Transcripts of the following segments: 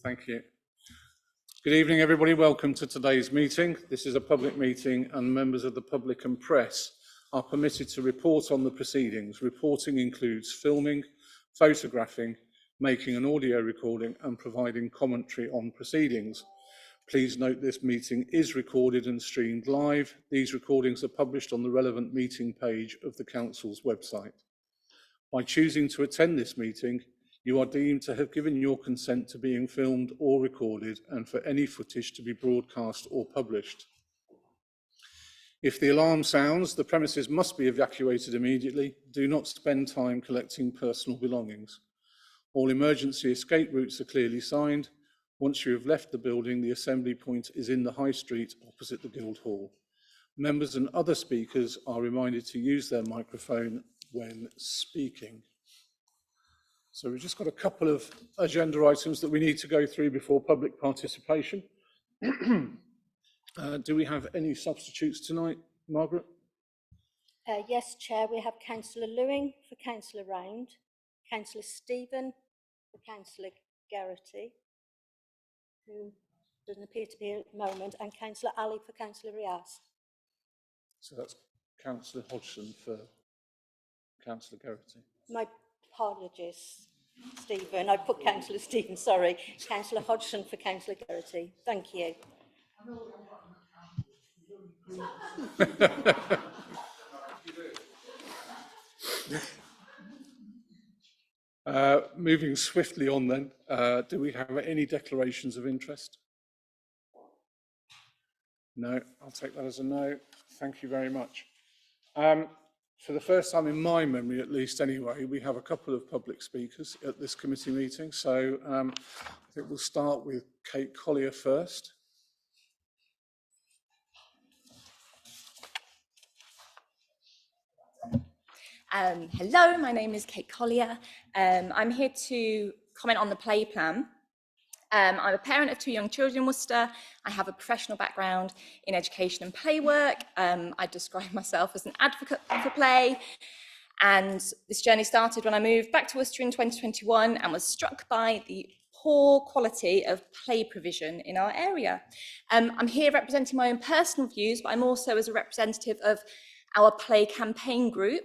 Thank you. Good evening, everybody. Welcome to today's meeting. This is a public meeting and members of the public and press are permitted to report on the proceedings. Reporting includes filming, photographing, making an audio recording and providing commentary on proceedings. Please note this meeting is recorded and streamed live. These recordings are published on the relevant meeting page of the Council's website. By choosing to attend this meeting, you are deemed to have given your consent to being filmed or recorded and for any footage to be broadcast or published. If the alarm sounds, the premises must be evacuated immediately. Do not spend time collecting personal belongings. All emergency escape routes are clearly signed. Once you have left the building, the assembly point is in the High Street opposite the Guildhall. Members and other speakers are reminded to use their microphone when speaking. So we've just got a couple of agenda items that we need to go through before public participation. Do we have any substitutes tonight, Margaret? Yes, Chair, we have Councillor Lewing for Councillor Round, Councillor Stephen for Councillor Geraghty, who doesn't appear to be here at the moment, and Councillor Ali for Councillor Riaz. So that's Councillor Hodgson for Councillor Geraghty. My apologies, Stephen. I put Councillor Stephen, sorry. Councillor Hodgson for Councillor Geraghty. Thank you. Moving swiftly on then, do we have any declarations of interest? No, I'll take that as a no. Thank you very much. For the first time in my memory, at least anyway, we have a couple of public speakers at this committee meeting. So I think we'll start with Kate Collier first. Hello, my name is Kate Collier. I'm here to comment on the play plan. I'm a parent of 2 young children in Worcester. I have a professional background in education and play work. I describe myself as an advocate for play. And this journey started when I moved back to Worcester in 2021 and was struck by the poor quality of play provision in our area. I'm here representing my own personal views, but I'm also as a representative of our play campaign group,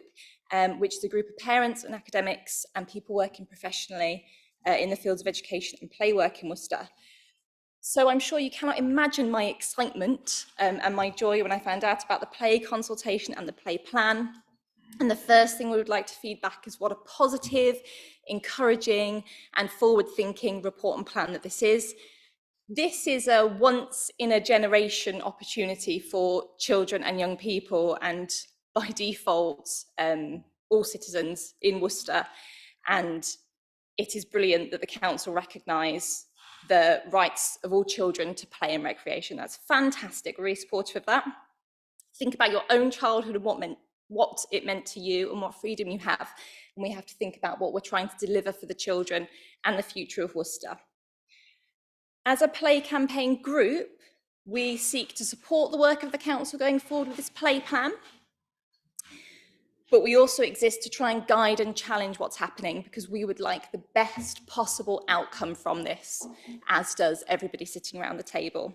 which is a group of parents and academics and people working professionally in the fields of education and play work in Worcester. So I'm sure you cannot imagine my excitement and my joy when I found out about the play consultation and the play plan. And the first thing we would like to feed back is what a positive, encouraging and forward-thinking report and plan that this is. This is a once-in-a-generation opportunity for children and young people, and by default, all citizens in Worcester. And it is brilliant that the council recognise the rights of all children to play and recreation. That's fantastic, really supportive of that. Think about your own childhood and what it meant to you and what freedom you have. And we have to think about what we're trying to deliver for the children and the future of Worcester. As a play campaign group, we seek to support the work of the council going forward with this play plan. But we also exist to try and guide and challenge what's happening, because we would like the best possible outcome from this, as does everybody sitting around the table.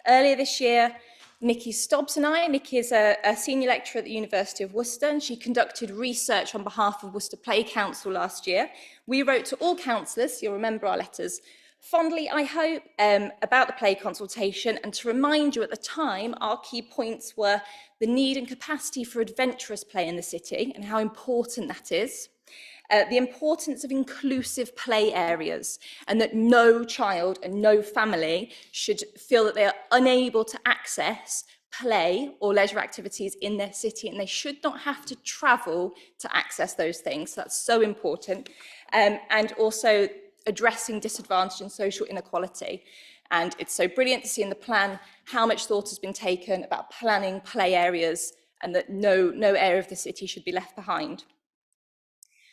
Earlier this year, Nikki Stobbs and Nikki is a senior lecturer at the University of Worcester, and she conducted research on behalf of Worcester Play Council last year. We wrote to all councillors, you'll remember our letters, fondly, I hope, about the play consultation, and to remind you at the time, our key points were the need and capacity for adventurous play in the city and how important that is, the importance of inclusive play areas, and that no child and no family should feel that they are unable to access play or leisure activities in their city, and they should not have to travel to access those things. So that's so important. And also addressing disadvantage and social inequality. And it's so brilliant to see in the plan how much thought has been taken about planning play areas, and that no area of the city should be left behind.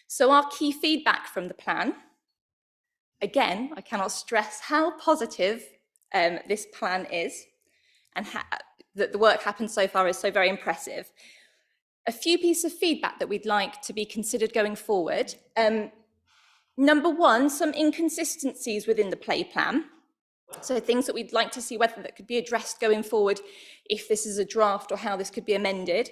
So our key feedback from the plan, again, I cannot stress how positive this plan is, and that the work happened so far is so very impressive. A few pieces of feedback that we'd like to be considered going forward. Number one, some inconsistencies within the play plan. So things that we'd like to see whether that could be addressed going forward, if this is a draft, or how this could be amended.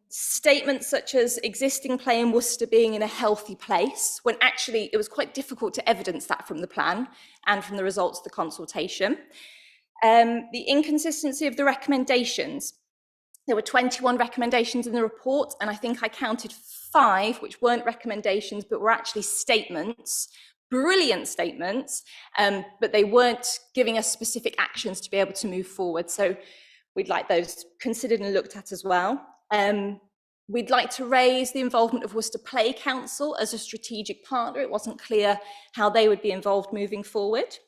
Statements such as existing play in Worcester being in a healthy place, when actually it was quite difficult to evidence that from the plan and from the results of the consultation. The inconsistency of the recommendations. There were 21 recommendations in the report, and I think I counted 5 which weren't recommendations but were actually statements, brilliant statements, but they weren't giving us specific actions to be able to move forward. So we'd like those considered and looked at as well. We'd like to raise the involvement of Worcester Play Council as a strategic partner. It wasn't clear how they would be involved moving forward.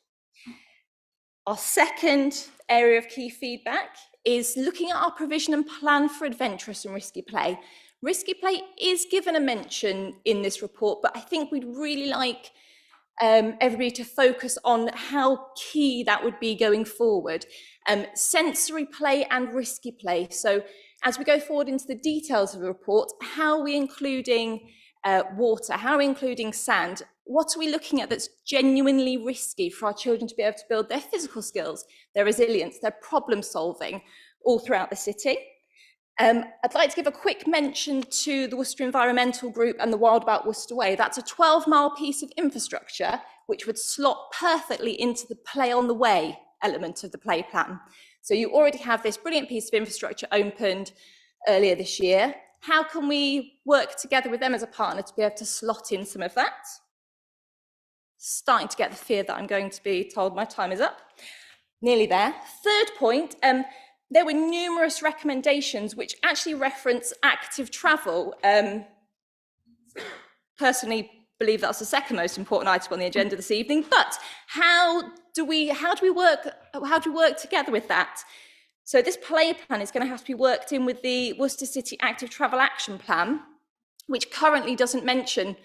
Our second area of key feedback is looking at our provision and plan for adventurous and risky play. Risky play is given a mention in this report, but I think we'd really like everybody to focus on how key that would be going forward. Sensory play and risky play. So as we go forward into the details of the report, how are we including water? How are we including sand? What are we looking at that's genuinely risky for our children to be able to build their physical skills, their resilience, their problem solving all throughout the city? I'd like to give a quick mention to the Worcester Environmental Group and the Wild About Worcester Way. That's a 12-mile piece of infrastructure which would slot perfectly into the play on the way element of the play plan. So you already have this brilliant piece of infrastructure opened earlier this year. How can we work together with them as a partner to be able to slot in some of that? Starting to get the fear that I'm going to be told my time is up. Nearly there. Third point, there were numerous recommendations which actually reference active travel. Personally believe that's the second most important item on the agenda this evening, but how do we work together with that? So this play plan is going to have to be worked in with the Worcester City Active Travel Action Plan, which currently doesn't mention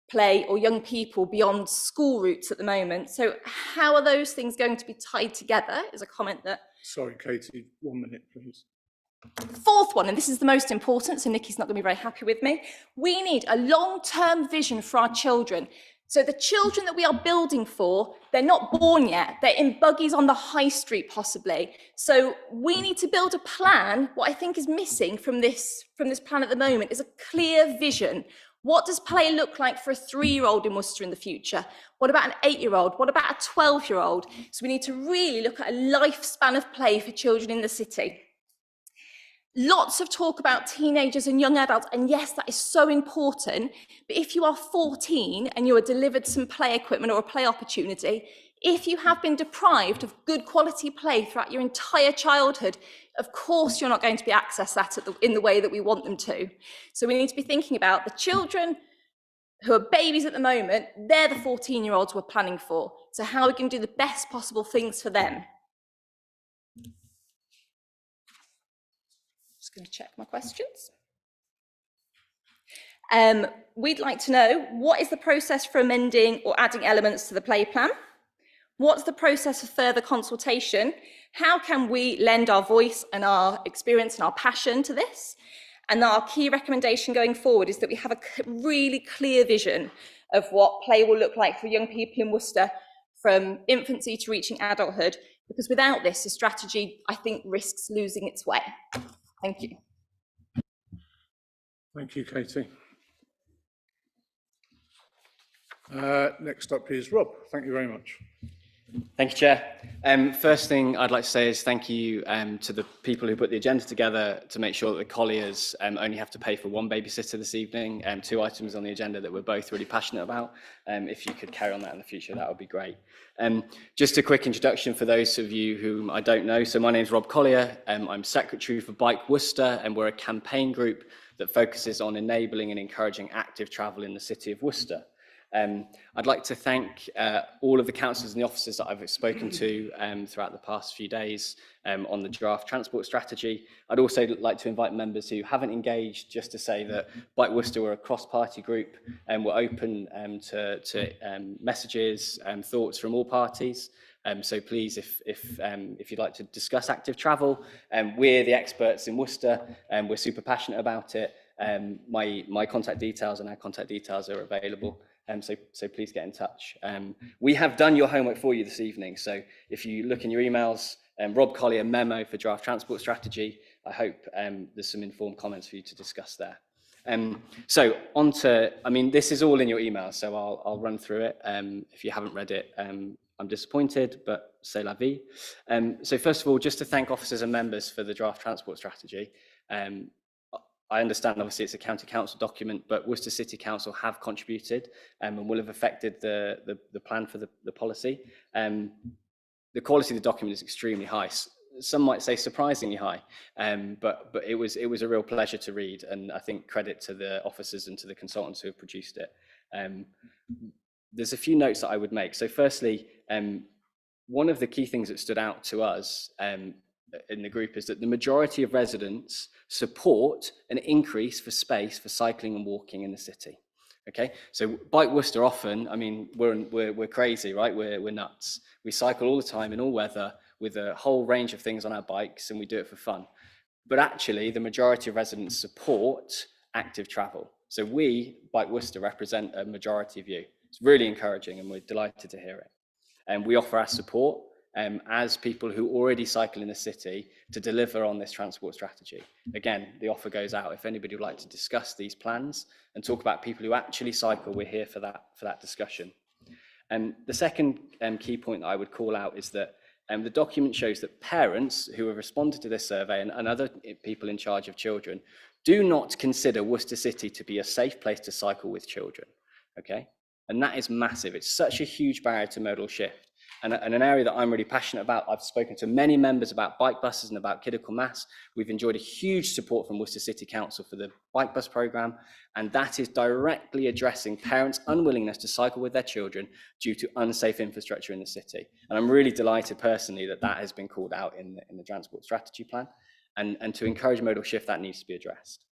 play or young people beyond school routes at the moment. So how are those things going to be tied together is a comment that... Sorry, Katie, 1 minute, please. Fourth one, and this is the most important, so Nikki's not going to be very happy with me. We need a long-term vision for our children. So the children that we are building for, they're not born yet. They're in buggies on the high street, possibly. So we need to build a plan. What I think is missing from this plan at the moment is a clear vision. What does play look like for a 3-year-old in Worcester in the future? What about an 8-year-old? What about a 12-year-old? So we need to really look at a lifespan of play for children in the city. Lots of talk about teenagers and young adults, and yes, that is so important. But if you are 14 and you are delivered some play equipment or a play opportunity, if you have been deprived of good quality play throughout your entire childhood, of course you're not going to be accessed that in the way that we want them to. So we need to be thinking about the children who are babies at the moment. They're the 14-year-olds we're planning for. So how we can do the best possible things for them. Just going to check my questions. We'd like to know, what is the process for amending or adding elements to the play plan? What's the process of further consultation? How can we lend our voice and our experience and our passion to this? And our key recommendation going forward is that we have a really clear vision of what play will look like for young people in Worcester from infancy to reaching adulthood, because without this, the strategy, I think, risks losing its way. Thank you. Thank you, Katie. Next up is Rob. Thank you very much. Thank you, Chair. First thing I'd like to say is thank you to the people who put the agenda together to make sure that the Colliers only have to pay for 1 babysitter this evening, 2 items on the agenda that we're both really passionate about. If you could carry on that in the future, that would be great. Just a quick introduction for those of you whom I don't know. So my name is Rob Collier. I'm Secretary for Bike Worcester, and we're a campaign group that focuses on enabling and encouraging active travel in the city of Worcester. I'd like to thank all of the councillors and the officers that I've spoken to throughout the past few days on the draft transport strategy. I'd also like to invite members who haven't engaged just to say that Bike Worcester, we're a cross-party group and we're open to messages and thoughts from all parties. So please, if you'd like to discuss active travel, we're the experts in Worcester and we're super passionate about it. My contact details and our contact details are available. So please get in touch. We have done your homework for you this evening. So if you look in your emails, Rob Collier memo for draft transport strategy, I hope there's some informed comments for you to discuss there. So on to, I mean, this is all in your email, so I'll run through it. If you haven't read it, I'm disappointed, but c'est la vie. So first of all, just to thank officers and members for the draft transport strategy. I understand, obviously, it's a county council document, but Worcester City Council have contributed and will have affected the plan for the policy. The quality of the document is extremely high. Some might say surprisingly high, but it was a real pleasure to read, and I think credit to the officers and to the consultants who have produced it. There's a few notes that I would make. So firstly, one of the key things that stood out to us in the group is that the majority of residents support an increase for space for cycling and walking in the city. Okay, so Bike Worcester often, I mean, we're crazy, right? We're nuts. We cycle all the time in all weather with a whole range of things on our bikes, and we do it for fun. But actually, the majority of residents support active travel. So we, Bike Worcester, represent a majority of you. It's really encouraging, and we're delighted to hear it. And we offer our support as people who already cycle in the city to deliver on this transport strategy. Again, the offer goes out. If anybody would like to discuss these plans and talk about people who actually cycle, we're here for that discussion. The second key point that I would call out is that the document shows that parents who have responded to this survey and other people in charge of children do not consider Worcester City to be a safe place to cycle with children, okay? And that is massive. It's such a huge barrier to modal shift. And an area that I'm really passionate about. I've spoken to many members about bike buses and about Kidderminster Mass. We've enjoyed a huge support from Worcester City Council for the bike bus programme, and that is directly addressing parents' unwillingness to cycle with their children due to unsafe infrastructure in the city. And I'm really delighted personally that that has been called out in the transport strategy plan, and to encourage modal shift, that needs to be addressed.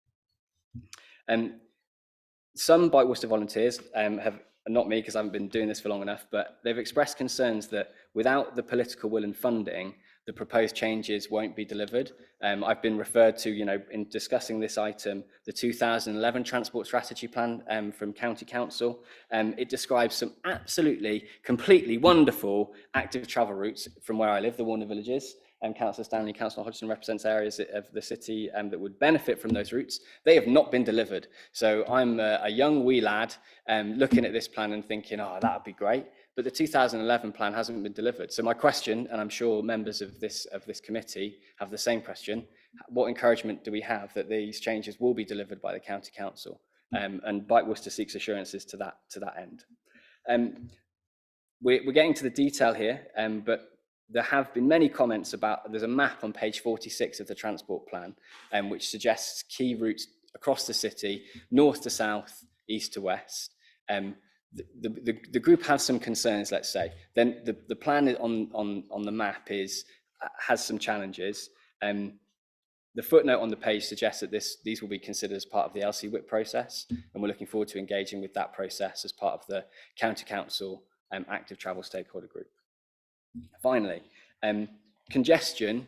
Some Bike Worcester volunteers have, not me because I haven't been doing this for long enough, but they've expressed concerns that without the political will and funding, the proposed changes won't be delivered. I've been referred to, in discussing this item, the 2011 Transport Strategy Plan from County Council. It describes some absolutely, completely wonderful active travel routes from where I live, the Warner Villages. Councillor Stanley, Councillor Hodgson represents areas of the city that would benefit from those routes. They have not been delivered. So I'm a young wee lad looking at this plan and thinking, oh, that would be great. But the 2011 plan hasn't been delivered. So my question, and I'm sure members of this committee have the same question, what encouragement do we have that these changes will be delivered by the County Council? And Bike Worcester seeks assurances to that end. We're getting to the detail here, but there have been many comments about, there's a map on page 46 of the transport plan, which suggests key routes across the city, north to south, east to west. The group has some concerns, let's say. Then the plan on the map has some challenges. The footnote on the page suggests that these will be considered as part of the LC WIP process, and we're looking forward to engaging with that process as part of the County Council active travel stakeholder group. Finally, congestion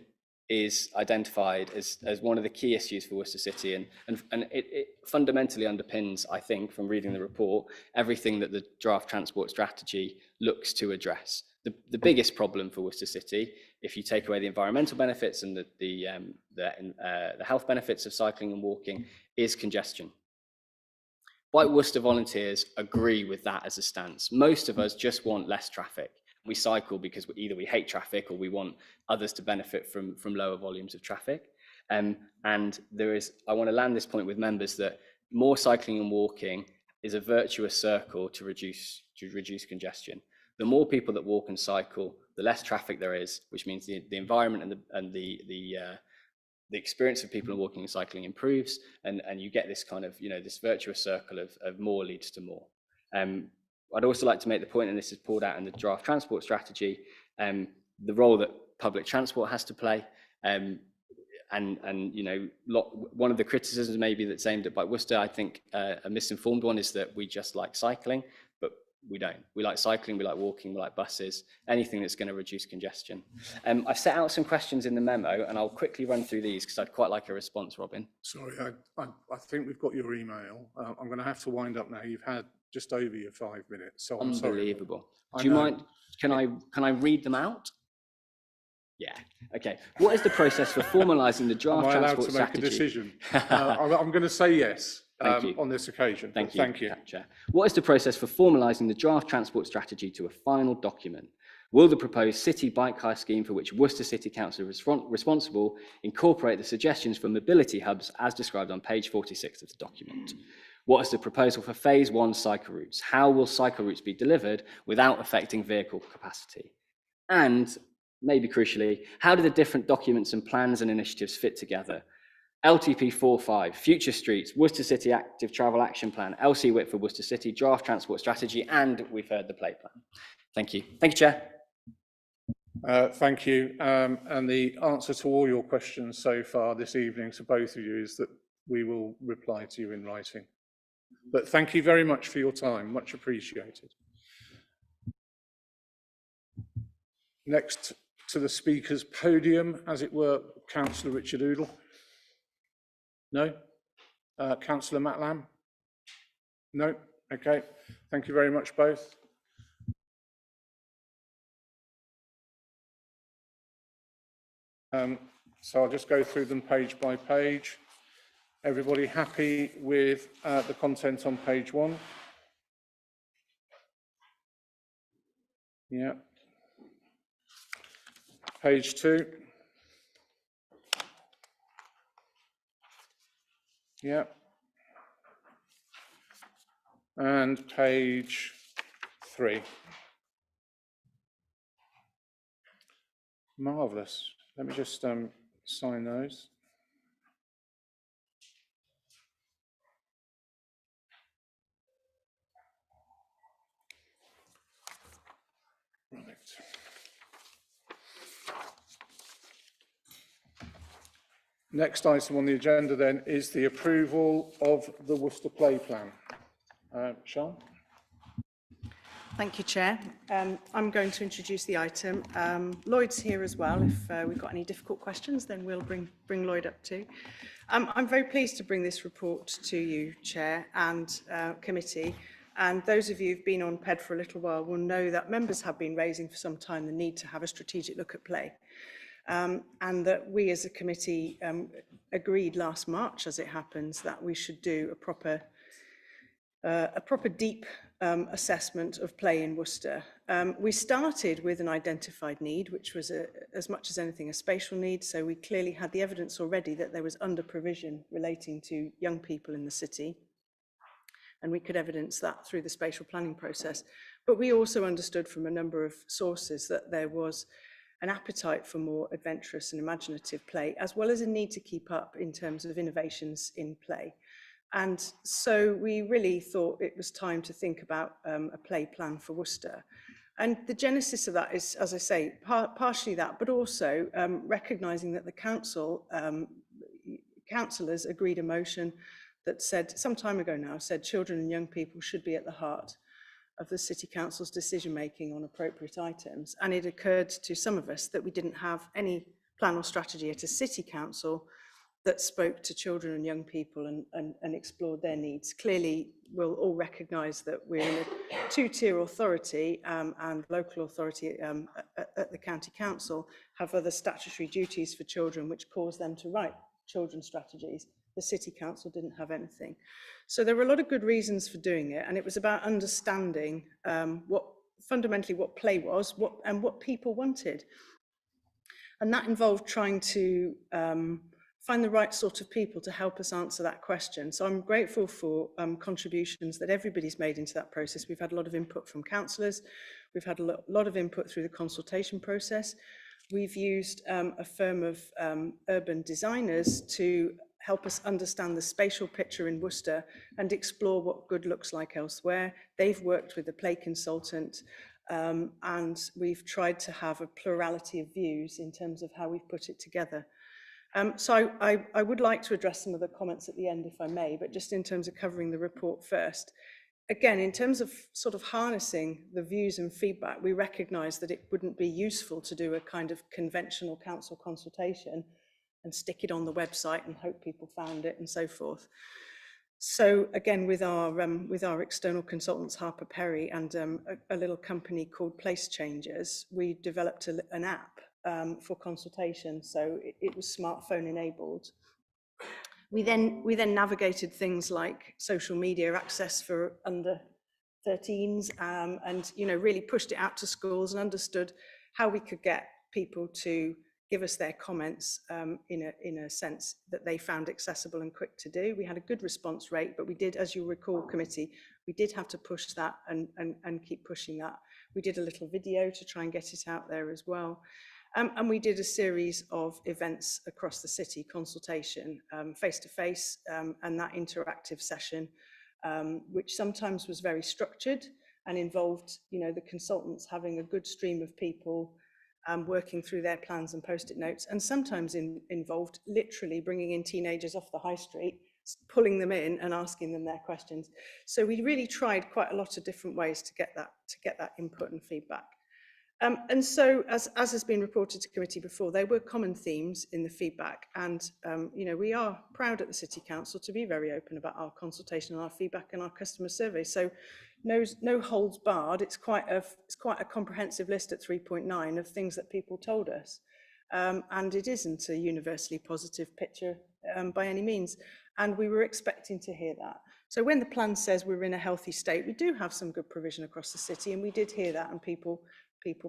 is identified as one of the key issues for Worcester City, and it fundamentally underpins, I think, from reading the report, everything that the draft transport strategy looks to address. The biggest problem for Worcester City, if you take away the environmental benefits and the health benefits of cycling and walking, is congestion. Bike Worcester volunteers agree with that as a stance. Most of us just want less traffic. We cycle because either we hate traffic or we want others to benefit from lower volumes of traffic. And I want to land this point with members that more cycling and walking is a virtuous circle to reduce congestion. The more people that walk and cycle, the less traffic there is, which means the environment and the experience of people walking and cycling improves, and you get this kind of, this virtuous circle of more leads to more. I'd also like to make the point, and this is pulled out in the draft transport strategy, the role that public transport has to play. And one of the criticisms maybe that's aimed at Bike Worcester, I think a misinformed one, is that we just like cycling, but we don't. We like cycling, we like walking, we like buses, anything that's going to reduce congestion. I've set out some questions in the memo, and I'll quickly run through these because I'd quite like a response, Robin. Sorry, I think we've got your email. I'm going to have to wind up now. You've had just over your 5 minutes. So I'm sorry. Unbelievable. I Do you know. mind? Can I read them out? Yeah. Okay. What is the process for formalising the Am draft I allowed transport to make strategy? a decision? I'm going to say yes Thank you. on this occasion. Thank you. Thank you. Chair. What is the process for formalising the draft transport strategy to a final document? Will the proposed city bike hire scheme, for which Worcester City Council is responsible, incorporate the suggestions for mobility hubs as described on page 46 of the document? What is the proposal for phase 1 cycle routes? How will cycle routes be delivered without affecting vehicle capacity? And maybe crucially, how do the different documents and plans and initiatives fit together? LTP 45, Future Streets, Worcester City Active Travel Action Plan, LC Whitford Worcester City, Draft Transport Strategy, and we've heard the play plan. Thank you. Thank you, Chair. Thank you. And the answer to all your questions so far this evening to both of you is that we will reply to you in writing. But thank you very much for your time, much appreciated. Next to the speaker's podium, as it were, Councillor Richard Oudle. No? Councillor Matt Lamb? No? Okay. Thank you very much, both. So I'll just go through them page by page. Everybody happy with the content on page 1? Yeah. Page 2. Yeah. And page 3. Marvellous. Let me just sign those. Right. Next item on the agenda then is the approval of the Worcester Play Plan. Sian? Thank you, Chair. I'm going to introduce the item. Lloyd's here as well. If we've got any difficult questions, then we'll bring Lloyd up too. I'm very pleased to bring this report to you, Chair, and committee. And those of you who've been on PED for a little while will know that members have been raising for some time the need to have a strategic look at play. And that we as a committee agreed last March, as it happens, that we should do a proper deep assessment of play in Worcester. We started with an identified need, which was as much as anything a spatial need. So we clearly had the evidence already that there was under provision relating to young people in the city. And we could evidence that through the spatial planning process. But we also understood from a number of sources that there was an appetite for more adventurous and imaginative play, as well as a need to keep up in terms of innovations in play. And so we really thought it was time to think about a play plan for Worcester. And the genesis of that is, as I say, partially that, but also recognising that the councillors agreed a motion that said, some time ago now, said children and young people should be at the heart of the City Council's decision-making on appropriate items. And it occurred to some of us that we didn't have any plan or strategy at a City Council that spoke to children and young people and explored their needs. Clearly, we'll all recognise that we're in a two-tier authority and local authority at the County Council have other statutory duties for children which cause them to write children's strategies. The City Council didn't have anything. So there were a lot of good reasons for doing it, and it was about understanding fundamentally what play was and what people wanted. And that involved trying to find the right sort of people to help us answer that question. So I'm grateful for contributions that everybody's made into that process. We've had a lot of input from councillors. We've had a lot of input through the consultation process. We've used a firm of urban designers to help us understand the spatial picture in Worcester and explore what good looks like elsewhere. They've worked with a play consultant and we've tried to have a plurality of views in terms of how we've put it together. So I would like to address some of the comments at the end, if I may, but just in terms of covering the report first. Again, in terms of sort of harnessing the views and feedback, we recognise that it wouldn't be useful to do a kind of conventional council consultation and stick it on the website and hope people found it and so forth. So again, with our external consultants, Harper Perry, and a little company called Place Changers, we developed an app for consultation. So it was smartphone enabled. We then navigated things like social media access for under 13s, and really pushed it out to schools and understood how we could get people to give us their comments in a sense that they found accessible and quick to do. We had a good response rate, but we did, as you'll recall, committee, we did have to push that and keep pushing that. We did a little video to try and get it out there as well. And we did a series of events across the city, consultation, face-to-face, and that interactive session, which sometimes was very structured and involved, the consultants having a good stream of people working through their plans and post-it notes, and sometimes involved literally bringing in teenagers off the high street, pulling them in and asking them their questions. So we really tried quite a lot of different ways to get that input and feedback. And so, as has been reported to committee before, there were common themes in the feedback, and we are proud at the City Council to be very open about our consultation and our feedback and our customer survey. So, no holds barred. It's quite a comprehensive list at 3.9 of things that people told us, and it isn't a universally positive picture by any means. And we were expecting to hear that. So when the plan says we're in a healthy state, we do have some good provision across the city, and we did hear that, and people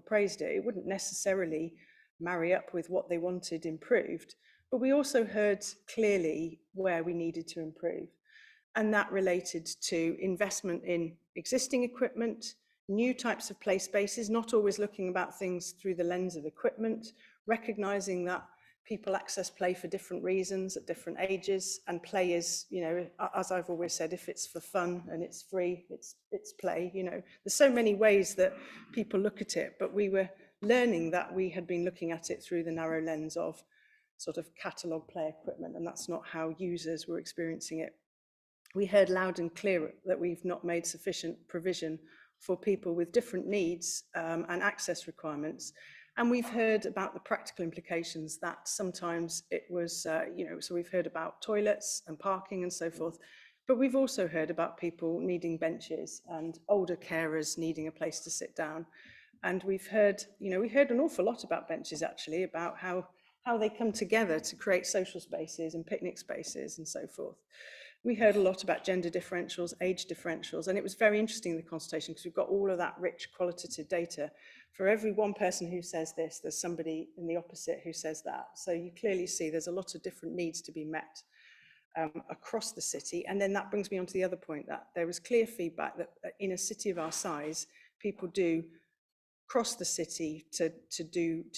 praised it. It wouldn't necessarily marry up with what they wanted improved, but we also heard clearly where we needed to improve. And that related to investment in existing equipment, new types of play spaces, not always looking about things through the lens of equipment, recognizing that people access play for different reasons at different ages, and play is, as I've always said, if it's for fun and it's free, it's play. There's so many ways that people look at it, but we were learning that we had been looking at it through the narrow lens of sort of catalogue play equipment, and that's not how users were experiencing it. We heard loud and clear that we've not made sufficient provision for people with different needs and access requirements. And we've heard about the practical implications that sometimes it was, so we've heard about toilets and parking and so forth, but we've also heard about people needing benches and older carers needing a place to sit down. And we heard an awful lot about benches, actually, about how they come together to create social spaces and picnic spaces and so forth. We heard a lot about gender differentials, age differentials, and it was very interesting, the consultation, because we've got all of that rich qualitative data. For every one person who says this, there's somebody in the opposite who says that. So you clearly see there's a lot of different needs to be met across the city. And then that brings me on to the other point, that there was clear feedback that in a city of our size, people do cross the city to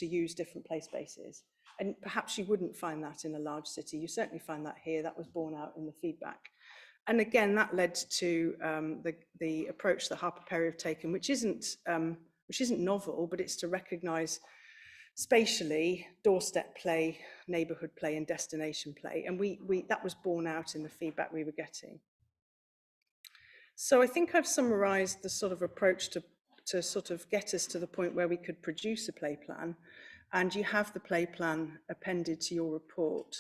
use different play spaces. And perhaps you wouldn't find that in a large city. You certainly find that here. That was borne out in the feedback. And again, that led to the approach that Harper Perry have taken, which isn't novel, but it's to recognise spatially doorstep play, neighbourhood play, and destination play. And that was borne out in the feedback we were getting. So I think I've summarised the sort of approach to sort of get us to the point where we could produce a play plan. And you have the play plan appended to your report.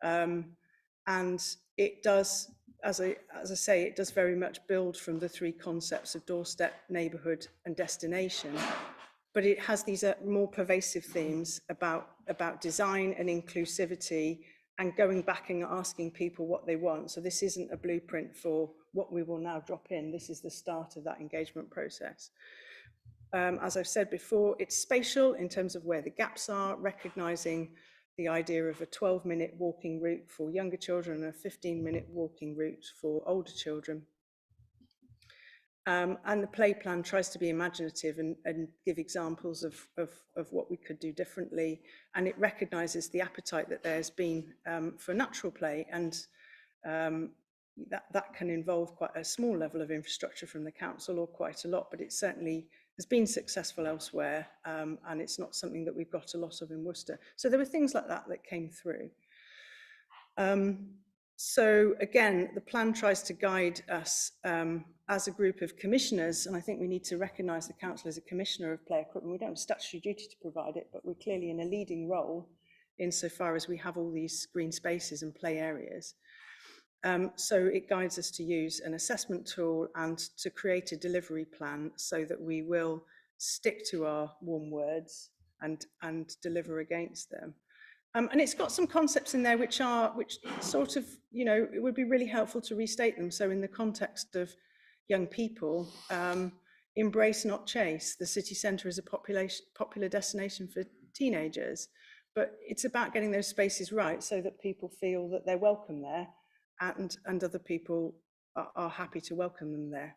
And it does, as I say, it does very much build from the three concepts of doorstep, neighbourhood, and destination. But it has these more pervasive themes about design and inclusivity, and going back and asking people what they want. So this isn't a blueprint for what we will now drop in. This is the start of that engagement process. As I've said before, it's spatial in terms of where the gaps are, recognising the idea of a 12-minute walking route for younger children and a 15-minute walking route for older children. And the play plan tries to be imaginative and give examples of what we could do differently. And it recognises the appetite that there's been for natural play, and that can involve quite a small level of infrastructure from the council, or quite a lot, but it certainly has been successful elsewhere, and it's not something that we've got a lot of in Worcester. So there were things like that came through. So again, the plan tries to guide us as a group of commissioners, and I think we need to recognise the council as a commissioner of play equipment. We don't have a statutory duty to provide it, but we're clearly in a leading role insofar as we have all these green spaces and play areas. So it guides us to use an assessment tool and to create a delivery plan so that we will stick to our warm words and deliver against them. And it's got some concepts in there which sort of, it would be really helpful to restate them. So in the context of young people, embrace, not chase. The city centre is a popular destination for teenagers, but it's about getting those spaces right so that people feel that they're welcome there and other people are happy to welcome them there.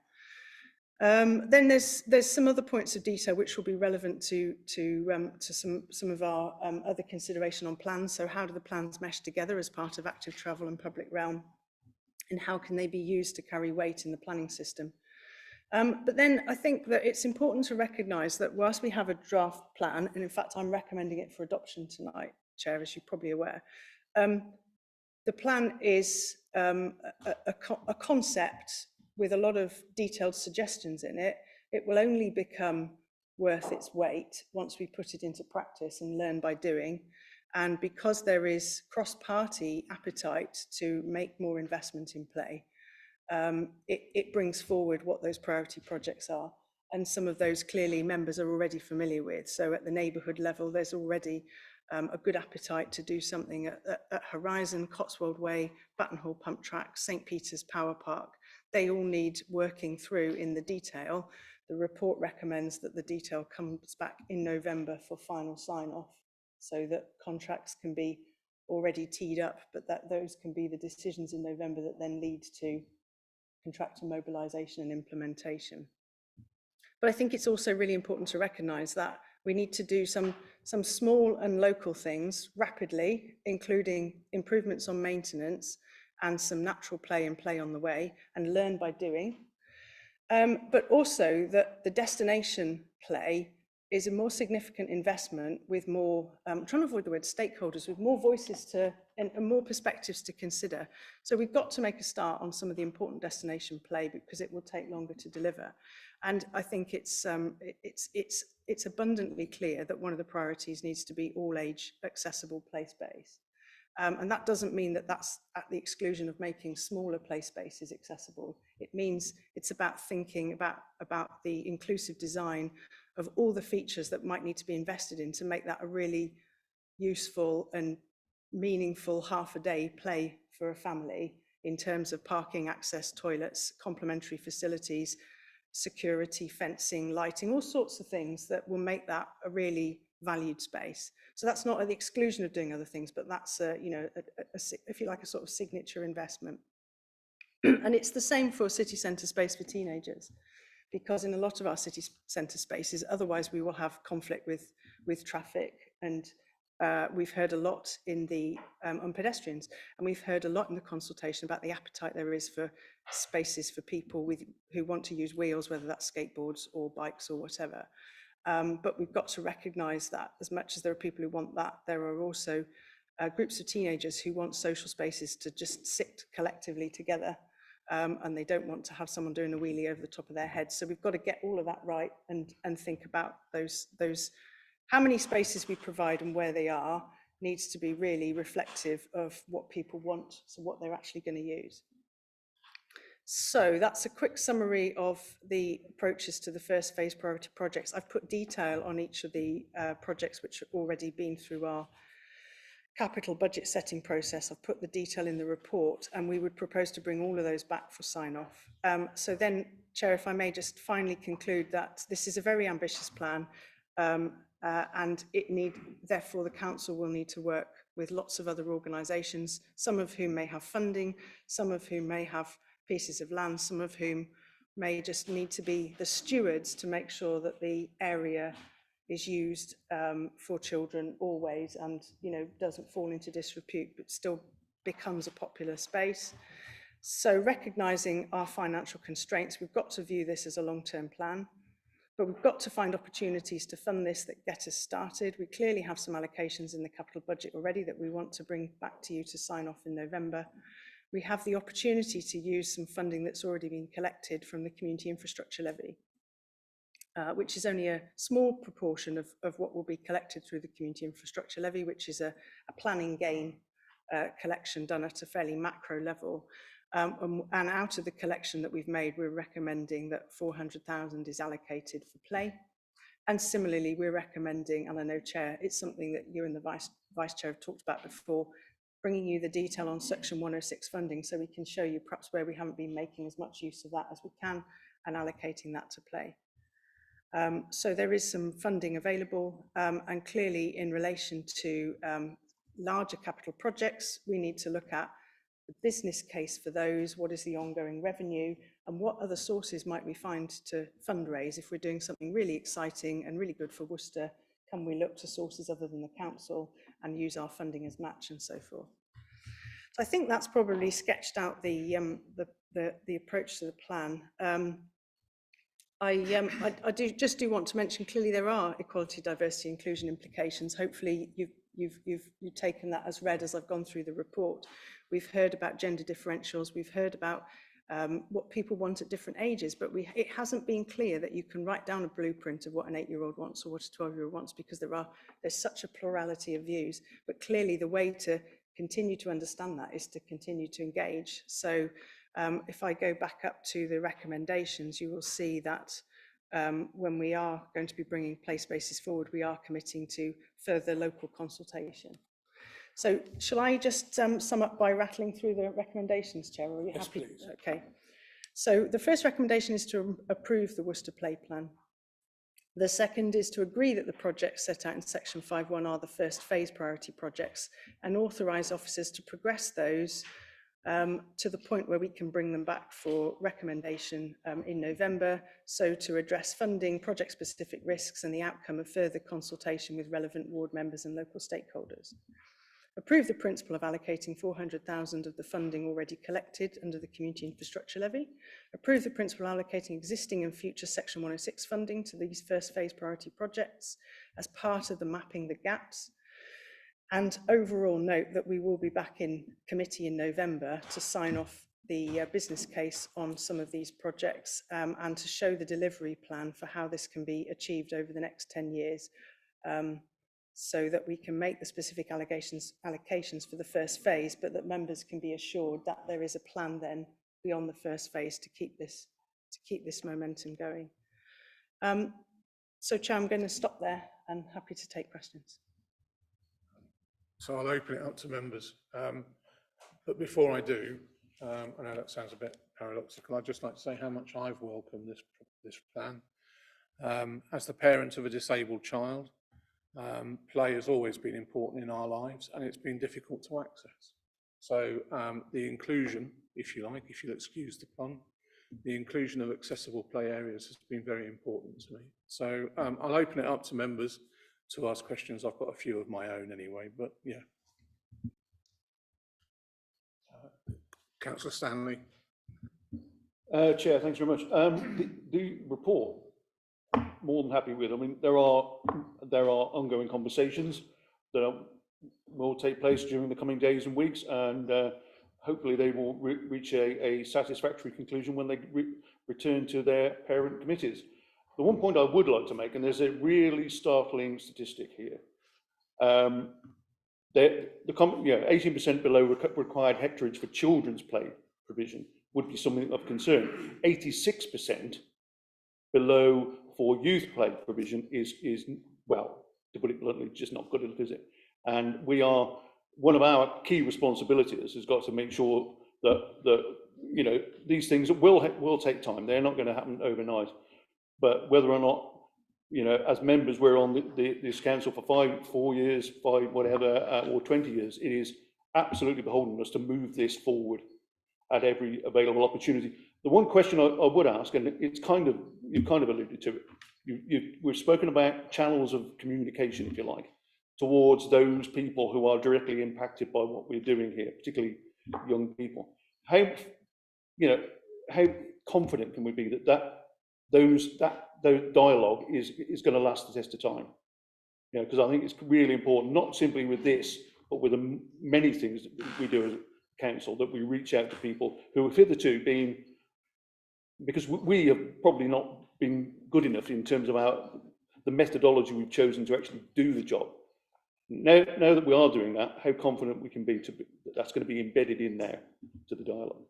Then there's some other points of detail which will be relevant to some of our other consideration on plans. So how do the plans mesh together as part of active travel and public realm, and how can they be used to carry weight in the planning system? But then I think that it's important to recognise that whilst we have a draft plan, and in fact I'm recommending it for adoption tonight, Chair, as you're probably aware, the plan is a concept with a lot of detailed suggestions in it. It will only become worth its weight once we put it into practice and learn by doing. And because there is cross-party appetite to make more investment in play, it brings forward what those priority projects are. And some of those clearly members are already familiar with. So at the neighbourhood level, there's already a good appetite to do something at Horizon, Cotswold Way, Battenhall Pump Track, St Peter's Power Park. They all need working through in the detail. The report recommends that the detail comes back in November for final sign-off so that contracts can be already teed up, but that those can be the decisions in November that then lead to contractor mobilisation and implementation. But I think it's also really important to recognise that we need to do some small and local things rapidly, including improvements on maintenance and some natural play and play on the way, and learn by doing. But also that the destination play is a more significant investment with more, I'm trying to avoid the word stakeholders, with more voices to and more perspectives to consider. So we've got to make a start on some of the important destination play because it will take longer to deliver. And I think it's abundantly clear that one of the priorities needs to be all age accessible play space. And that doesn't mean that that's at the exclusion of making smaller play spaces accessible. It means it's about thinking about the inclusive design of all the features that might need to be invested in to make that a really useful and meaningful half a day play for a family in terms of parking, access, toilets, complementary facilities, security, fencing, lighting, all sorts of things that will make that a really valued space. So that's not at the exclusion of doing other things, but that's if you like, a sort of signature investment. And it's the same for city centre space for teenagers, because in a lot of our city centre spaces, otherwise we will have conflict with traffic. And we've heard a lot in the on pedestrians, and we've heard a lot in the consultation about the appetite there is for spaces for people who want to use wheels, whether that's skateboards or bikes or whatever. But we've got to recognise that as much as there are people who want that, there are also groups of teenagers who want social spaces to just sit collectively together, and they don't want to have someone doing a wheelie over the top of their head. So we've got to get all of that right and think about those how many spaces we provide and where they are needs to be really reflective of what people want, so what they're actually going to use. So that's a quick summary of the approaches to the first phase priority projects. I've put detail on each of the projects which have already been through our capital budget setting process. I've put the detail in the report, and we would propose to bring all of those back for sign-off. So then, Chair, if I may just finally conclude that this is a very ambitious plan, and therefore the council will need to work with lots of other organisations, some of whom may have funding, some of whom may have pieces of land, some of whom may just need to be the stewards to make sure that the area is used for children always, and doesn't fall into disrepute but still becomes a popular space. So recognising our financial constraints, we've got to view this as a long-term plan, but we've got to find opportunities to fund this that get us started. We clearly have some allocations in the capital budget already that we want to bring back to you to sign off in November. We have the opportunity to use some funding that's already been collected from the Community Infrastructure Levy, which is only a small proportion of what will be collected through the Community Infrastructure Levy, which is a planning gain collection done at a fairly macro level. And out of the collection that we've made, we're recommending that 400,000 is allocated for play. And similarly, we're recommending, and I know, Chair, it's something that you and the Vice Chair have talked about before, bringing you the detail on Section 106 funding so we can show you perhaps where we haven't been making as much use of that as we can and allocating that to play. So there is some funding available, and clearly in relation to larger capital projects, we need to look at the business case for those, what is the ongoing revenue, and what other sources might we find to fundraise. If we're doing something really exciting and really good for Worcester, can we look to sources other than the council and use our funding as match and so forth? So I think that's probably sketched out the approach to the plan. I do want to mention, clearly there are equality, diversity, inclusion implications. Hopefully you've taken that as read as I've gone through the report. We've heard about gender differentials, we've heard about what people want at different ages, but it hasn't been clear that you can write down a blueprint of what an 8-year-old wants or what a 12-year-old wants, because there's such a plurality of views. But clearly the way to continue to understand that is to continue to engage. So if I go back up to the recommendations, you will see that when we are going to be bringing play spaces forward, we are committing to further local consultation. So shall I just sum up by rattling through the recommendations, Chair? Are you happy? Please. Okay. So the first recommendation is to approve the Worcester Play Plan. The second is to agree that the projects set out in section 5.1 are the first phase priority projects and authorise officers to progress those to the point where we can bring them back for recommendation in November, so to address funding, project-specific risks and the outcome of further consultation with relevant ward members and local stakeholders. Approve the principle of allocating 400,000 of the funding already collected under the Community Infrastructure Levy. Approve the principle of allocating existing and future Section 106 funding to these first phase priority projects as part of the mapping the gaps. And overall note that we will be back in committee in November to sign off the business case on some of these projects and to show the delivery plan for how this can be achieved over the next 10 years. So that we can make the specific allocations for the first phase, but that members can be assured that there is a plan then beyond the first phase to keep this momentum going. So, Chair, I'm going to stop there and happy to take questions. So I'll open it up to members. But before I do, I know that sounds a bit paradoxical, I'd just like to say how much I've welcomed this plan. As the parent of a disabled child, play has always been important in our lives and it's been difficult to access. So the inclusion, if you like, if you'll excuse the pun, the inclusion of accessible play areas has been very important to me. So I'll open it up to members to ask questions. I've got a few of my own anyway, but yeah. Councillor Stanley. Chair, thanks very much. The report, more than happy with. I mean, there are ongoing conversations that will take place during the coming days and weeks, and hopefully they will reach a satisfactory conclusion when they return to their parent committees. The one point I would like to make, and there's a really startling statistic here, 18% below required hectareage for children's play provision would be something of concern. 86% below for youth play provision is well, to put it bluntly, just not good enough, is it? And one of our key responsibilities has got to make sure that you know, these things will take time. They're not going to happen overnight. But whether or not, you know, as members we're on this council for 4 years, 5 whatever, or 20 years, it is absolutely beholden us to move this forward at every available opportunity. The one question I would ask, and it's you've kind of alluded to it, we've spoken about channels of communication, if you like, towards those people who are directly impacted by what we're doing here, particularly young people. How confident can we be that those dialogue is going to last the test of time? You know, because I think it's really important, not simply with this, but with the many things that we do as a council, that we reach out to people who have hitherto been, because we have probably not been good enough in terms of the methodology we've chosen to actually do the job. Now that we are doing that, how confident we can be that's going to be embedded in there to the dialogue.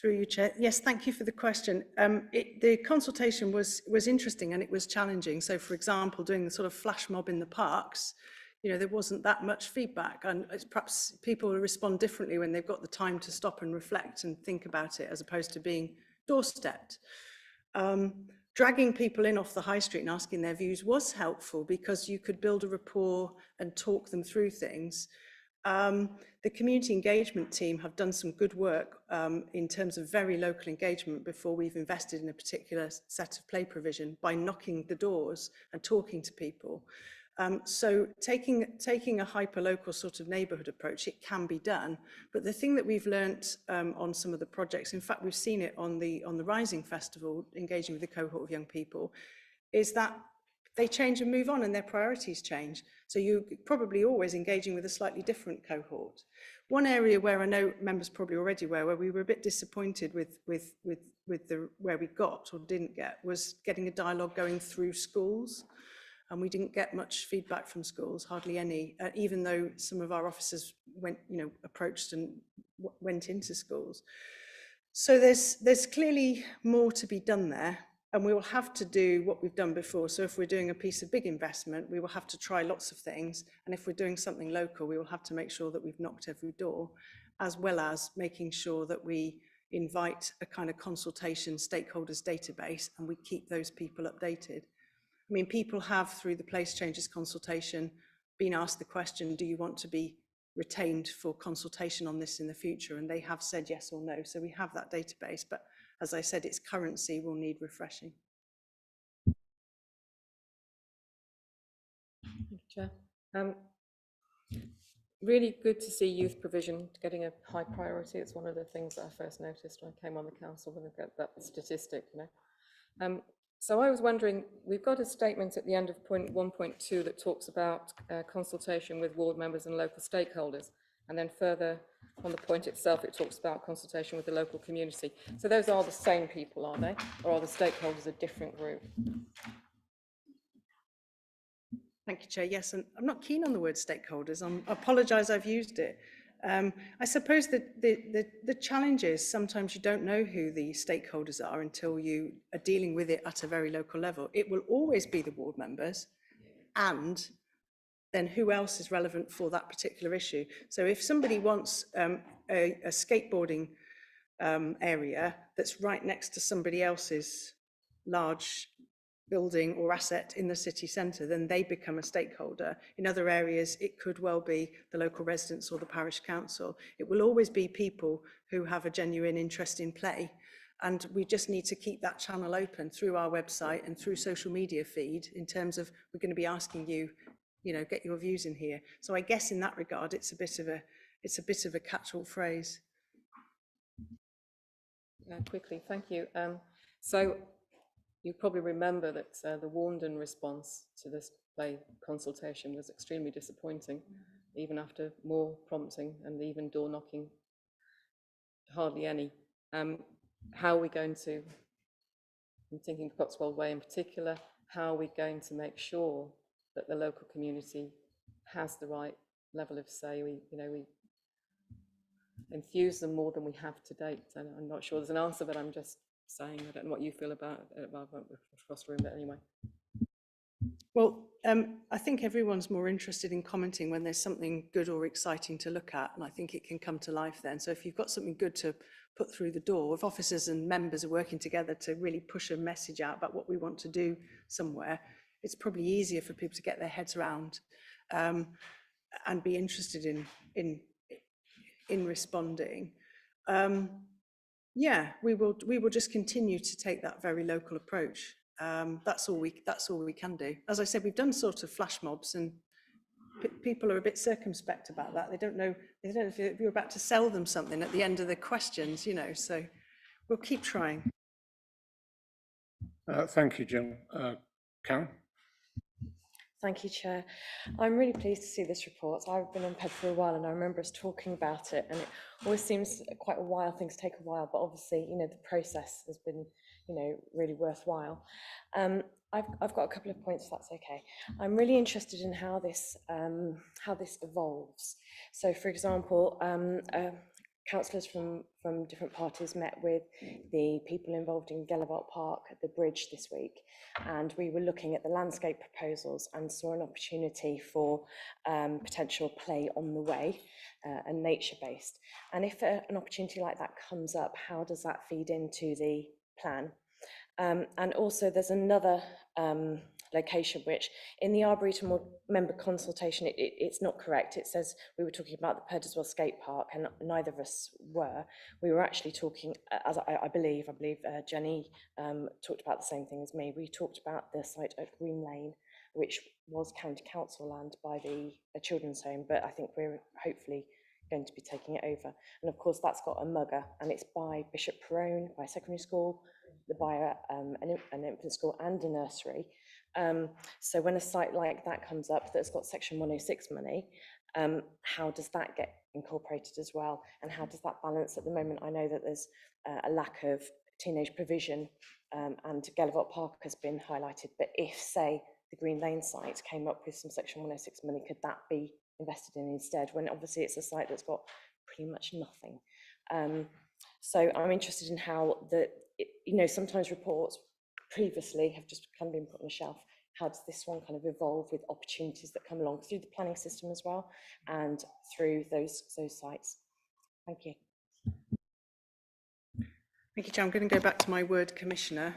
Through you, Chair. Yes, thank you for the question. The consultation was interesting and it was challenging. So, for example, doing the sort of flash mob in the parks, you know, there wasn't that much feedback, and perhaps people will respond differently when they've got the time to stop and reflect and think about it, as opposed to being doorstepped. Dragging people in off the high street and asking their views was helpful because you could build a rapport and talk them through things. The community engagement team have done some good work in terms of very local engagement before we've invested in a particular set of play provision by knocking the doors and talking to people. So taking a hyper-local sort of neighbourhood approach, it can be done. But the thing that we've learnt on some of the projects, in fact, we've seen it on the Rising Festival, engaging with a cohort of young people, is that they change and move on and their priorities change. So you're probably always engaging with a slightly different cohort. One area where I know members probably already were, where we were a bit disappointed with where we got or didn't get, was getting a dialogue going through schools. And we didn't get much feedback from schools, hardly any, even though some of our officers approached and went into schools. So there's clearly more to be done there, and we will have to do what we've done before. So if we're doing a piece of big investment, we will have to try lots of things. And if we're doing something local, we will have to make sure that we've knocked every door, as well as making sure that we invite a kind of consultation stakeholders database and we keep those people updated. I mean, people have, through the place changes consultation, been asked the question, do you want to be retained for consultation on this in the future? And they have said yes or no. So we have that database, but as I said, its currency will need refreshing. Thank you, Chair. Really good to see youth provision getting a high priority. It's one of the things that I first noticed when I came on the council, when I got that statistic, So I was wondering, we've got a statement at the end of point 1.2 that talks about consultation with ward members and local stakeholders. And then further on the point itself, it talks about consultation with the local community. So those are the same people, are they? Or are the stakeholders a different group? Thank you, Chair. Yes, and I'm not keen on the word stakeholders. I apologise I've used it. I suppose that the challenge is sometimes you don't know who the stakeholders are until you are dealing with it at a very local level. It will always be the ward members, and then who else is relevant for that particular issue. So if somebody wants a skateboarding area that's right next to somebody else's large building or asset in the city centre, then they become a stakeholder. In other areas, it could well be the local residents or the parish council. It will always be people who have a genuine interest in play. And we just need to keep that channel open through our website and through social media feed, in terms of, we're going to be asking you, get your views in here. So I guess in that regard, it's a bit of a catch-all phrase. Quickly, thank you. So you probably remember that the Warndon response to this play consultation was extremely disappointing, even after more prompting and even door knocking, hardly any. How are we going to, I'm thinking Cotswold Way in particular, how are we going to make sure that the local community has the right level of say? We infuse them more than we have to date. And I'm not sure there's an answer, but I'm just saying, I don't know what you feel about it across the room, but anyway. Well, I think everyone's more interested in commenting when there's something good or exciting to look at, and I think it can come to life then. So if you've got something good to put through the door, if officers and members are working together to really push a message out about what we want to do somewhere, it's probably easier for people to get their heads around and be interested in responding. Yeah, we will just continue to take that very local approach. That's all we can do. As I said, we've done sort of flash mobs, and people are a bit circumspect about that. They don't know if you're about to sell them something at the end of the questions, so we'll keep trying. Thank you, Jill. Karen? Thank you, Chair. I'm really pleased to see this report. I've been on PED for a while, and I remember us talking about it, and it always seems quite a while, things take a while, but obviously, the process has been you know, really worthwhile. I've got a couple of points, if that's okay. I'm really interested in how this evolves. So, for example, councillors from different parties met with the people involved in Gellivart Park at the bridge this week, and we were looking at the landscape proposals and saw an opportunity for potential play on the way and nature-based. And if an opportunity like that comes up, how does that feed into the plan? And also there's another location which in the Arboretum member consultation, it's not correct. It says we were talking about the Purderswell Skate Park, and neither of us were. We were actually talking, as I believe Jenny talked about the same thing as me. We talked about the site at Green Lane, which was county council land by the children's home, but I think we're hopefully going to be taking it over. And of course that's got a mugger, and it's by Bishop Perrone, by a secondary school, by an infant school and a nursery. So when a site like that comes up that's got Section 106 money, how does that get incorporated as well? And how does that balance? At the moment, I know that there's a lack of teenage provision, and Gellivart Park has been highlighted, but if, say, the Green Lane site came up with some Section 106 money, could that be invested in instead, when obviously it's a site that's got pretty much nothing? So I'm interested in how sometimes reports previously have just kind of been put on the shelf. How does this one kind of evolve with opportunities that come along through the planning system as well, and through those sites? Thank you. Thank you, Chair. I'm going to go back to my word commissioner.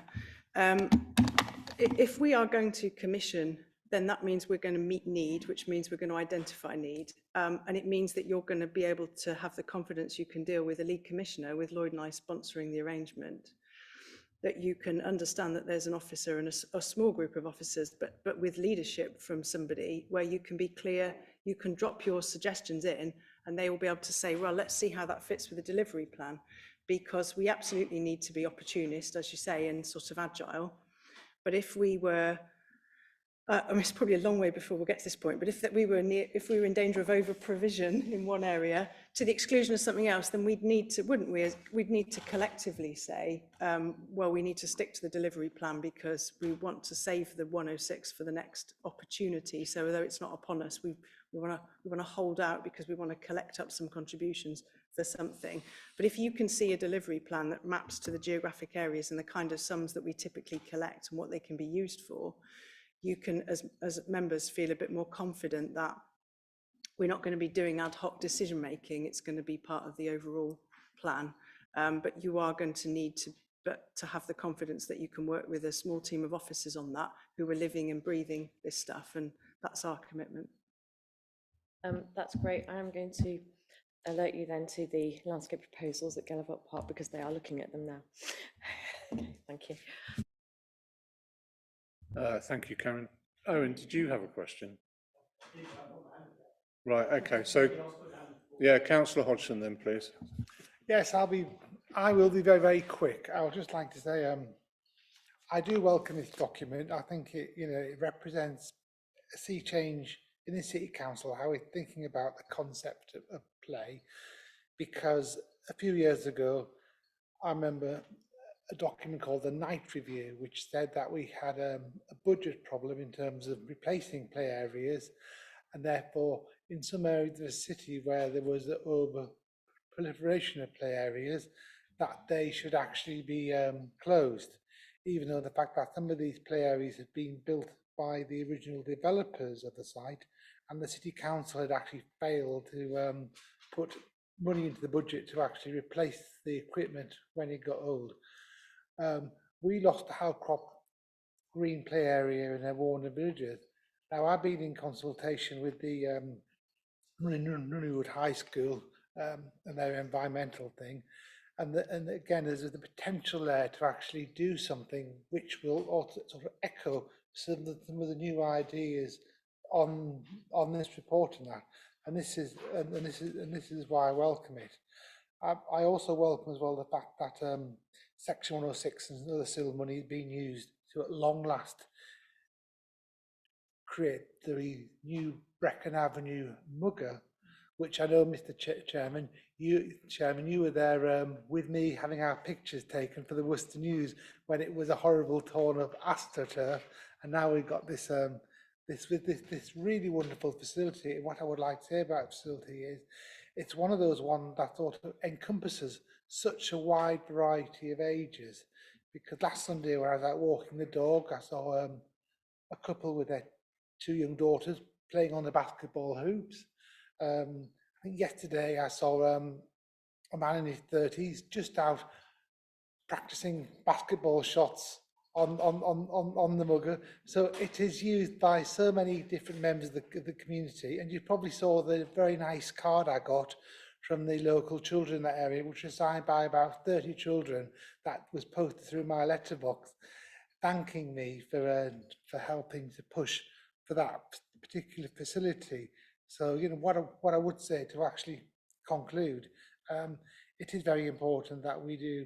If we are going to commission, then that means we're going to meet need, which means we're going to identify need. And it means that you're going to be able to have the confidence you can deal with a lead commissioner, with Lloyd and I sponsoring the arrangement, that you can understand that there's an officer and a small group of officers, but with leadership from somebody where you can be clear, you can drop your suggestions in, and they will be able to say, well, let's see how that fits with the delivery plan, because we absolutely need to be opportunist, as you say, and sort of agile. But if we were, I mean, it's probably a long way before we'll get to this point, but if we were in danger of over provision in one area to the exclusion of something else, then we'd need to, wouldn't we? We'd need to collectively say, well, we need to stick to the delivery plan because we want to save the 106 for the next opportunity. So although it's not upon us, we want to hold out because we want to collect up some contributions for something. But if you can see a delivery plan that maps to the geographic areas and the kind of sums that we typically collect and what they can be used for, you can, as members, feel a bit more confident that we're not going to be doing ad hoc decision making. It's going to be part of the overall plan. But you are going to need to have the confidence that you can work with a small team of officers on that who are living and breathing this stuff, and that's our commitment. That's great. I am going to alert you then to the landscape proposals at Gellivart Park, because they are looking at them now. Okay, thank you. Thank you, Karen. Owen, did you have a question? Right, okay, so, yeah, Councillor Hodgson then, please. Yes, I will be very, very quick. I would just like to say, I do welcome this document. I think it represents a sea change in the City Council, how we're thinking about the concept of play, because a few years ago, I remember a document called the Night Review, which said that we had a budget problem in terms of replacing play areas, and therefore in some areas of the city where there was an over proliferation of play areas, that they should actually be closed, even though the fact that some of these play areas had been built by the original developers of the site, and the City Council had actually failed to put money into the budget to actually replace the equipment when it got old. We lost the Howcrop Green play area in Warner Villages. Now, I've been in consultation with the Nunnywood High School and their environmental thing, and again, there's the potential there to actually do something which will also sort of echo some of the new ideas on this report and that. And this is why I welcome it. I also welcome as well the fact that Section 106 and other civil money being used to at long last create the new Brecon Avenue mugger, which I know, Mr. Chairman, you were there with me having our pictures taken for the Worcester News when it was a horrible torn up AstroTurf, and now we've got this this really wonderful facility. And what I would like to say about the facility is it's one of those ones that sort of encompasses such a wide variety of ages. Because last Sunday when I was out walking the dog, I saw a couple with their 2 young daughters playing on the basketball hoops. I think yesterday I saw a man in his 30s just out practicing basketball shots on the mugger. So it is used by so many different members of the community, and you probably saw the very nice card I got from the local children in that area, which was signed by about 30 children, that was posted through my letterbox, thanking me for helping to push for that particular facility. So, you know, what I would say to actually conclude, it is very important that we do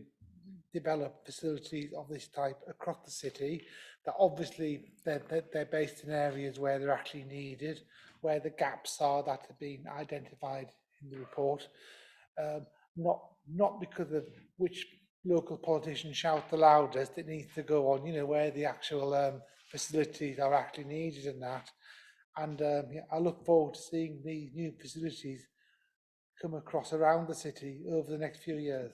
develop facilities of this type across the city, that obviously they're based in areas where they're actually needed, where the gaps are that have been identified in the report, not because of which local politician shout the loudest. It needs to go on, you know, where the actual facilities are actually needed and that. And yeah, I look forward to seeing these new facilities come across around the city over the next few years.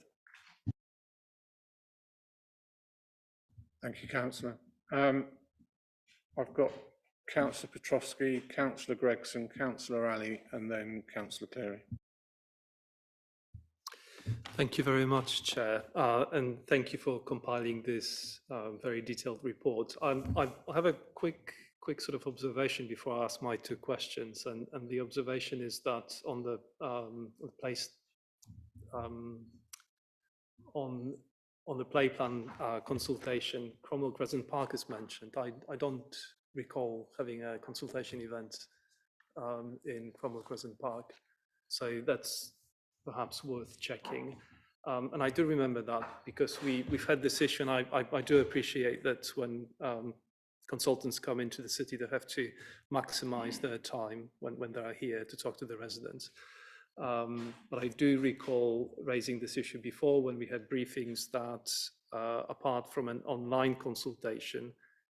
Thank you, Councillor. I've got Councillor Petrovsky, Councillor Gregson, Councillor Ali, and then Councillor Cleary. Thank you very much, Chair, and thank you for compiling this very detailed report. I have a quick sort of observation before I ask my 2 questions, and the observation is that on the place on the play plan consultation, Cromwell Crescent Park is mentioned. I don't recall having a consultation event in Cromwell Crescent Park, so that's perhaps worth checking. And I do remember that because we've had this issue, and I do appreciate that when consultants come into the city, they have to maximize their time when they are here to talk to the residents. But I do recall raising this issue before when we had briefings that apart from an online consultation,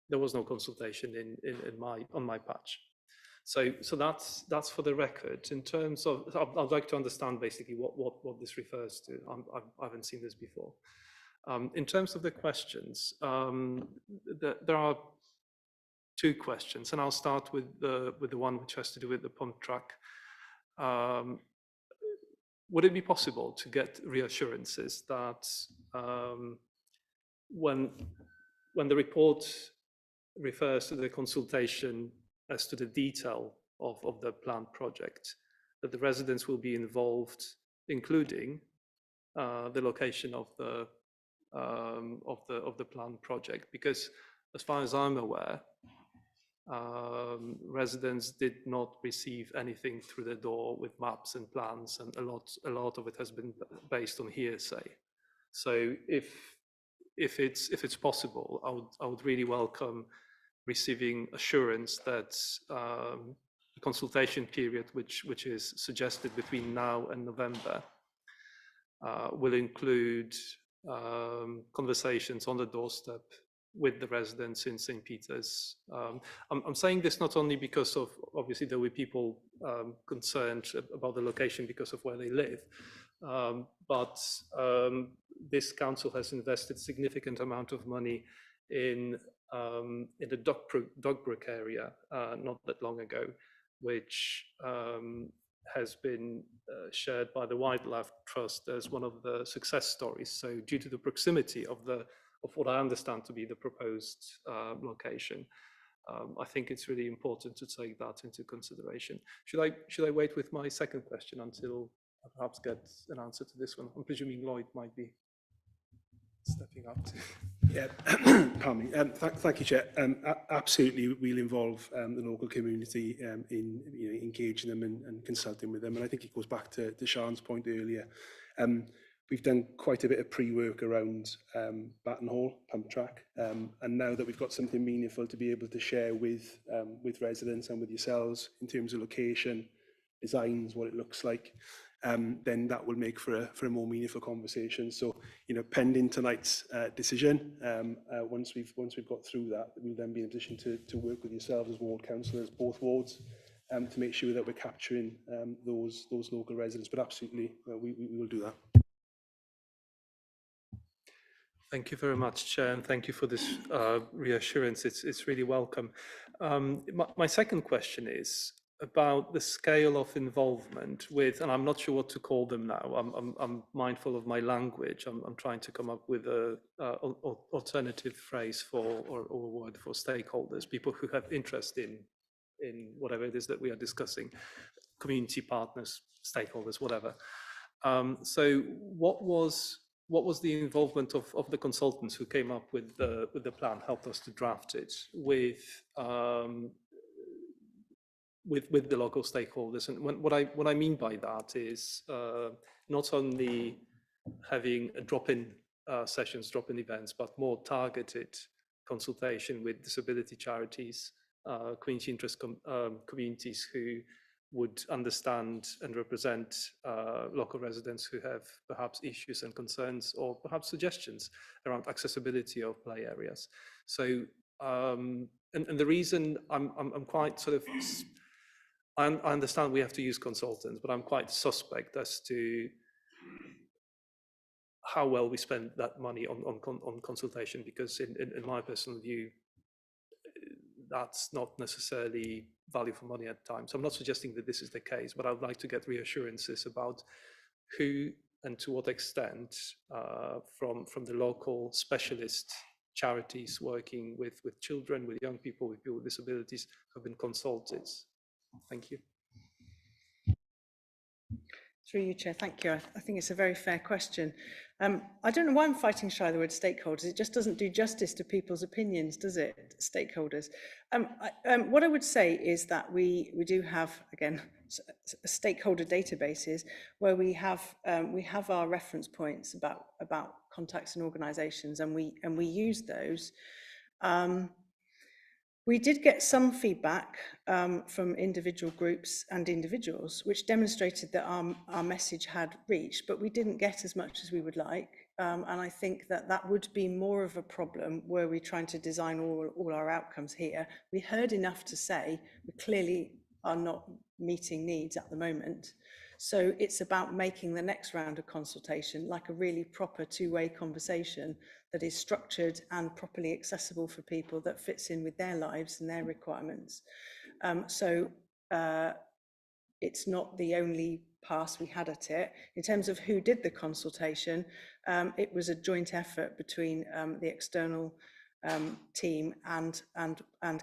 there was no consultation on my patch. So that's for the record. In terms of, I'd like to understand basically what this refers to. I haven't seen this before. In terms of the questions, there are 2 questions, and I'll start with the one which has to do with the pump track. Would it be possible to get reassurances that when the report refers to the consultation as to the detail of the planned project, that the residents will be involved, including the location of the planned project? Because as far as I'm aware, residents did not receive anything through the door with maps and plans, and a lot of it has been based on hearsay. So if it's possible, I would really welcome receiving assurance that the consultation period, which is suggested between now and November, will include conversations on the doorstep with the residents in St. Peter's. I'm saying this not only because of, obviously there were people concerned about the location because of where they live, but this council has invested significant amount of money in the Dogbrook area not that long ago, which has been shared by the Wildlife Trust as one of the success stories. So due to the proximity of what I understand to be the proposed location, I think it's really important to take that into consideration. Should I wait with my 2nd question until I perhaps get an answer to this one? I'm presuming Lloyd might be stepping up to. Yeah, pardon me. Thank you, Chair. Absolutely, we'll involve the local community in engaging them and consulting with them. And I think it goes back to Sian's point earlier. We've done quite a bit of pre-work around Batten Hall pump track, and now that we've got something meaningful to be able to share with residents and with yourselves in terms of location, designs, what it looks like, then that will make for a more meaningful conversation. So, you know, pending tonight's decision, once we've got through that, we'll then be in a position to work with yourselves as ward councillors, both wards, to make sure that we're capturing those local residents. But absolutely, we will do that. Thank you very much, Chair, and thank you for this reassurance. It's really welcome. My second question is about the scale of involvement with, and I'm not sure what to call them now. I'm mindful of my language. I'm trying to come up with a alternative phrase for or word for stakeholders, people who have interest in whatever it is that we are discussing, community partners, stakeholders, whatever. So what was the involvement of the consultants who came up with the plan, helped us to draft it with the local stakeholders? And what I mean by that is not only having a drop-in sessions, drop-in events, but more targeted consultation with disability charities, community interest communities who would understand and represent local residents who have perhaps issues and concerns or perhaps suggestions around accessibility of play areas. So, and the reason I'm quite sort of, I understand we have to use consultants, but I'm quite suspect as to how well we spend that money on consultation, because in my personal view, that's not necessarily value for money at times. So I'm not suggesting that this is the case, but I would like to get reassurances about who and to what extent from the local specialist charities working with children, with young people, with people with disabilities have been consulted. Thank you. Through you, Chair. Thank you. I think it's a very fair question. I don't know why I'm fighting shy the word stakeholders. It just doesn't do justice to people's opinions, does it? Stakeholders. What I would say is that we do have, again, stakeholder databases where we have our reference points about contacts and organisations, and we use those. We did get some feedback from individual groups and individuals, which demonstrated that our message had reached, but we didn't get as much as we would like. And I think that would be more of a problem were we trying to design all our outcomes here. We heard enough to say we clearly are not meeting needs at the moment. So it's about making the next round of consultation like a really proper two-way conversation that is structured and properly accessible for people, that fits in with their lives and their requirements. It's not the only pass we had at it. In terms of who did the consultation, it was a joint effort between the external team and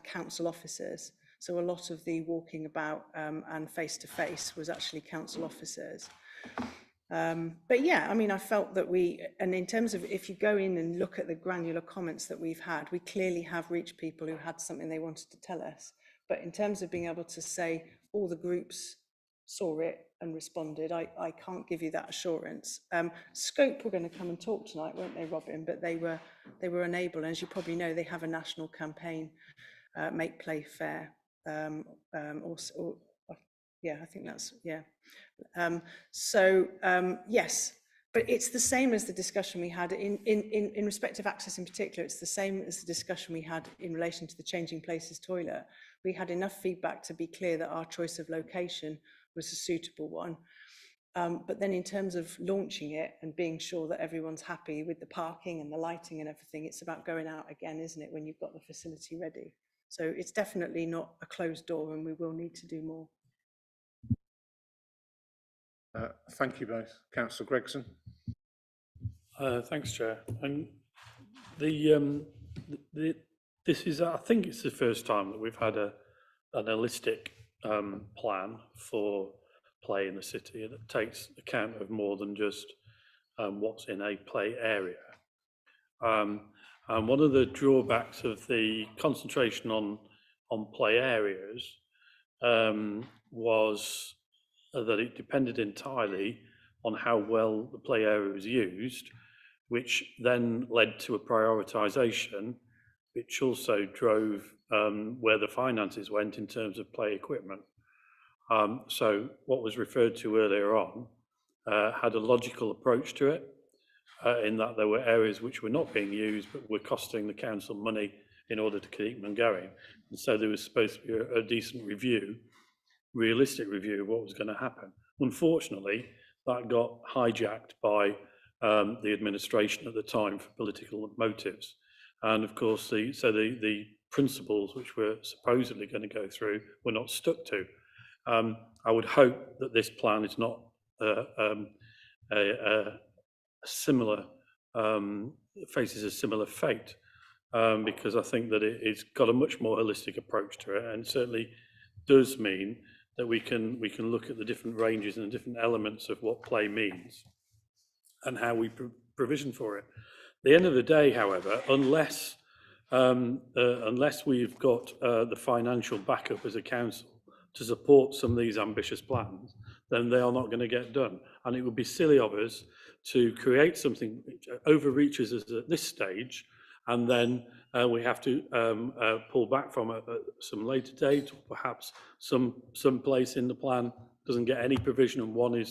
council officers. So a lot of the walking about and face-to-face was actually council officers. But yeah, I mean, I felt that and in terms of, if you go in and look at the granular comments that we've had, we clearly have reached people who had something they wanted to tell us. But in terms of being able to say all the groups saw it and responded, I can't give you that assurance. Scope were going to come and talk tonight, weren't they, Robin? But they were unable, and as you probably know, they have a national campaign, Make Play Fair. Yeah, I think that's, yeah. Yes, but it's the same as the discussion we had in respect of access in particular. It's the same as the discussion we had in relation to the Changing Places toilet. We had enough feedback to be clear that our choice of location was a suitable one. But then in terms of launching it and being sure that everyone's happy with the parking and the lighting and everything, it's about going out again, isn't it, when you've got the facility ready? So it's definitely not a closed door, and we will need to do more. Thank you both. Councillor Gregson. Thanks, Chair. And this is, I think it's the first time that we've had an holistic plan for play in the city that takes account of more than just what's in a play area. And one of the drawbacks of the concentration on play areas was that it depended entirely on how well the play area was used, which then led to a prioritisation, which also drove where the finances went in terms of play equipment. So what was referred to earlier on had a logical approach to it, in that there were areas which were not being used but were costing the council money in order to keep them going. And so there was supposed to be a decent review, realistic review of what was going to happen. Unfortunately, that got hijacked by the administration at the time for political motives. And of course, the principles which were supposedly going to go through were not stuck to. I would hope that this plan is not a similar, faces a similar fate, because I think that it's got a much more holistic approach to it, and certainly does mean that we can look at the different ranges and the different elements of what play means and how we provision for it. At the end of the day, however, unless we've got the financial backup as a council to support some of these ambitious plans, then they are not going to get done. And it would be silly of us to create something which overreaches us at this stage, and then we have to pull back from it at some later date, or perhaps some place in the plan doesn't get any provision and one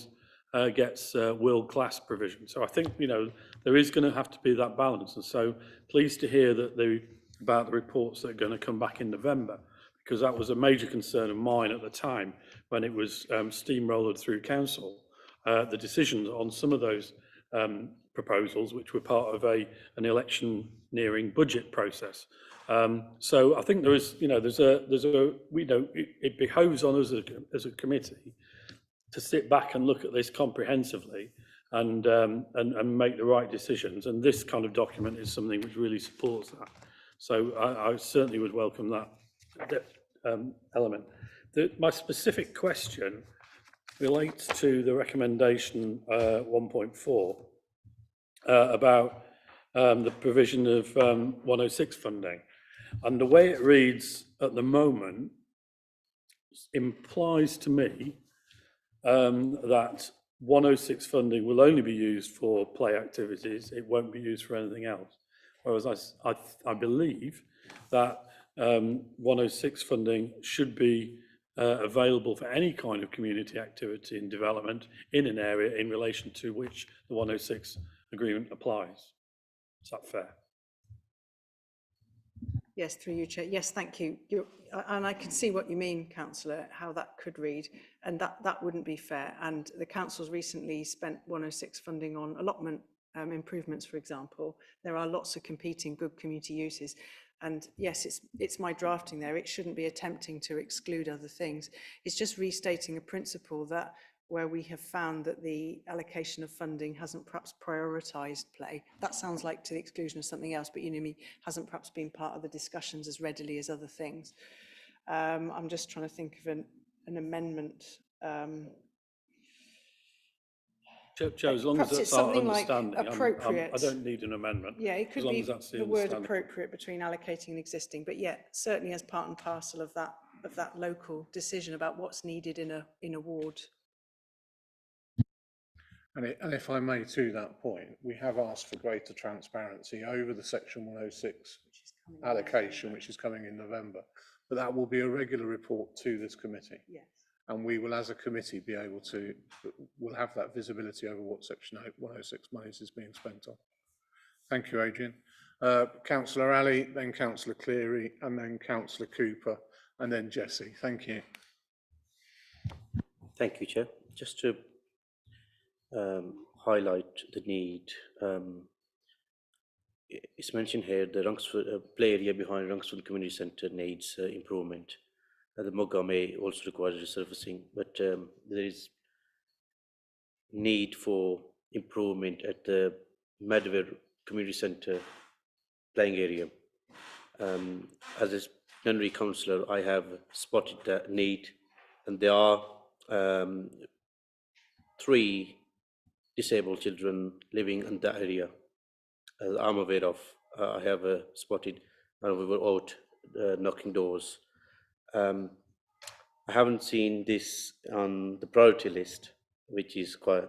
gets world-class provision. So I think, you know, there is going to have to be that balance. And so pleased to hear that about the reports that are going to come back in November, because that was a major concern of mine at the time when it was steamrolled through council, the decisions on some of those proposals, which were part of an election-nearing budget process. So I think there is, you know, it behoves on us as a committee to sit back and look at this comprehensively and make the right decisions. And this kind of document is something which really supports that. So I certainly would welcome that element. My specific question relates to the recommendation 1.4 about the provision of 106 funding. And the way it reads at the moment implies to me that 106 funding will only be used for play activities. It won't be used for anything else. Whereas I believe that 106 funding should be available for any kind of community activity and development in an area in relation to which the 106 agreement applies. Is that fair? Yes, through you, Chair. Yes, thank you. And I can see what you mean, Councillor, how that could read, and that wouldn't be fair. And the council's recently spent 106 funding on allotment improvements, for example. There are lots of competing good community uses. And yes, it's my drafting there. It shouldn't be attempting to exclude other things. It's just restating a principle that where we have found that the allocation of funding hasn't perhaps prioritised play. That sounds like to the exclusion of something else, but you know me, hasn't perhaps been part of the discussions as readily as other things. I'm just trying to think of an amendment. Joe, as long as that's our understanding, like appropriate. I don't need an amendment. Yeah, it could as long be as that's the word appropriate between allocating and existing, but yeah, certainly as part and parcel of that local decision about what's needed in a ward. And if I may, to that point, we have asked for greater transparency over the Section 106 allocation, which is coming in November. But that will be a regular report to this committee. Yes. And we will, as a committee, be able to, we'll have that visibility over what Section 106 monies is being spent on. Thank you, Adrian. Councillor Ali, then Councillor Cleary, and then Councillor Cooper, and then Jesse. Thank you. Thank you, Chair. Just to highlight the need, it's mentioned here the Runxford play area behind Runxford Community Centre needs improvement. The Mugga may also require resurfacing, but there is need for improvement at the Medway Community Centre playing area. As a plenary councillor, I have spotted that need, and there are 3 disabled children living in that area. As I'm aware of, I have spotted, and we were out knocking doors. I haven't seen this on the priority list, which is quite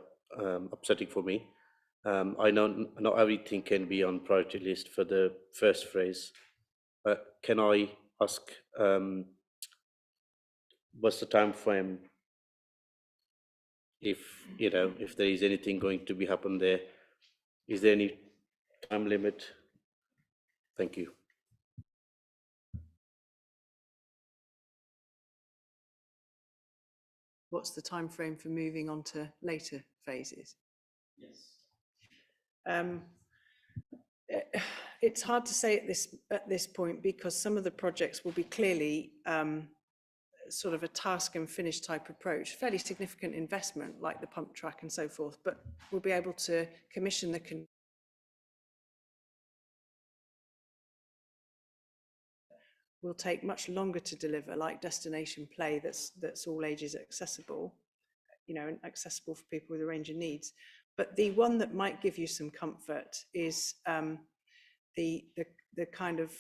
upsetting for me. I know not everything can be on priority list for the first phrase, but can I ask what's the time frame if, you know, if there is anything going to be happen there. Is there any time limit? Thank you. What's the time frame for moving on to later phases? Yes. It's hard to say at this point, because some of the projects will be clearly sort of a task and finish type approach, fairly significant investment like the pump track and so forth, but we'll be able to commission the will take much longer to deliver, like destination play that's all ages accessible, you know, and accessible for people with a range of needs. But the one that might give you some comfort is the kind of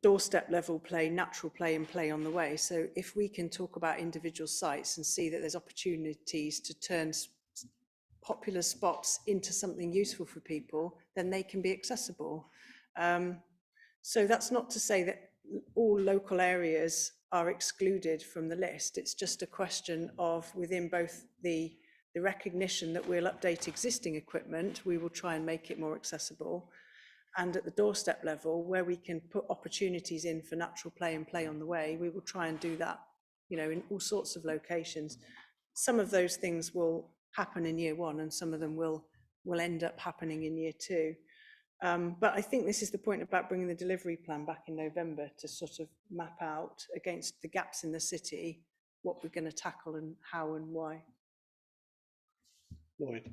doorstep level play, natural play and play on the way. So if we can talk about individual sites and see that there's opportunities to turn popular spots into something useful for people, then they can be accessible. So that's not to say that all local areas are excluded from the list. It's just a question of, within both the recognition that we'll update existing equipment, we will try and make it more accessible. And at the doorstep level, where we can put opportunities in for natural play and play on the way, we will try and do that, you know, in all sorts of locations. Some of those things will happen in year one, and some of them will end up happening in year two. But I think this is the point about bringing the delivery plan back in November, to sort of map out against the gaps in the city what we're going to tackle and how and why. Lloyd.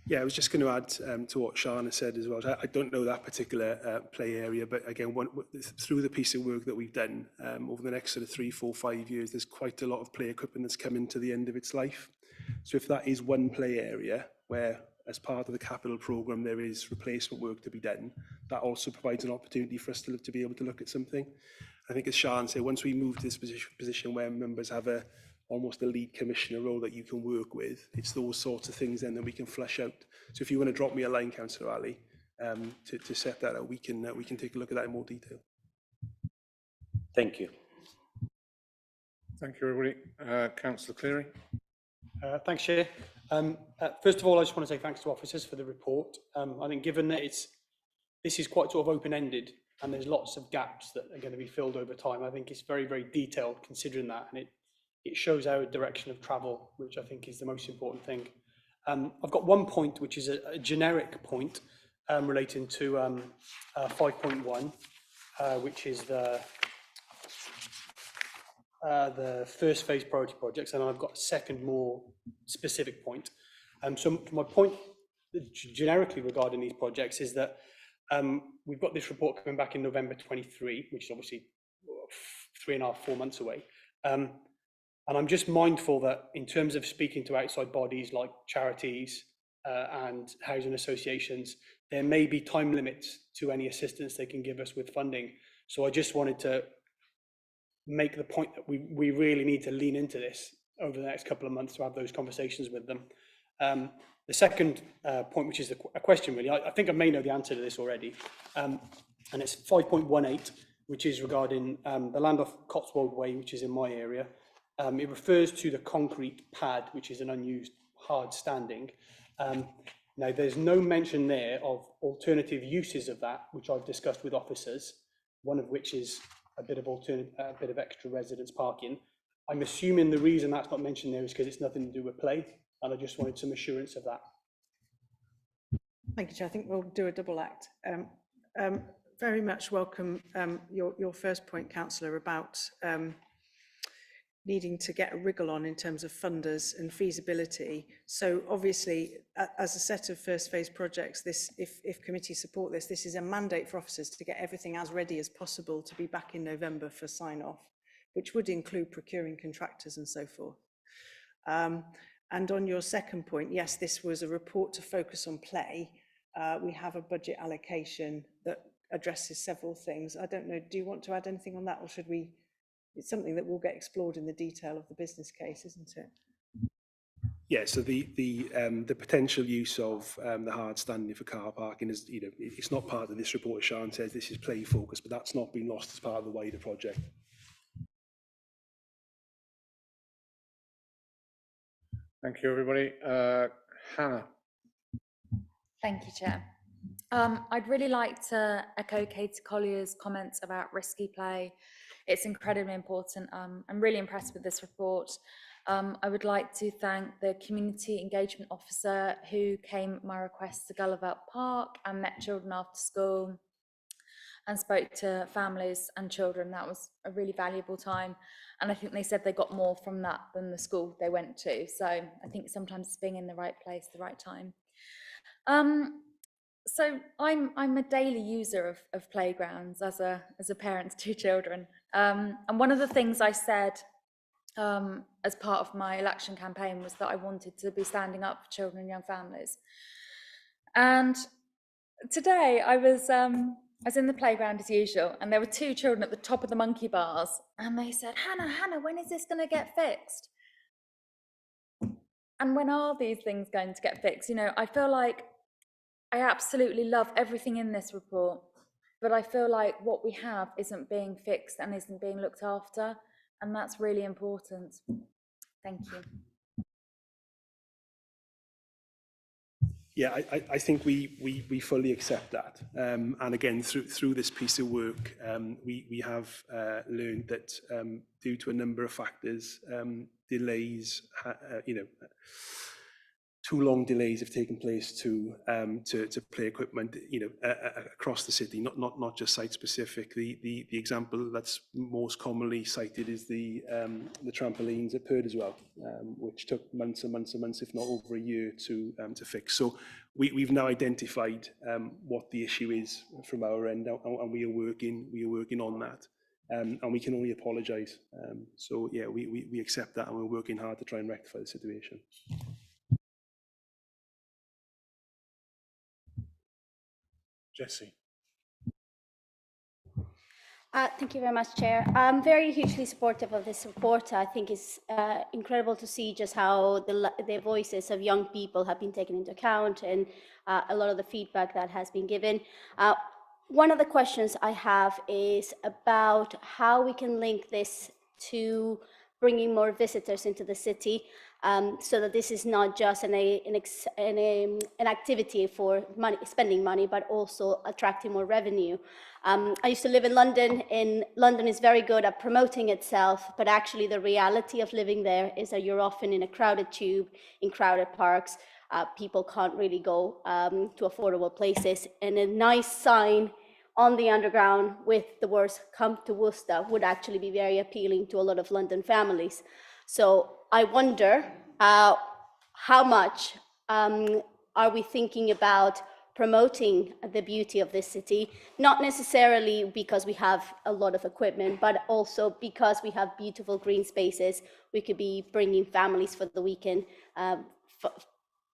Yeah, I was just going to add to what Sian has said as well. I don't know that particular play area, but again, through the piece of work that we've done over the next sort of 3, 4, 5 years, there's quite a lot of play equipment that's coming to the end of its life. So if that is one play area where, as part of the capital programme, there is replacement work to be done, that also provides an opportunity for us to be able to look at something. I think, as Sian said, once we move to this position where members have almost a lead commissioner role that you can work with, it's those sorts of things then that we can flesh out. So if you want to drop me a line, Councillor Ali, to set that out, we can take a look at that in more detail. Thank you. Thank you, everybody. Councillor Cleary. Thanks, Chair. First of all, I just want to say thanks to officers for the report. I think, given that this is quite sort of open-ended and there's lots of gaps that are going to be filled over time, I think it's very, very detailed considering that, and it shows our direction of travel, which I think is the most important thing. I've got one point, which is a generic point relating to 5.1, which is the first phase priority projects, and I've got a second more specific point. So my point generically regarding these projects is that we've got this report coming back in November 23, which is obviously 3.5, 4 months away. And I'm just mindful that in terms of speaking to outside bodies like charities and housing associations, there may be time limits to any assistance they can give us with funding. So I just wanted to make the point that we really need to lean into this over the next couple of months to have those conversations with them. The second point, which is a question really, I think I may know the answer to this already, and it's 5.18, which is regarding the land off Cotswold Way, which is in my area. It refers to the concrete pad, which is an unused hard standing. Now, there's no mention there of alternative uses of that, which I've discussed with officers, one of which is a bit of extra residence parking. I'm assuming the reason that's not mentioned there is because it's nothing to do with play, and I just wanted some assurance of that. Thank you, Chair. I think we'll do a double act. Very much welcome your first point, Councillor, about needing to get a wriggle on in terms of funders and feasibility. So obviously, as a set of first phase projects, if committees support this, this is a mandate for officers to get everything as ready as possible to be back in November for sign off, which would include procuring contractors and so forth. And on your second point, yes, this was a report to focus on play. We have a budget allocation that addresses several things. I don't know, do you want to add anything on that, or should we? It's something that will get explored in the detail of the business case, isn't it? Yeah, so the potential use of the hard standing for car parking is, you know, it's not part of this report, as Sian says, this is play focused, but that's not been lost as part of the wider project. Thank you, everybody. Hannah. Thank you, Chair. I'd really like to echo Katie Collier's comments about risky play. It's incredibly important. I'm really impressed with this report. I would like to thank the Community Engagement Officer who came at my request to Gulliver Park and met children after school and spoke to families and children. That was a really valuable time. And I think they said they got more from that than the school they went to. So I think sometimes it's being in the right place, the right time. So I'm a daily user of playgrounds as a parent to 2 children. And one of the things I said as part of my election campaign was that I wanted to be standing up for children and young families. And today I was in the playground as usual, and there were 2 children at the top of the monkey bars, and they said, Hannah, when is this going to get fixed? And when are these things going to get fixed? You know, I feel like I absolutely love everything in this report, but I feel like what we have isn't being fixed and isn't being looked after, and that's really important. Thank you. Yeah, I think we fully accept that. And again, through this piece of work, we have learned that due to a number of factors, delays, too long delays have taken place to play equipment, across the city, not just site specific. The example that's most commonly cited is the trampolines at Purd as well, which took months and months and months, if not over a year, to fix. So we've now identified what the issue is from our end, and we are working on that. And we can only apologise. So yeah, we accept that, and we're working hard to try and rectify the situation. Jessie. Thank you very much, Chair. I'm very hugely supportive of this report. I think it's incredible to see just how the voices of young people have been taken into account, and a lot of the feedback that has been given. One of the questions I have is about how we can link this to bringing more visitors into the city, so that this is not just an activity for spending money, but also attracting more revenue. I used to live in London, and London is very good at promoting itself, but actually the reality of living there is that you're often in a crowded tube, in crowded parks. People can't really go to affordable places, and a nice sign on the underground with the words "Come to Worcester" would actually be very appealing to a lot of London families. So I wonder how much are we thinking about promoting the beauty of this city, not necessarily because we have a lot of equipment, but also because we have beautiful green spaces. We could be bringing families for the weekend,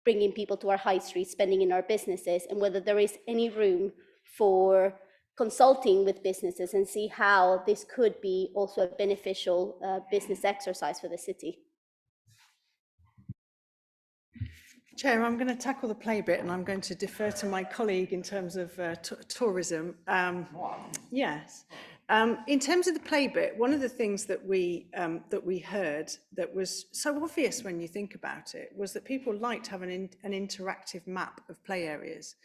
bringing people to our high street, spending in our businesses, and whether there is any room for consulting with businesses and see how this could be also a beneficial business exercise for the city. Chair, I'm going to tackle the play bit, and I'm going to defer to my colleague in terms of tourism. Yes. In terms of the play bit, one of the things that we heard that was so obvious when you think about it was that people liked having an interactive map of play areas.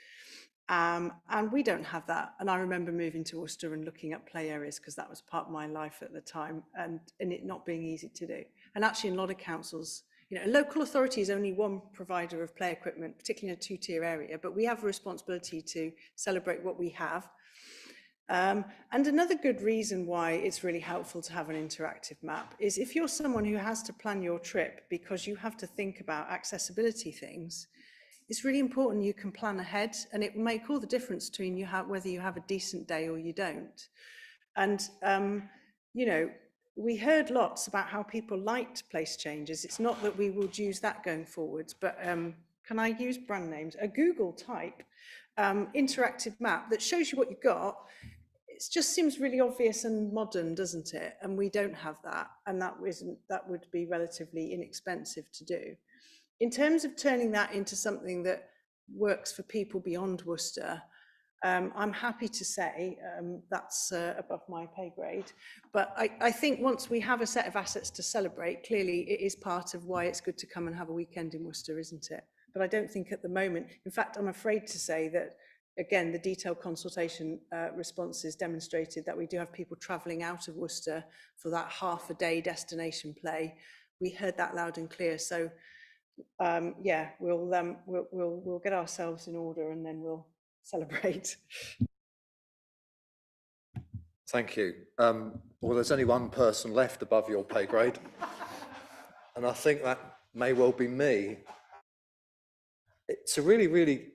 And we don't have that. And I remember moving to Worcester and looking at play areas because that was part of my life at the time, and it not being easy to do. And actually in a lot of councils, a local authority is only one provider of play equipment, particularly in a 2-tier area, but we have a responsibility to celebrate what we have. And another good reason why it's really helpful to have an interactive map is if you're someone who has to plan your trip because you have to think about accessibility things, it's really important you can plan ahead, and it will make all the difference between whether you have a decent day or you don't. And, we heard lots about how people liked place changes. It's not that we would use that going forwards, but can I use brand names? A Google type interactive map that shows you what you've got. It just seems really obvious and modern, doesn't it? And we don't have that, and that would be relatively inexpensive to do. In terms of turning that into something that works for people beyond Worcester, I'm happy to say that's above my pay grade. But I think once we have a set of assets to celebrate, clearly it is part of why it's good to come and have a weekend in Worcester, isn't it? But I don't think at the moment, in fact, I'm afraid to say that, again, the detailed consultation responses demonstrated that we do have people travelling out of Worcester for that half-a-day destination play. We heard that loud and clear. So, yeah, we'll get ourselves in order and then we'll celebrate. Thank you. Well, there's only one person left above your pay grade, and I think that may well be me. It's a really, really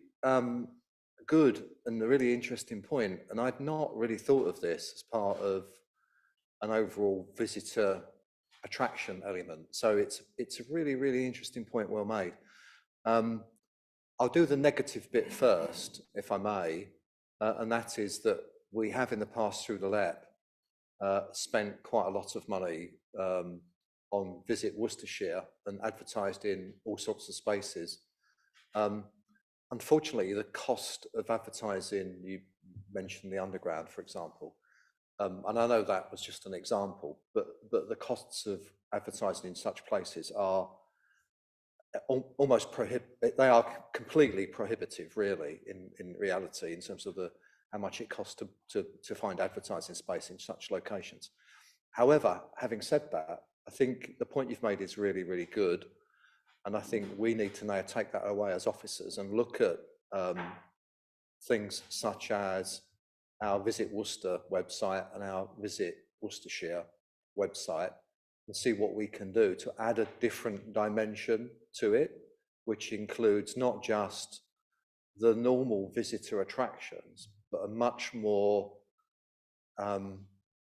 good and a really interesting point, and I'd not really thought of this as part of an overall visitor attraction element. So it's a really, really interesting point, well made. I'll do the negative bit first, if I may, and that is that we have in the past through the LEP spent quite a lot of money on Visit Worcestershire and advertised in all sorts of spaces. Unfortunately, the cost of advertising, you mentioned the Underground, for example, and I know that was just an example, but the costs of advertising in such places are almost they are completely prohibitive, really, in reality, in terms of how much it costs to find advertising space in such locations. However, having said that, I think the point you've made is really, really good. And I think we need to now take that away as officers and look at things such as our Visit Worcester website and our Visit Worcestershire website and see what we can do to add a different dimension to it, which includes not just the normal visitor attractions, but a much more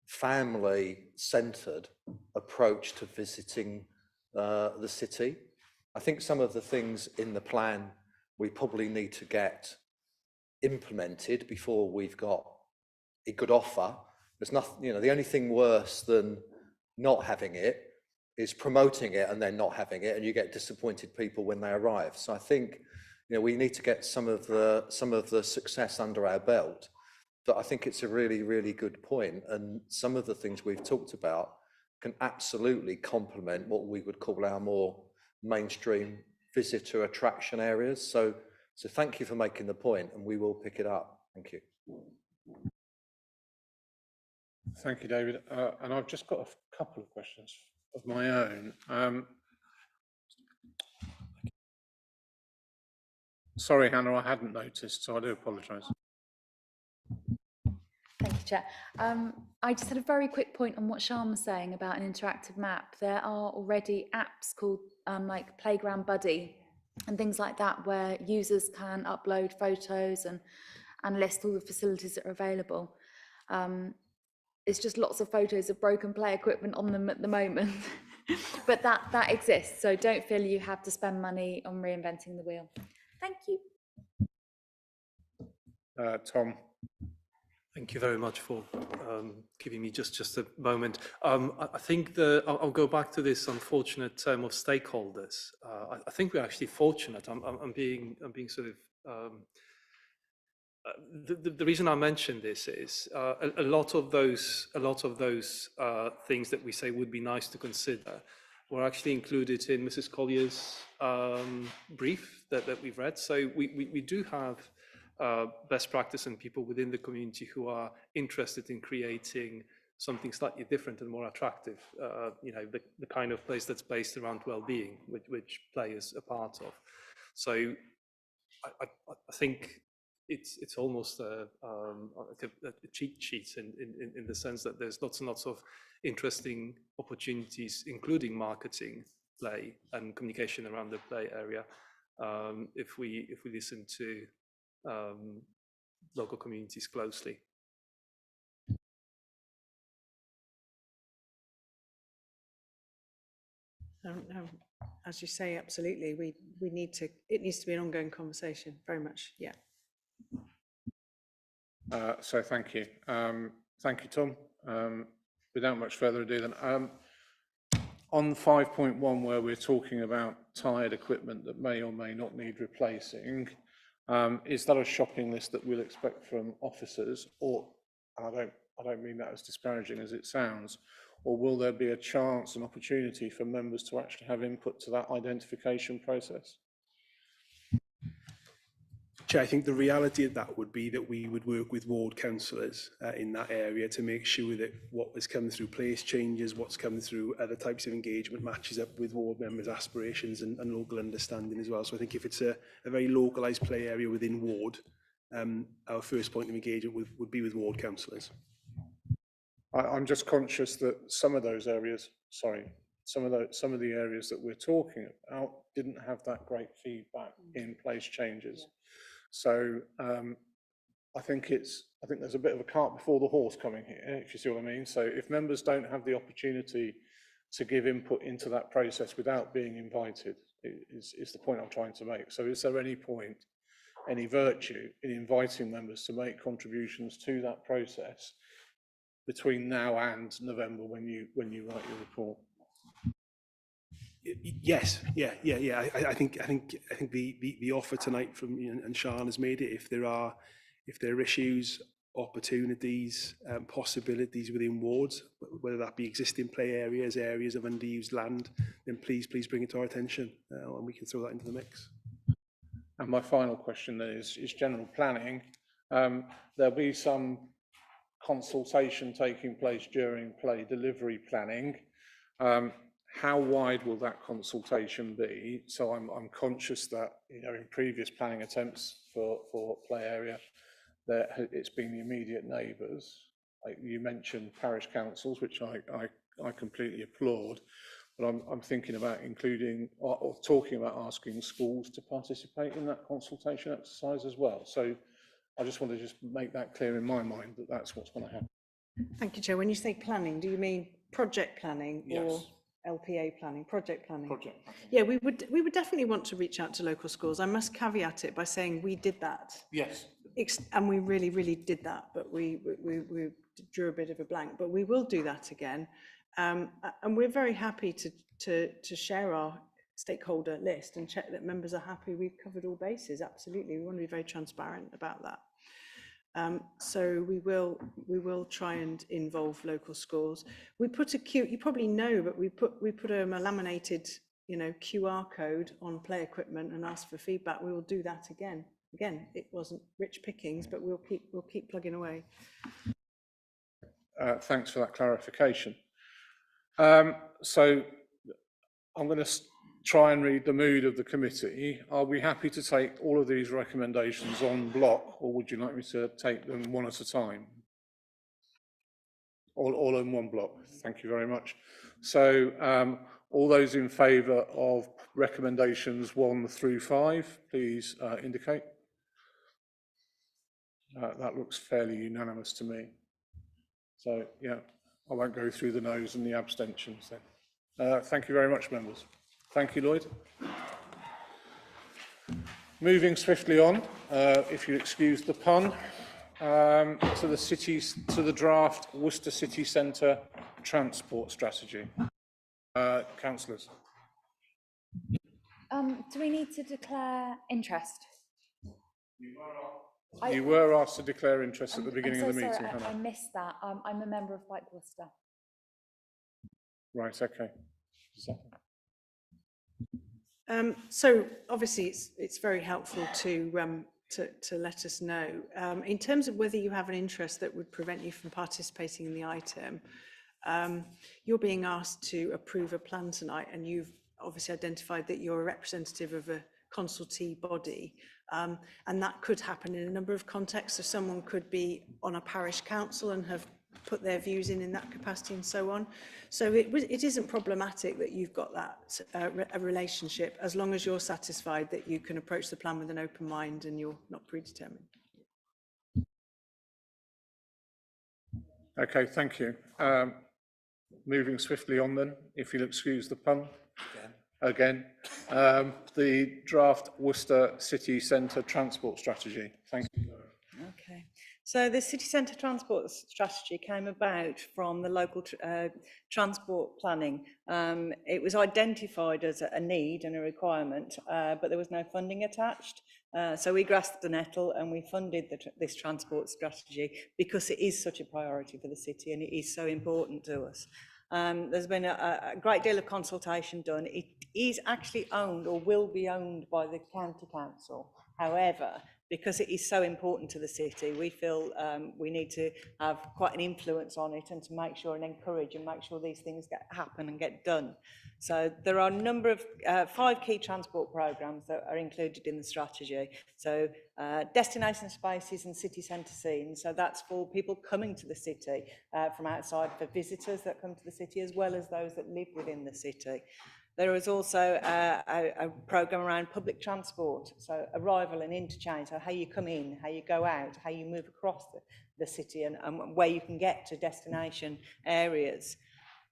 family-centered approach to visiting the city. I think some of the things in the plan we probably need to get implemented before we've got a good offer. There's nothing, the only thing worse than not having it is promoting it and then not having it, and you get disappointed people when they arrive. So I think, we need to get some of the success under our belt. But I think it's a really, really good point, and some of the things we've talked about can absolutely complement what we would call our more mainstream visitor attraction areas. So thank you for making the point, and we will pick it up. Thank you. Thank you, David. And I've just got a couple of questions of my own. Sorry, Hannah, I hadn't noticed, so I do apologise. Thank you, Chair. I just had a very quick point on what Sian was saying about an interactive map. There are already apps called like Playground Buddy and things like that, where users can upload photos and list all the facilities that are available. It's just lots of photos of broken play equipment on them at the moment, but that exists. So don't feel you have to spend money on reinventing the wheel. Thank you. Tom. Thank you very much for giving me just a moment. I think I'll go back to this unfortunate term of stakeholders. I think we're actually fortunate. I'm being sort of. The reason I mention this is a lot of those things that we say would be nice to consider were actually included in Mrs. Collier's brief that we've read. So we do have best practice and people within the community who are interested in creating something slightly different and more attractive. The kind of place that's based around well-being, which play is a part of. So I think it's almost a cheat sheet in the sense that there's lots and lots of interesting opportunities, including marketing, play, and communication around the play area. If we listen to local communities closely. As you say, absolutely. We need to. It needs to be an ongoing conversation. Very much, yeah. So thank you. Thank you, Tom. Without much further ado then, on 5.1, where we're talking about tired equipment that may or may not need replacing, Is that a shopping list that we'll expect from officers, or, and I don't mean that as disparaging as it sounds, or will there be a chance, an opportunity for members to actually have input to that identification process? Chair, I think the reality of that would be that we would work with ward councillors in that area to make sure that what has come through place changes, what's come through other types of engagement matches up with ward members' aspirations and local understanding as well. So I think if it's a very localised play area within ward, our first point of engagement would be with ward councillors. I'm just conscious that some of those areas, some of the areas that we're talking about didn't have that great feedback in place changes. So I think there's a bit of a cart before the horse coming here, if you see what I mean. So if members don't have the opportunity to give input into that process without being invited, is the point I'm trying to make. So is there any point, any virtue in inviting members to make contributions to that process between now and November when you write your report? Yes, yeah. I think the offer tonight from and Sian has made it. If there are issues, opportunities, possibilities within wards, whether that be existing play areas, areas of underused land, then please bring it to our attention, and we can throw that into the mix. And my final question then is general planning. There'll be some consultation taking place during play delivery planning. How wide will that consultation be? So I'm conscious that, you know, in previous planning attempts for play area, it's been the immediate neighbours. Like you mentioned parish councils, which I completely applaud, but I'm thinking about including or talking about asking schools to participate in that consultation exercise as well. So I just want to just make that clear in my mind that that's what's going to happen. Thank you, Chair. When you say planning, do you mean project planning or LPA planning, project planning? Project planning. Yeah, we would definitely want to reach out to local schools. I must caveat it by saying we did that. Yes. And we really did that, but we drew a bit of a blank. But we will do that again, and we're very happy to share our stakeholder list and check that members are happy we've covered all bases. Absolutely, we want to be very transparent about that. So we will try and involve local schools. We put you probably know, but we put a laminated, you know, QR code on play equipment and ask for feedback. We will do that again. Again, it wasn't rich pickings, but we'll keep plugging away. Thanks for that clarification. So I'm going to try and read the mood of the committee. Are we happy to take all of these recommendations en bloc, or would you like me to take them one at a time? All in one block. Thank you very much. So all those in favour of recommendations 1 through 5, please indicate. That looks fairly unanimous to me. So yeah, I won't go through the no's and the abstentions then. Thank you very much, members. Thank you, Lloyd. Moving swiftly on, if you excuse the pun, to the draft Worcester City Centre transport strategy. Councillors. Do we need to declare interest? You were asked to declare interest at the beginning of the meeting. Sorry, I missed that. I'm a member of Bike Worcester. Right, okay. So obviously it's very helpful to let us know. In terms of whether you have an interest that would prevent you from participating in the item, you're being asked to approve a plan tonight, and you've obviously identified that you're a representative of a consultee body, and that could happen in a number of contexts. So someone could be on a parish council and have put their views in that capacity and so on. So it isn't problematic that you've got that a relationship, as long as you're satisfied that you can approach the plan with an open mind and you're not predetermined. Okay, thank you. Moving swiftly on then, if you'll excuse the pun. Again, the draft Worcester City Centre transport strategy. Thank you. Okay. So the city centre transport strategy came about from the local transport planning. It was identified as a need and a requirement, but there was no funding attached. So we grasped the nettle and we funded this transport strategy because it is such a priority for the city and it is so important to us. There's been a great deal of consultation done. It is actually owned or will be owned by the county council. However, because it is so important to the city, we feel we need to have quite an influence on it and to make sure and encourage and make sure these things happen and get done. So there are a number of 5 key transport programmes that are included in the strategy. So destination spaces and city centre scenes. So that's for people coming to the city from outside, for visitors that come to the city, as well as those that live within the city. There is also a programme around public transport, so arrival and interchange, so how you come in, how you go out, how you move across the city and where you can get to destination areas.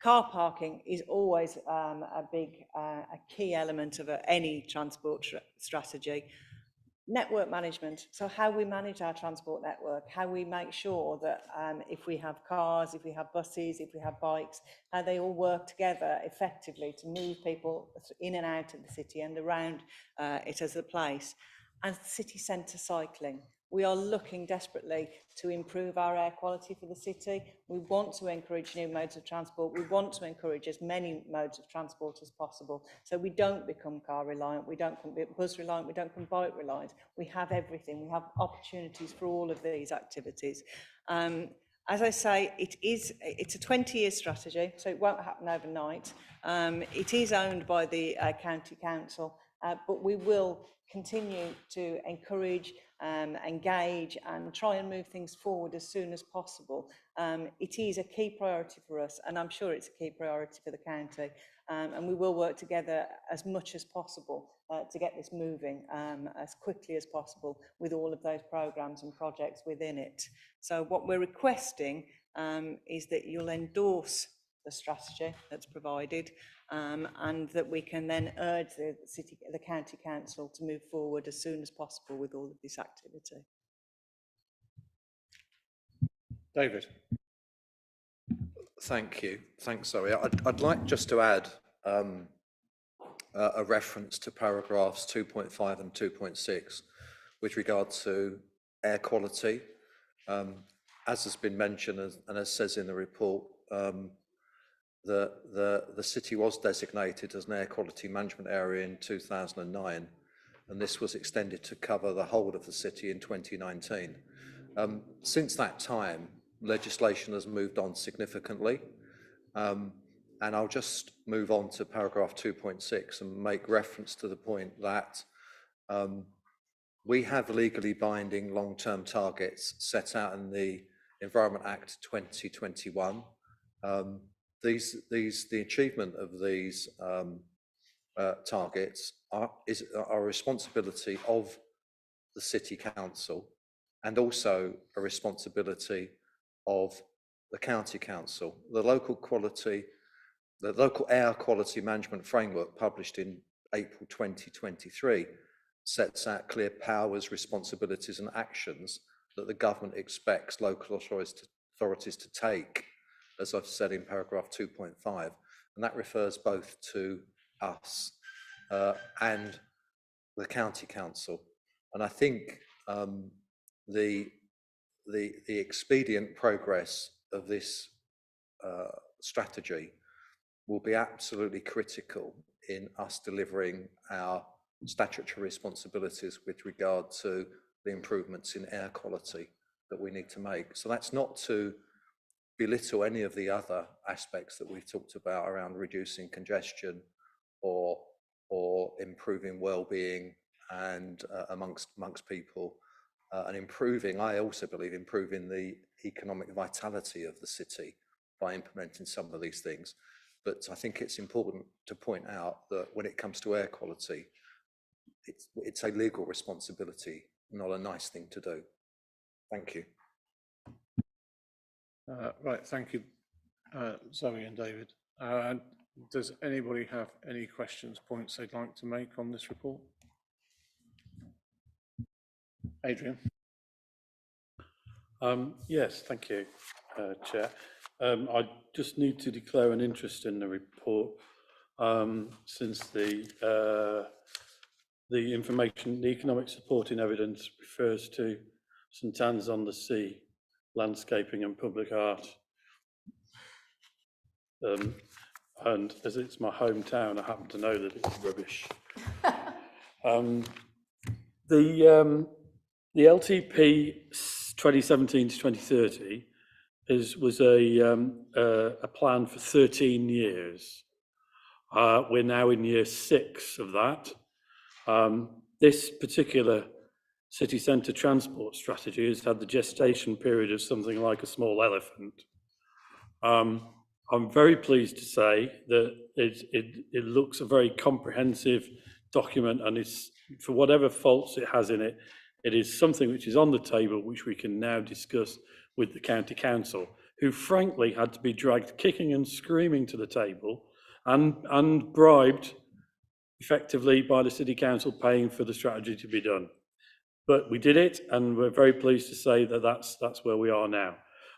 Car parking is always a key element of any transport strategy. Network management, so how we manage our transport network, how we make sure that if we have cars, if we have buses, if we have bikes, how they all work together effectively to move people in and out of the city and around it as a place. And city centre cycling. We are looking desperately to improve our air quality for the city. We want to encourage new modes of transport. We want to encourage as many modes of transport as possible. So we don't become car reliant, we don't become bus reliant, we don't become bike reliant. We have everything. We have opportunities for all of these activities. As I say, it's a 20-year strategy, so it won't happen overnight. It is owned by the county council, but we will continue to encourage, engage and try and move things forward as soon as possible. It is a key priority for us, and I'm sure it's a key priority for the county, and we will work together as much as possible to get this moving as quickly as possible with all of those programmes and projects within it. So what we're requesting is that you'll endorse the strategy that's provided, and that we can then urge the county council to move forward as soon as possible with all of this activity. David. Thank you. Thanks, Zoe. I'd like just to add a reference to paragraphs 2.5 and 2.6 with regard to air quality. As has been mentioned, and as says in the report, the city was designated as an air quality management area in 2009, and this was extended to cover the whole of the city in 2019. Since that time, legislation has moved on significantly, and I'll just move on to paragraph 2.6 and make reference to the point that we have legally binding long-term targets set out in the Environment Act 2021. The achievement of these targets are a responsibility of the City Council and also a responsibility of the County Council. The local air quality management framework published in April 2023 sets out clear powers, responsibilities and actions that the government expects local authorities to take, as I've said in paragraph 2.5, and that refers both to us and the County Council. And I think the expedient progress of this strategy will be absolutely critical in us delivering our statutory responsibilities with regard to the improvements in air quality that we need to make. So that's not to belittle any of the other aspects that we've talked about around reducing congestion or improving well-being and amongst people, and I also believe improving the economic vitality of the city by implementing some of these things. But I think it's important to point out that when it comes to air quality, it's a legal responsibility, not a nice thing to do. Thank you. Right, thank you, Zoe and David. Does anybody have any questions, points they'd like to make on this report? Adrian. Yes, thank you, Chair. I just need to declare an interest in the report since the economic supporting evidence refers to St Anne's on the Sea, landscaping and public art. And as it's my hometown, I happen to know that it's rubbish. The LTP 2017 to 2030 was a plan for 13 years. We're now in year 6 of that. This particular city centre transport strategy has had the gestation period of something like a small elephant. I'm very pleased to say that it looks a very comprehensive document, and it's, for whatever faults it has in it, it is something which is on the table which we can now discuss with the County Council, who frankly had to be dragged kicking and screaming to the table and bribed effectively by the City Council paying for the strategy to be done. But we did it, and we're very pleased to say that that's where we are now.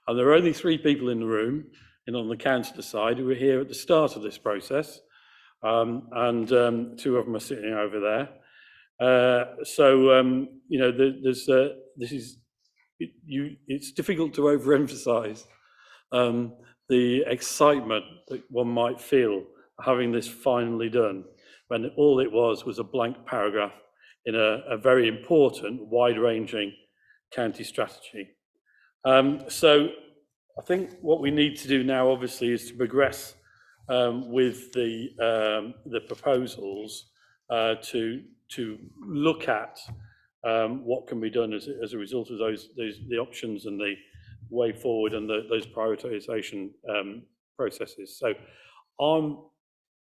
And there are only 3 people in the room, and on the councillor side, who were here at the start of this process, and 2 of them are sitting over there. You know, it's difficult to overemphasise the excitement that one might feel having this finally done, when all it was a blank paragraph in a very important, wide-ranging county strategy. So I think what we need to do now, obviously, is to progress with the proposals to look at what can be done as a result of the options and the way forward and those prioritisation processes. So I'm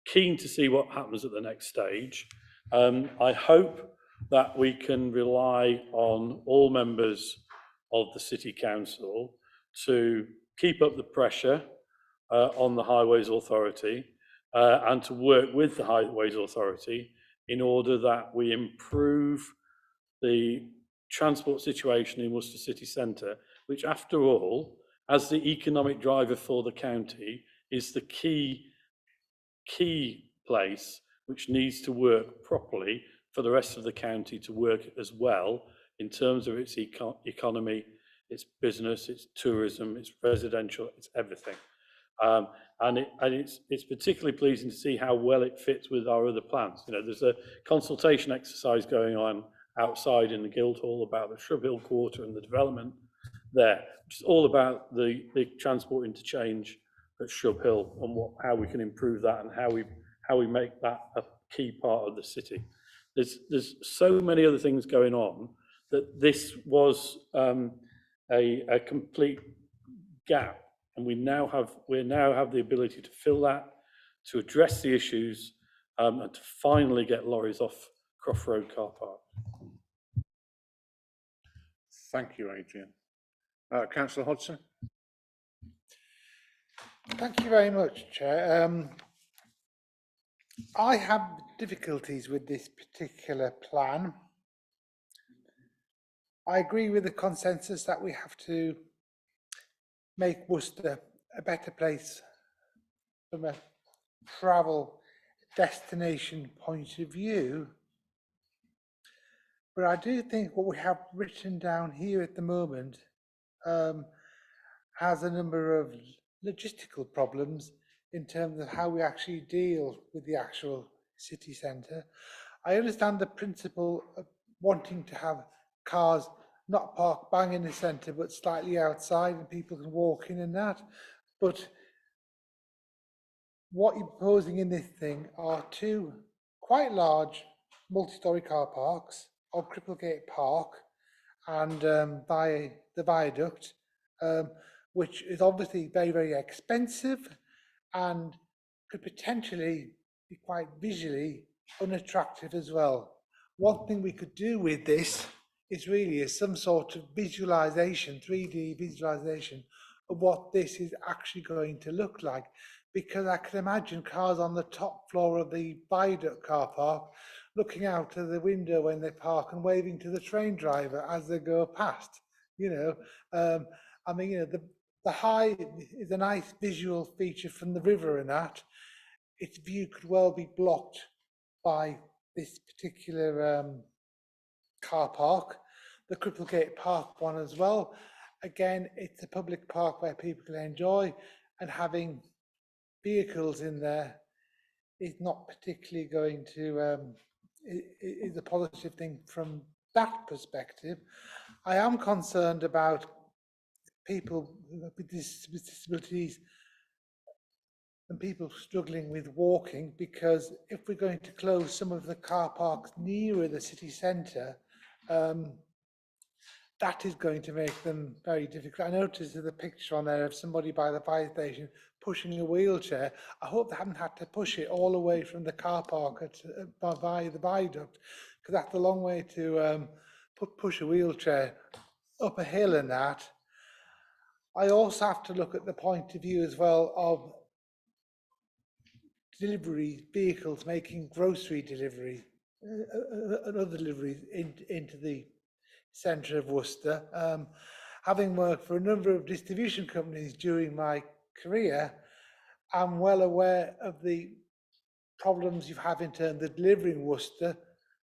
keen to see what happens at the next stage. I hope that we can rely on all members of the City Council to keep up the pressure on the Highways Authority and to work with the Highways Authority in order that we improve the transport situation in Worcester City Centre, which, after all, as the economic driver for the county, is the key place which needs to work properly for the rest of the county to work as well in terms of its economy, its business, its tourism, its residential, it's everything. And it's particularly pleasing to see how well it fits with our other plans. You know, there's a consultation exercise going on outside in the Guildhall about the Shrub Hill Quarter and the development there, which is all about the transport interchange at Shrub Hill and how we can improve that and how we make that a key part of the city. There's so many other things going on that this was a complete gap, and we now have the ability to fill that, to address the issues, and to finally get lorries off Croft Road car park. Thank you, Adrian. Councillor Hodgson. Thank you very much, Chair. I have difficulties with this particular plan. I agree with the consensus that we have to make Worcester a better place from a travel destination point of view. But I do think what we have written down here at the moment has a number of logistical problems in terms of how we actually deal with the actual city centre. I understand the principle of wanting to have cars not parked bang in the centre but slightly outside and people can walk in and that. But what you're proposing in this thing are 2 quite large multi-storey car parks on Cripplegate Park and by the viaduct, which is obviously very, very expensive and could potentially be quite visually unattractive as well. One thing we could do with this is some sort of visualization, 3D visualization of what this is actually going to look like, because I can imagine cars on the top floor of the viaduct car park looking out of the window when they park and waving to the train driver as they go past. you know. I mean, you know, the high is a nice visual feature from the river and that. Its view could well be blocked by this particular car park. The Cripplegate Park one as well. Again, it's a public park where people can enjoy, and having vehicles in there is not particularly going to, is a positive thing from that perspective. I am concerned about people with disabilities and people struggling with walking, because if we're going to close some of the car parks nearer the city centre, that is going to make them very difficult. I noticed there's a picture on there of somebody by the fire station pushing a wheelchair. I hope they haven't had to push it all the way from the car park by the viaduct, because that's a long way to push a wheelchair up a hill and that. I also have to look at the point of view as well of delivery vehicles making grocery delivery and other deliveries into the centre of Worcester. Having worked for a number of distribution companies during my career, I'm well aware of the problems you have in terms of delivering Worcester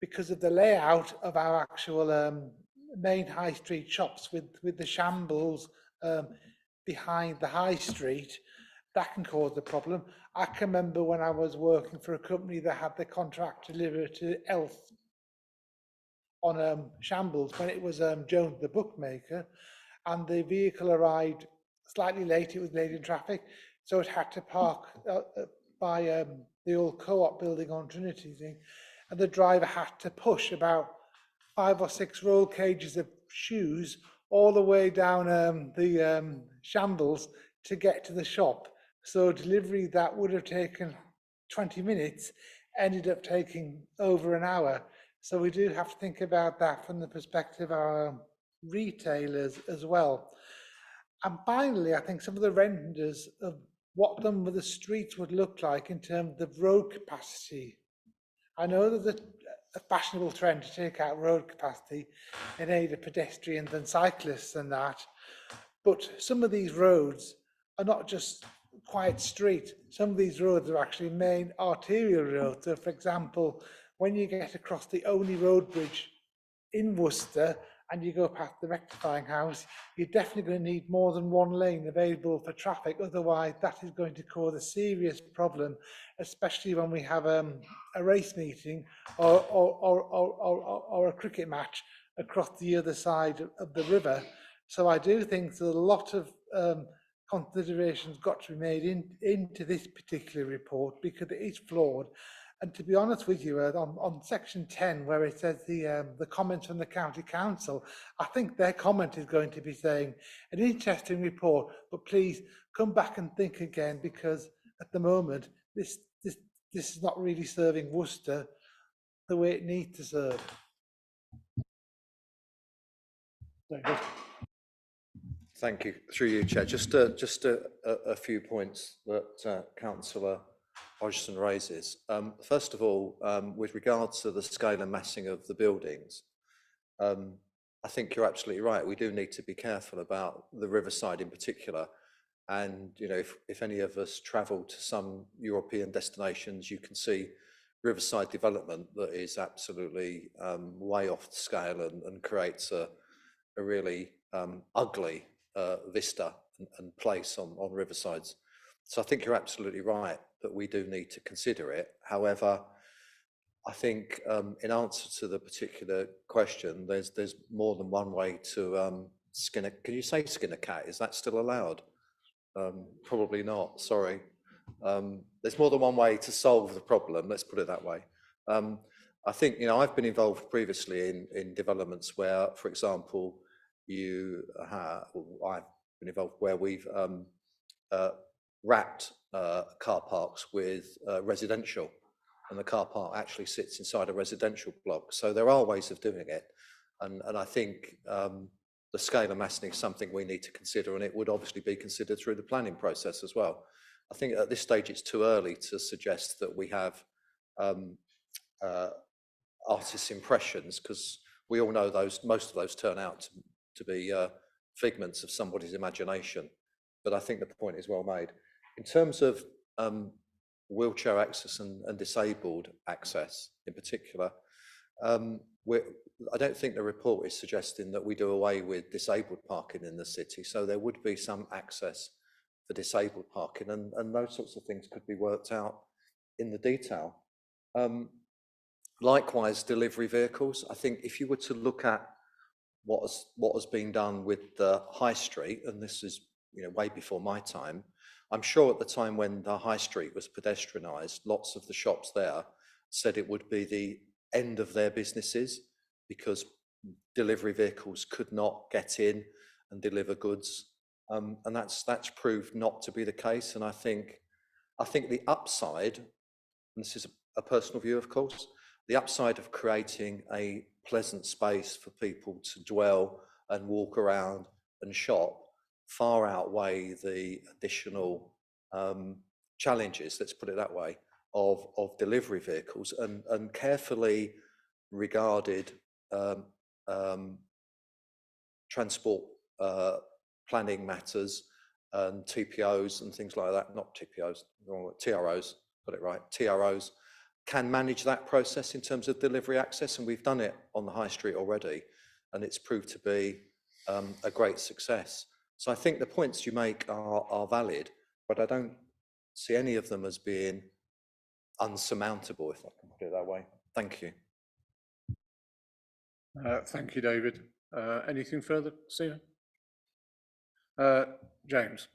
because of the layout of our actual main high street shops with the shambles behind the high street. That can cause a problem. I can remember when I was working for a company that had the contract to deliver to Elf on shambles when it was Jones the bookmaker, and the vehicle arrived slightly late. It was late in traffic, so it had to park by the old co-op building on Trinity thing, and the driver had to push about 5 or 6 roll cages of shoes all the way down the shambles to get to the shop. So delivery that would have taken 20 minutes ended up taking over an hour. So we do have to think about that from the perspective of our retailers as well. And finally, I think some of the renders of what the streets would look like in terms of road capacity. I know there's a fashionable trend to take out road capacity in aid of pedestrians and cyclists and that, but some of these roads are not just quiet street. Some of these roads are actually main arterial roads. So for example, when you get across the only road bridge in Worcester and you go past the rectifying house, you're definitely going to need more than one lane available for traffic. Otherwise, that is going to cause a serious problem, especially when we have a race meeting or a cricket match across the other side of the river. So I do think there's a lot of considerations got to be made into this particular report because it is flawed. And to be honest with you, on section 10, where it says the comments from the county council, I think their comment is going to be saying an interesting report, but please come back and think again, because at the moment this is not really serving Worcester the way it needs to serve. Thank you. Through you, Chair. Just a few points that Councillor Hodgson raises. First of all, with regard to the scale and massing of the buildings, I think you're absolutely right. We do need to be careful about the riverside in particular. And you know, if any of us travel to some European destinations, you can see riverside development that is absolutely way off the scale and creates a really ugly vista and place on riversides. So I think you're absolutely right that we do need to consider it. However, I think in answer to the particular question, there's more than one way to skin a, can you say skin a cat? Is that still allowed? Probably not, sorry. There's more than one way to solve the problem, let's put it that way. I think, you know, I've been involved previously in developments where, for example, I've been involved where we've wrapped car parks with residential, and the car park actually sits inside a residential block. So there are ways of doing it, and I think the scale of massing is something we need to consider, and it would obviously be considered through the planning process as well. I think at this stage it's too early to suggest that we have artists' impressions, because we all know most of those turn out to be figments of somebody's imagination, but I think the point is well made. In terms of wheelchair access and disabled access in particular, I don't think the report is suggesting that we do away with disabled parking in the city, so there would be some access for disabled parking, and those sorts of things could be worked out in the detail. Likewise, delivery vehicles. I think if you were to look at what has been done with the high street, and this is way before my time, I'm sure at the time when the high street was pedestrianised, lots of the shops there said it would be the end of their businesses because delivery vehicles could not get in and deliver goods, and that's proved not to be the case. And I think the upside, and this is a personal view, of course, the upside of creating a pleasant space for people to dwell and walk around and shop far outweigh the additional challenges, let's put it that way, of delivery vehicles, and carefully regarded transport planning matters and TPOs and things like that, not TPOs, TROs, got it right, TROs, can manage that process in terms of delivery access, and we've done it on the high street already, and it's proved to be a great success. So I think the points you make are valid, but I don't see any of them as being unsurmountable, if I can put it that way. Thank you. Thank you, David. Anything further, Stephen? James.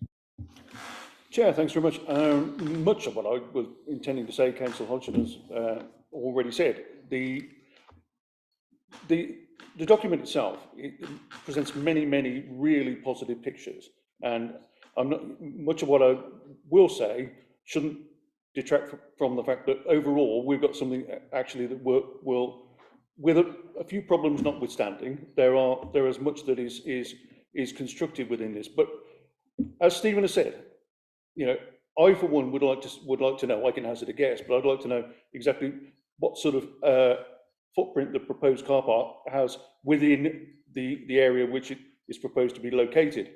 Chair, thanks very much. Much of what I was intending to say, Councillor Hodgson has already said. The document itself, it presents many really positive pictures, and much of what I will say shouldn't detract from the fact that overall we've got something actually that will, with a few problems notwithstanding, there is much that is constructive within this. But as Stephen has said, I for one would like to know. I can hazard a guess, but I'd like to know exactly what sort of footprint the proposed car park has within the area which it is proposed to be located.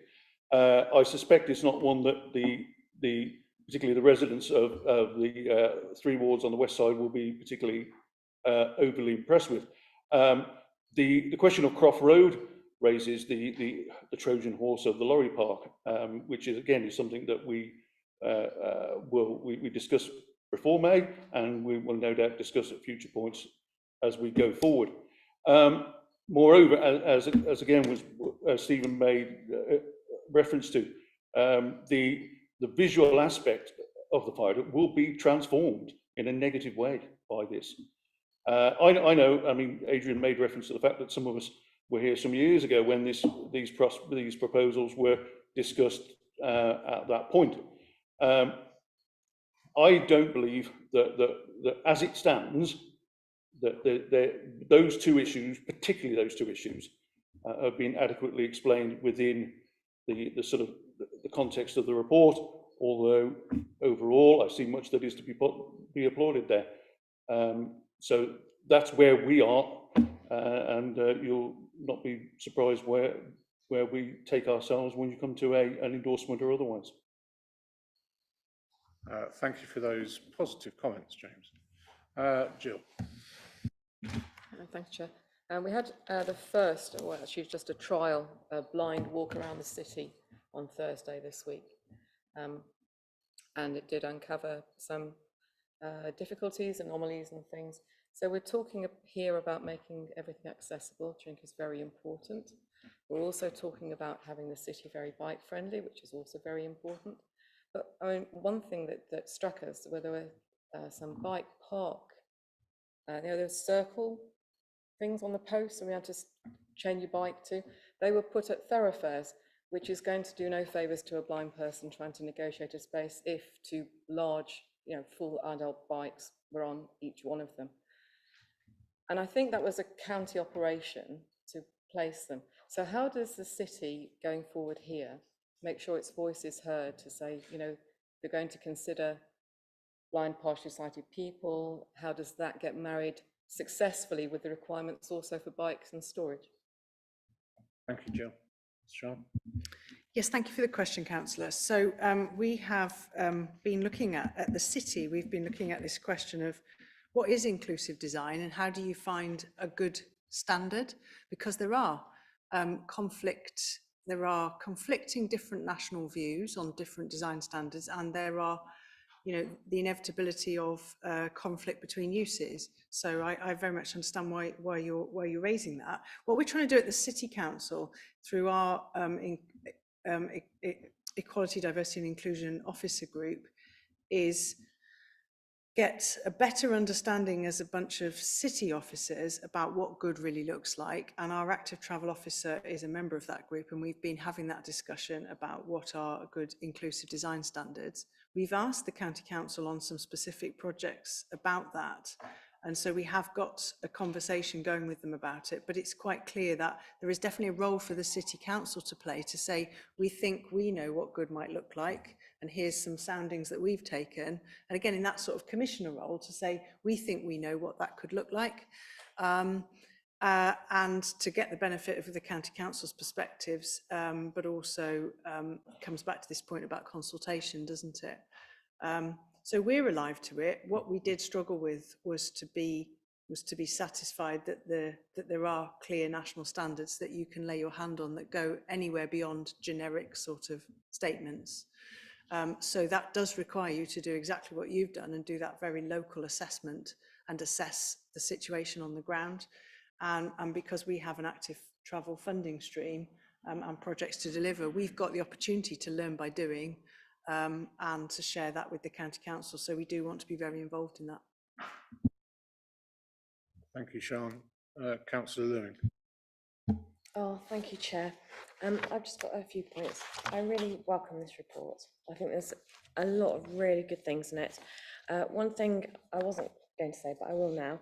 I suspect it's not one that particularly the residents of the 3 wards on the west side will be particularly overly impressed with. The question of Croft Road raises the Trojan horse of the lorry park, which is again something that we discussed before May, and we will no doubt discuss at future points as we go forward. Moreover, as again was Stephen made reference to, the visual aspect of the viaduct will be transformed in a negative way by this. I know, I mean, Adrian made reference to the fact that some of us were here some years ago when these proposals were discussed at that point. I don't believe that as it stands, that those two issues, particularly those two issues, have been adequately explained within the sort of the context of the report, although overall I see much that is to be applauded there. So that's where we are, and you'll not be surprised where we take ourselves when you come to an endorsement or otherwise. Thank you for those positive comments, James. Jill. Thanks, Chair. We had the first, well, actually just a trial, a blind walk around the city on Thursday this week. And it did uncover some difficulties, anomalies and things. So we're talking here about making everything accessible, which I think is very important. We're also talking about having the city very bike friendly, which is also very important. But I mean, one thing that struck us, where there were some bike park, there's circle things on the post, and we had to chain your bike to. They were put at thoroughfares, which is going to do no favours to a blind person trying to negotiate a space if two large, full adult bikes were on each one of them. And I think that was a county operation to place them. So how does the city, going forward here, make sure its voice is heard to say, they're going to consider blind, partially sighted people? How does that get married successfully with the requirements also for bikes and storage? Thank you, Jill. Sean? Yes, thank you for the question, councillor. So we have been looking at the city, we've been looking at this question of what is inclusive design and how do you find a good standard? Because there are conflicting different national views on different design standards, and there are, you know, the inevitability of conflict between uses. So I very much understand why you're raising that. What we're trying to do at the City Council through our Equality, Diversity and Inclusion Officer Group is get a better understanding as a bunch of city officers about what good really looks like. And our active travel officer is a member of that group, and we've been having that discussion about what are good inclusive design standards. We've asked the County Council on some specific projects about that. And so we have got a conversation going with them about it, but it's quite clear that there is definitely a role for the City Council to play to say, we think we know what good might look like, and here's some soundings that we've taken. And again, in that sort of commissioner role to say, we think we know what that could look like. And to get the benefit of the County Council's perspectives, but also comes back to this point about consultation, doesn't it? So we're alive to it. What we did struggle with was to be satisfied that there are clear national standards that you can lay your hand on that go anywhere beyond generic sort of statements. So that does require you to do exactly what you've done and do that very local assessment and assess the situation on the ground. And because we have an active travel funding stream and projects to deliver, we've got the opportunity to learn by doing. And to share that with the County Council. So we do want to be very involved in that. Thank you, Sean. Councillor Lewin. Oh, thank you, Chair. I've just got a few points. I really welcome this report. I think there's a lot of really good things in it. One thing I wasn't going to say, but I will now,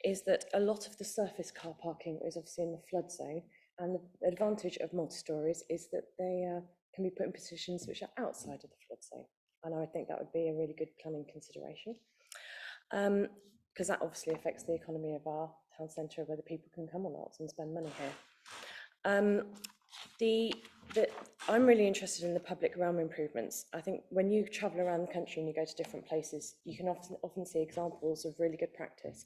is that a lot of the surface car parking is obviously in the flood zone, and the advantage of multi-stories is that they can be put in positions which are outside of the flood zone. And I think that would be a really good planning consideration. Because that obviously affects the economy of our town centre, whether people can come or not and spend money here. I'm really interested in the public realm improvements. I think when you travel around the country and you go to different places, you can often see examples of really good practice,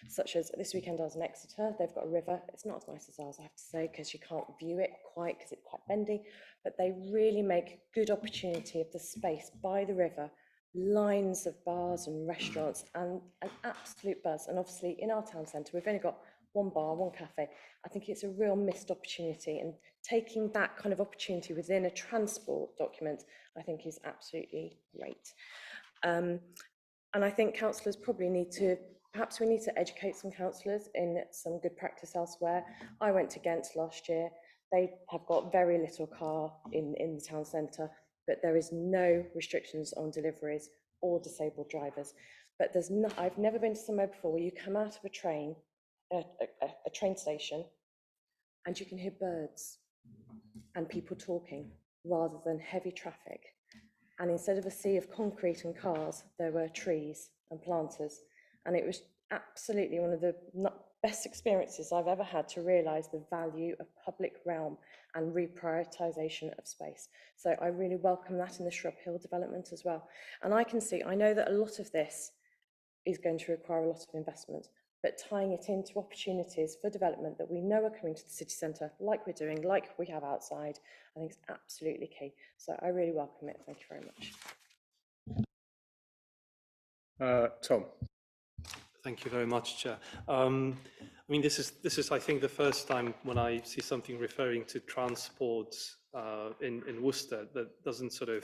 such as this weekend I was in Exeter. They've got a river. It's not as nice as ours, I have to say, because you can't view it quite because it's quite bendy, but they really make good opportunity of the space by the river, lines of bars and restaurants, and an absolute buzz. And obviously in our town centre, we've only got one bar, one cafe. I think it's a real missed opportunity, and taking that kind of opportunity within a transport document, I think is absolutely great. And I think councillors probably need to, perhaps we need to educate some councillors in some good practice elsewhere. I went to Ghent last year. They have got very little car in the town centre, but there is no restrictions on deliveries or disabled drivers. But there's no, I've never been to somewhere before where you come out of a train, a train station, and you can hear birds and people talking rather than heavy traffic. And instead of a sea of concrete and cars, there were trees and planters. And it was absolutely one of the best experiences I've ever had to realise the value of public realm and reprioritisation of space. So I really welcome that in the Shrub Hill development as well. And I can see, I know that a lot of this is going to require a lot of investment, but tying it into opportunities for development that we know are coming to the city centre, like we're doing, like we have outside, I think is absolutely key. So I really welcome it. Thank you very much. Tom. Thank you very much, Chair. I mean, this is, I think, the first time when I see something referring to transport in Worcester that doesn't sort of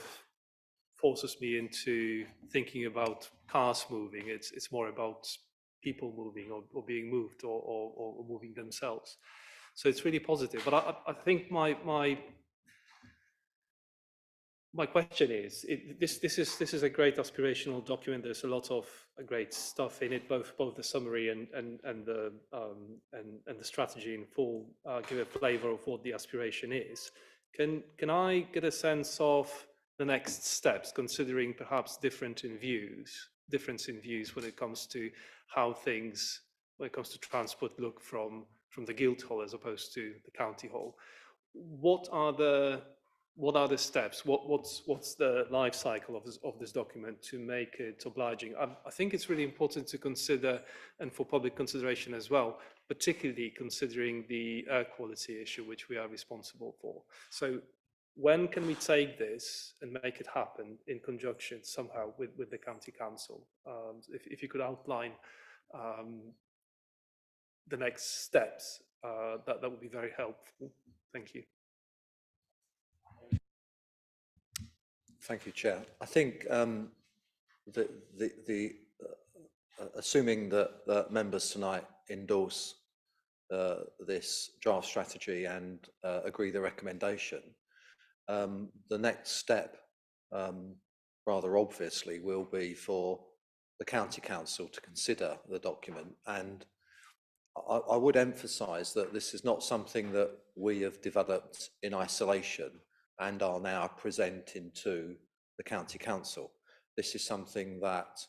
forces me into thinking about cars moving. It's more about people moving or being moved or moving themselves. So it's really positive. But I think my question is, this is a great aspirational document. There's a lot of great stuff in it, both the summary and the strategy in full give a flavour of what the aspiration is. Can I get a sense of the next steps, considering perhaps difference in views when it comes to how things, when it comes to transport, look from the Guildhall as opposed to the County Hall? what are the steps? What's the life cycle of this document to make it obliging? I think it's really important to consider, and for public consideration as well, particularly considering the air quality issue which we are responsible for. So when can we take this and make it happen in conjunction somehow with the county council? If you could outline the next steps, that would be very helpful. Thank you. Thank you, Chair. I think assuming that members tonight endorse this draft strategy and agree the recommendation, the next step, rather obviously, will be for the County Council to consider the document. And I would emphasise that this is not something that we have developed in isolation and are now presenting to the County Council. This is something that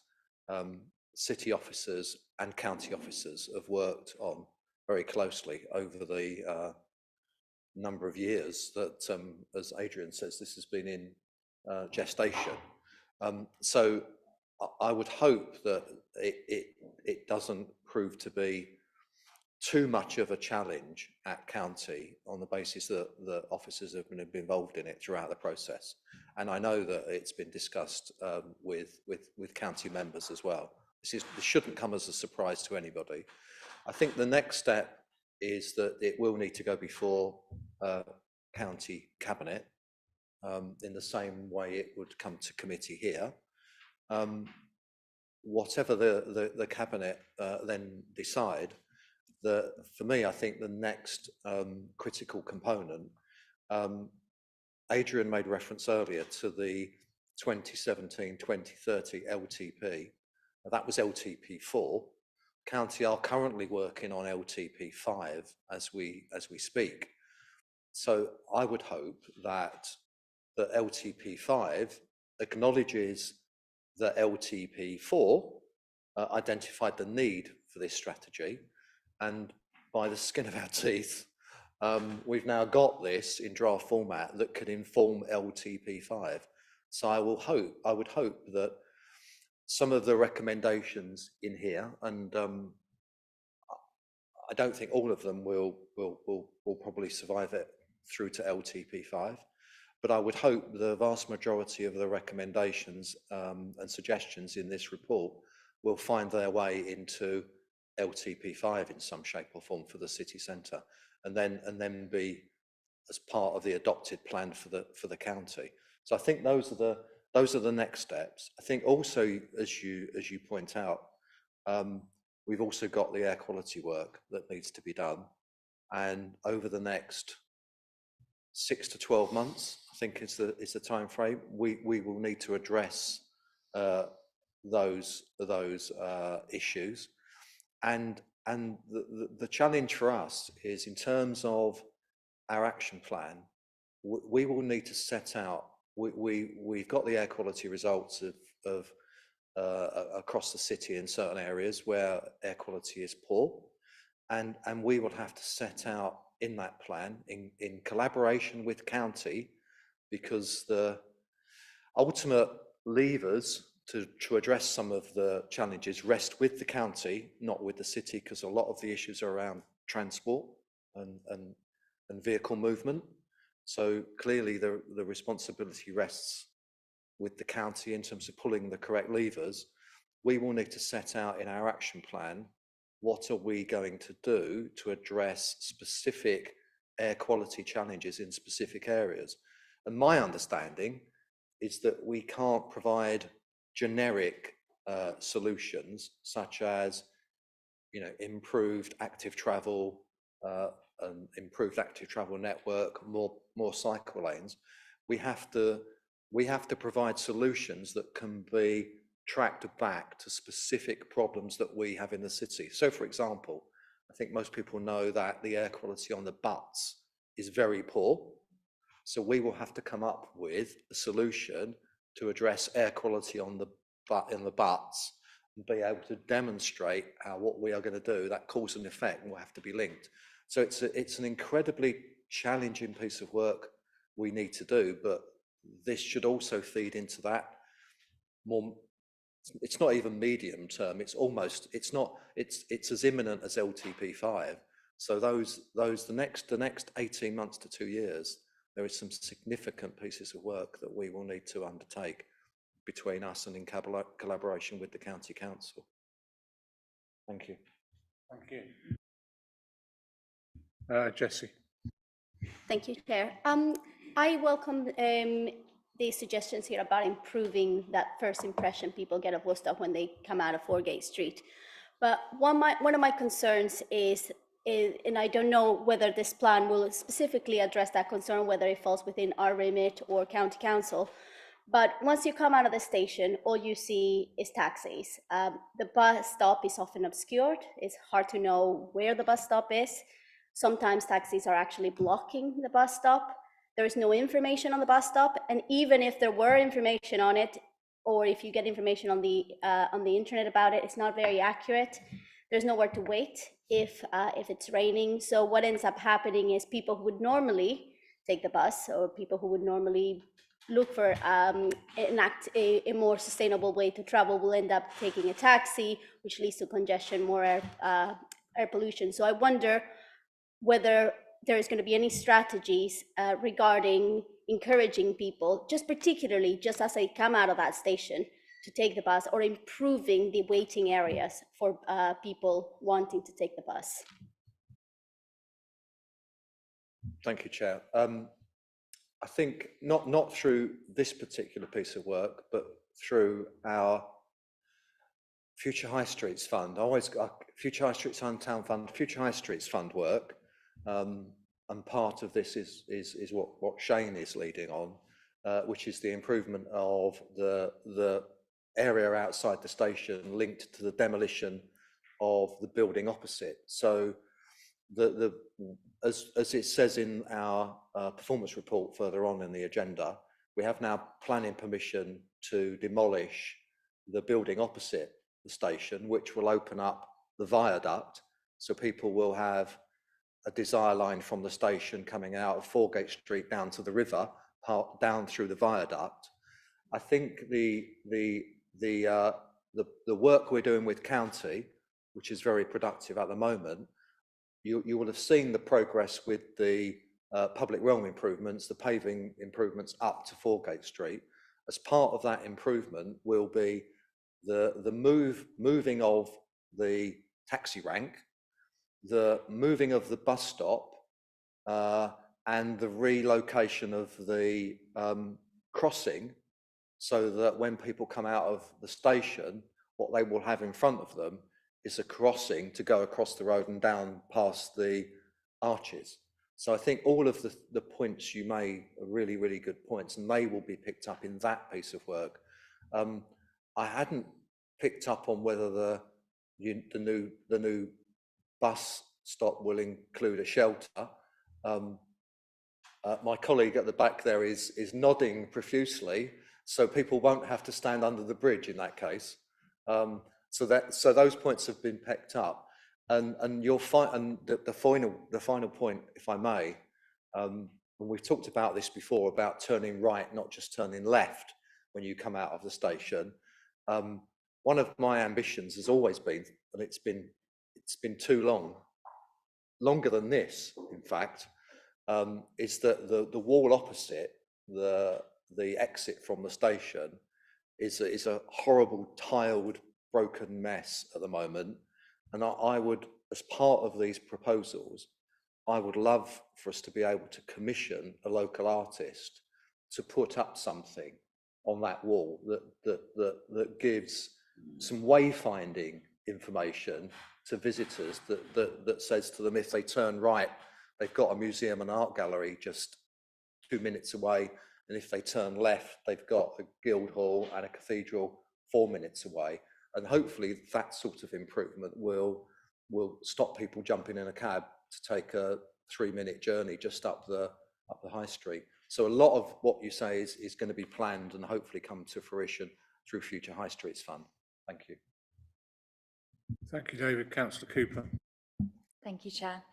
city officers and county officers have worked on very closely over the number of years that, as Adrian says, this has been in gestation. So I would hope that it doesn't prove to be too much of a challenge at county on the basis that the officers have been involved in it throughout the process. And I know that it's been discussed with county members as well. This shouldn't come as a surprise to anybody. I think the next step is that it will need to go before county cabinet in the same way it would come to committee here. Whatever the cabinet then decide, for me, I think the next critical component, Adrian made reference earlier to the 2017-2030 LTP. That was LTP4. County are currently working on LTP5 as we speak. So I would hope that the LTP5 acknowledges that LTP4 identified the need for this strategy, and by the skin of our teeth, we've now got this in draft format that could inform LTP5. So I would hope that some of the recommendations in here, and I don't think all of them will probably survive it through to LTP5, but I would hope the vast majority of the recommendations and suggestions in this report will find their way into LTP5 in some shape or form for the city centre, and then be as part of the adopted plan for the county. So I think those are the next steps. I think also, as you point out, we've also got the air quality work that needs to be done, and over the next 6 to 12 months, I think is the time frame, we will need to address those issues. And the challenge for us is, in terms of our action plan, we will need to set out, we've got the air quality results of across the city in certain areas where air quality is poor, and we will have to set out in that plan in collaboration with county, because the ultimate levers to address some of the challenges rest with the county, not with the city, because a lot of the issues are around transport and vehicle movement. So clearly the responsibility rests with the county in terms of pulling the correct levers. We will need to set out in our action plan, what are we going to do to address specific air quality challenges in specific areas? And my understanding is that we can't provide generic solutions such as, improved active travel, an improved active travel network, more cycle lanes. We have to provide solutions that can be tracked back to specific problems that we have in the city. So, for example, I think most people know that the air quality on the butts is very poor. So we will have to come up with a solution to address air quality on the butts and be able to demonstrate how what we are going to do, that cause and effect will have to be linked. So it's an incredibly challenging piece of work we need to do, but this should also feed into that more. It's not even medium term. It's almost. It's not. It's as imminent as LTP5. So the next 18 months to 2 years, there is some significant pieces of work that we will need to undertake between us and in collaboration with the County Council. Thank you. Thank you. Jessie. Thank you, Chair. I welcome the suggestions here about improving that first impression people get of Worcester when they come out of Foregate Street. But one of my concerns is, and I don't know whether this plan will specifically address that concern, whether it falls within our remit or County Council, but once you come out of the station, all you see is taxis. The bus stop is often obscured. It's hard to know where the bus stop is. Sometimes taxis are actually blocking the bus stop. There is no information on the bus stop, and even if there were information on it, or if you get information on the internet about it, it's not very accurate. There's nowhere to wait if it's raining. So what ends up happening is people who would normally take the bus, or people who would normally look for a more sustainable way to travel, will end up taking a taxi, which leads to congestion, more air pollution. So I wonder whether there is going to be any strategies regarding encouraging people, just particularly just as they come out of that station, to take the bus, or improving the waiting areas for people wanting to take the bus. Thank you, Chair. I think not through this particular piece of work, but through our Future High Streets Fund. Future High Streets Fund, Town Fund, Future High Streets Fund work, and part of this is what Shane is leading on, which is the improvement of the area outside the station linked to the demolition of the building opposite. So as it says in our performance report further on in the agenda, we have now planning permission to demolish the building opposite the station, which will open up the viaduct, so people will have a desire line from the station coming out of Foregate Street down to the river, down through the viaduct. I think the work we're doing with County, which is very productive at the moment, you will have seen the progress with the public realm improvements, the paving improvements up to Foregate Street. As part of that improvement will be the moving of the taxi rank, the moving of the bus stop, and the relocation of the crossing, so that when people come out of the station, what they will have in front of them is a crossing to go across the road and down past the arches. So I think all of the points you made are really, really good points, and they will be picked up in that piece of work. I hadn't picked up on whether the new bus stop will include a shelter. My colleague at the back there is nodding profusely, so people won't have to stand under the bridge in that case. So those points have been picked up, and you'll find, and the final point, if I may, and we've talked about this before, about turning right, not just turning left when you come out of the station. One of my ambitions has always been, and it's been too long, longer than this, in fact, is that the wall opposite the exit from the station is a horrible tiled, broken mess at the moment. And I would, as part of these proposals, I would love for us to be able to commission a local artist to put up something on that wall that gives some wayfinding information to visitors that says to them, if they turn right, they've got a museum and art gallery just 2 minutes away, and if they turn left, they've got a Guildhall and a cathedral 4 minutes away. And hopefully that sort of improvement will stop people jumping in a cab to take a 3-minute journey just up the high street. So a lot of what you say is going to be planned and hopefully come to fruition through Future High Streets Fund. Thank you. Thank you, David. Councillor Cooper. Thank you, Chair.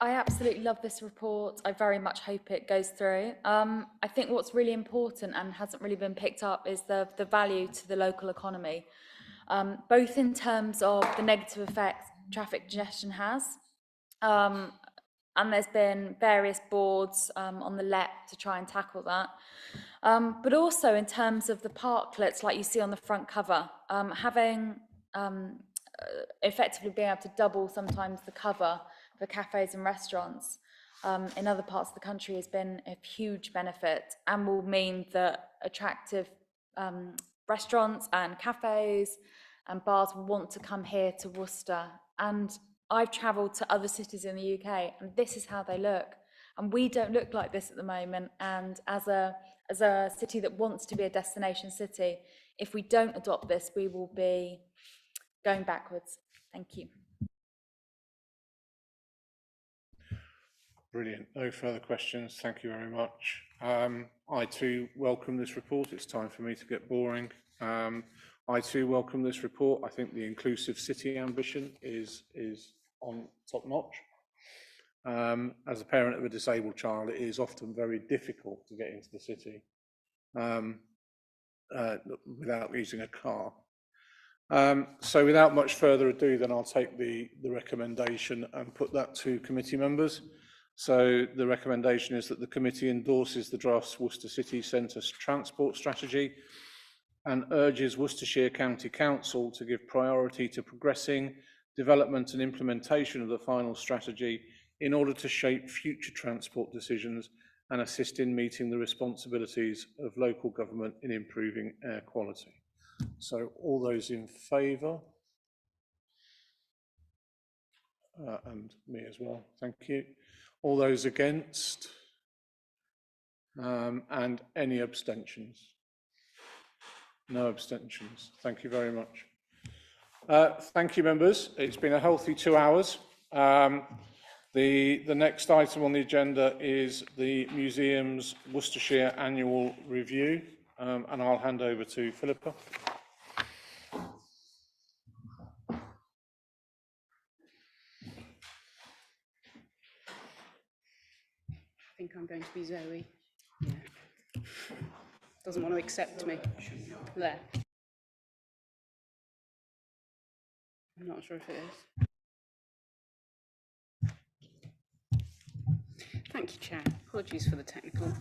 I absolutely love this report. I very much hope it goes through. I think what's really important and hasn't really been picked up is the value to the local economy, both in terms of the negative effects traffic congestion has, and there's been various boards on the LEP to try and tackle that, but also in terms of the parklets like you see on the front cover, having effectively being able to double sometimes the cover for cafes and restaurants in other parts of the country has been a huge benefit and will mean that attractive restaurants and cafes and bars want to come here to Worcester. And I've travelled to other cities in the UK and this is how they look. And we don't look like this at the moment. And as a city that wants to be a destination city, if we don't adopt this, we will be going backwards. Thank you. Brilliant. No further questions. Thank you very much. I too welcome this report. It's time for me to get boring. I too welcome this report. I think the inclusive city ambition is on top notch. As a parent of a disabled child, it is often very difficult to get into the city without using a car. So without much further ado, then I'll take the recommendation and put that to committee members. So the recommendation is that the committee endorses the draft Worcester City Centre transport strategy and urges Worcestershire County Council to give priority to progressing development and implementation of the final strategy in order to shape future transport decisions and assist in meeting the responsibilities of local government in improving air quality. So all those in favour? And me as well, thank you. All those against? And any abstentions? No abstentions. Thank you very much. Thank you, members. It's been a healthy 2 hours. The next item on the agenda is the Museum's Worcestershire Annual Review, and I'll hand over to Philippa. I think I'm going to be Zoe. Yeah. Doesn't want to accept me. There. I'm not sure if it is. Thank you, Chair. Apologies for the technical.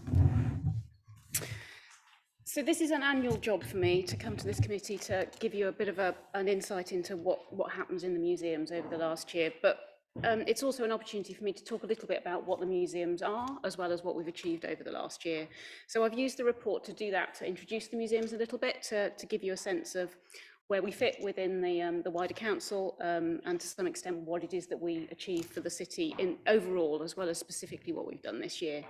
So this is an annual job for me to come to this committee to give you a bit of an insight into what happens in the museums over the last year. But it's also an opportunity for me to talk a little bit about what the museums are, as well as what we've achieved over the last year. So I've used the report to do that, to introduce the museums a little bit, to give you a sense of where we fit within the wider council, and to some extent what it is that we achieve for the city in overall, as well as specifically what we've done this year.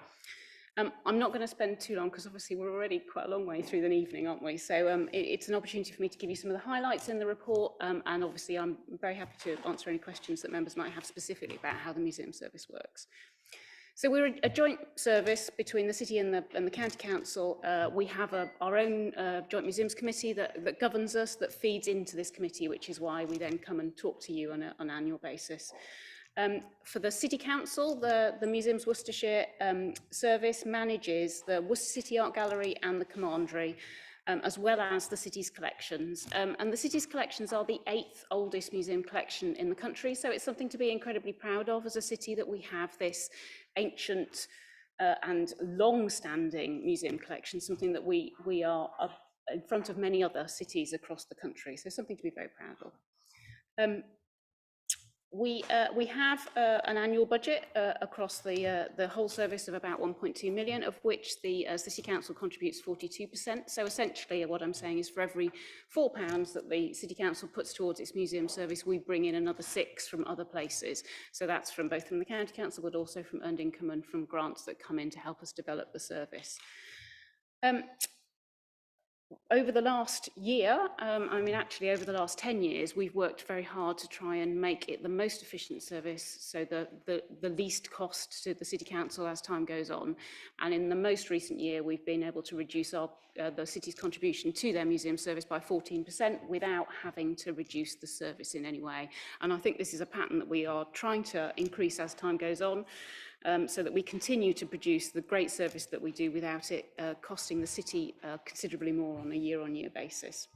I'm not going to spend too long because obviously we're already quite a long way through the evening, aren't we? So it's an opportunity for me to give you some of the highlights in the report, and obviously I'm very happy to answer any questions that members might have specifically about how the museum service works. So we're a joint service between the city and the county council. We have our own joint museums committee that governs us, that feeds into this committee, which is why we then come and talk to you on an annual basis. For the City Council, the Museums Worcestershire service manages the Worcester City Art Gallery and the Commandery, as well as the city's collections. And the city's collections are the 8th oldest museum collection in the country, so it's something to be incredibly proud of as a city that we have this ancient and long-standing museum collection, something that we are in front of many other cities across the country, so something to be very proud of. We have an annual budget across the whole service of about 1.2 million, of which the City Council contributes 42%. So essentially what I'm saying is for every £4 that the City Council puts towards its museum service, we bring in another 6 from other places. So that's both from the County Council, but also from earned income and from grants that come in to help us develop the service. over the last year, I mean, actually over the last 10 years, we've worked very hard to try and make it the most efficient service, so the least cost to the City Council as time goes on. And in the most recent year, we've been able to reduce the city's contribution to their museum service by 14% without having to reduce the service in any way. And I think this is a pattern that we are trying to increase as time goes on. So that we continue to produce the great service that we do without it costing the city considerably more on a year-on-year basis.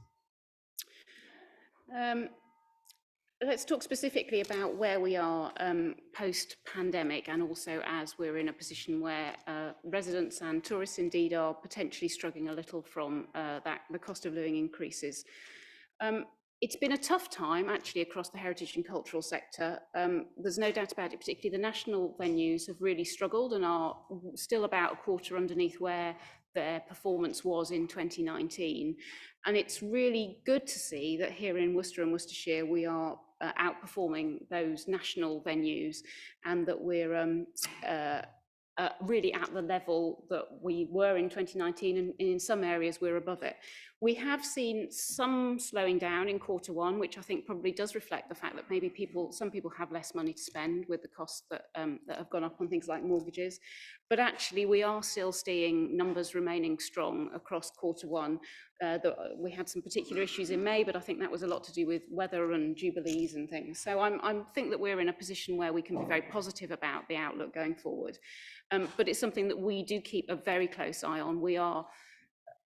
Let's talk specifically about where we are post-pandemic, and also as we're in a position where residents and tourists indeed are potentially struggling a little from the cost of living increases. It's been a tough time, actually, across the heritage and cultural sector. There's no doubt about it, particularly the national venues have really struggled and are still about a quarter underneath where their performance was in 2019. And it's really good to see that here in Worcester and Worcestershire, we are outperforming those national venues, and that we're really at the level that we were in 2019, and in some areas we're above it. We have seen some slowing down in Q1, which I think probably does reflect the fact that maybe some people have less money to spend with the costs that have gone up on things like mortgages. But actually we are still seeing numbers remaining strong across Q1. We had some particular issues in May, but I think that was a lot to do with weather and jubilees and things. So I think that we're in a position where we can be very positive about the outlook going forward. But it's something that we do keep a very close eye on. We are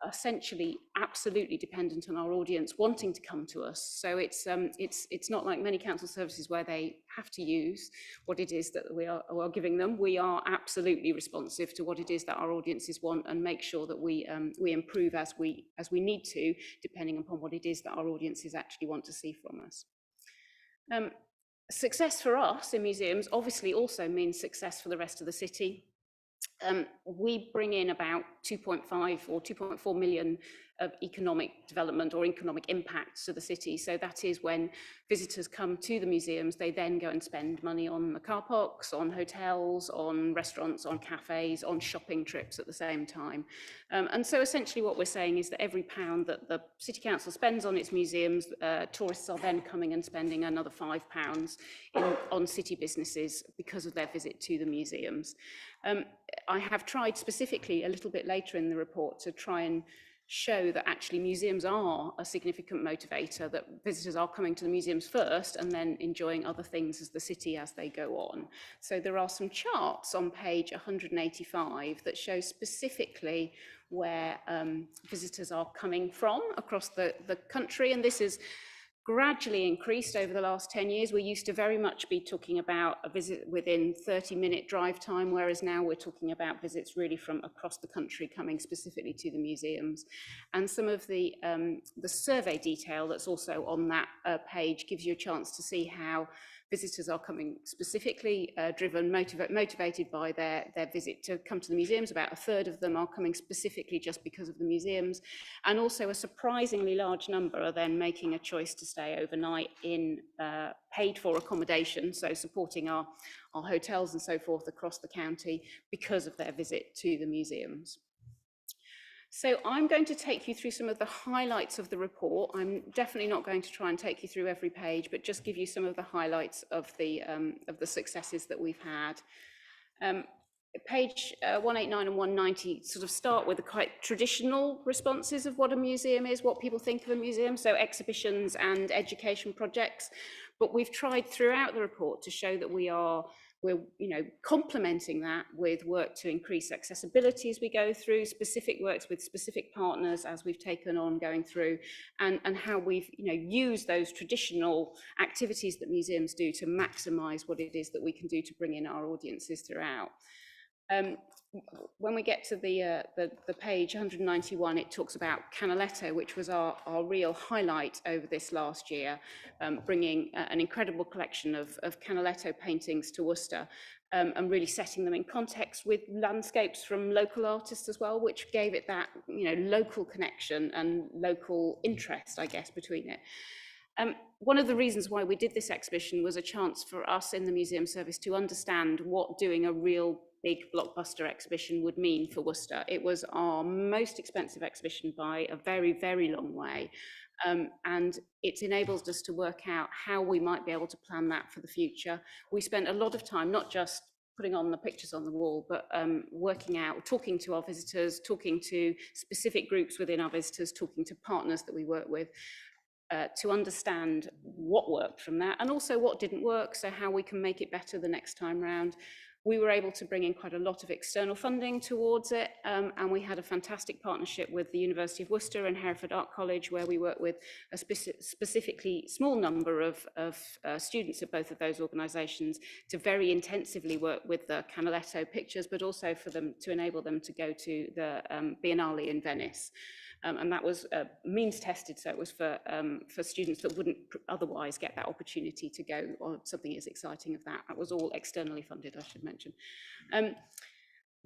essentially absolutely dependent on our audience wanting to come to us. So it's not like many council services where they have to use what it is that we are giving them. We are absolutely responsive to what it is that our audiences want, and make sure that we improve as we need to, depending upon what it is that our audiences actually want to see from us. Success for us in museums obviously also means success for the rest of the city. We bring in about 2.5 or 2.4 million of economic development or economic impact to the city. So that is when visitors come to the museums, they then go and spend money on the car parks, on hotels, on restaurants, on cafes, on shopping trips at the same time. And so essentially what we're saying is that every pound that the City Council spends on its museums, tourists are then coming and spending another £5 on city businesses because of their visit to the museums. I have tried specifically a little bit later in the report to try and show that actually museums are a significant motivator, that visitors are coming to the museums first and then enjoying other things as the city as they go on. So there are some charts on page 185 that show specifically where visitors are coming from across the country, and this is gradually increased over the last 10 years. We used to very much be talking about a visit within 30-minute drive time, whereas now we're talking about visits really from across the country coming specifically to the museums. And some of the survey detail that's also on that page gives you a chance to see how visitors are coming specifically motivated by their visit to come to the museums. About a third of them are coming specifically just because of the museums. And also a surprisingly large number are then making a choice to stay overnight in paid for accommodation, so supporting our hotels and so forth across the county because of their visit to the museums. So I'm going to take you through some of the highlights of the report. I'm definitely not going to try and take you through every page, but just give you some of the highlights of the successes that we've had. Page 189 and 190 sort of start with the quite traditional responses of what a museum is, what people think of a museum, so exhibitions and education projects. But we've tried throughout the report to show that we're complementing that with work to increase accessibility as we go through, specific works with specific partners as we've taken on going through, and how we've used those traditional activities that museums do to maximise what it is that we can do to bring in our audiences throughout. When we get to the page 191, it talks about Canaletto, which was our real highlight over this last year, bringing an incredible collection of Canaletto paintings to Worcester, and really setting them in context with landscapes from local artists as well, which gave it that local connection and local interest, I guess, between it. One of the reasons why we did this exhibition was a chance for us in the museum service to understand what doing a real big blockbuster exhibition would mean for Worcester. It was our most expensive exhibition by a very, very long way. And it enables us to work out how we might be able to plan that for the future. We spent a lot of time, not just putting on the pictures on the wall, but working out, talking to our visitors, talking to specific groups within our visitors, talking to partners that we work with, to understand what worked from that and also what didn't work, so how we can make it better the next time round. We were able to bring in quite a lot of external funding towards it, and we had a fantastic partnership with the University of Worcester and Hereford Art College, where we work with a specifically small number of students of both of those organisations to very intensively work with the Canaletto pictures, but also for them to enable them to go to the Biennale in Venice. And that was means tested, so it was for students that wouldn't otherwise get that opportunity to go on something as exciting as that. That was all externally funded, I should mention.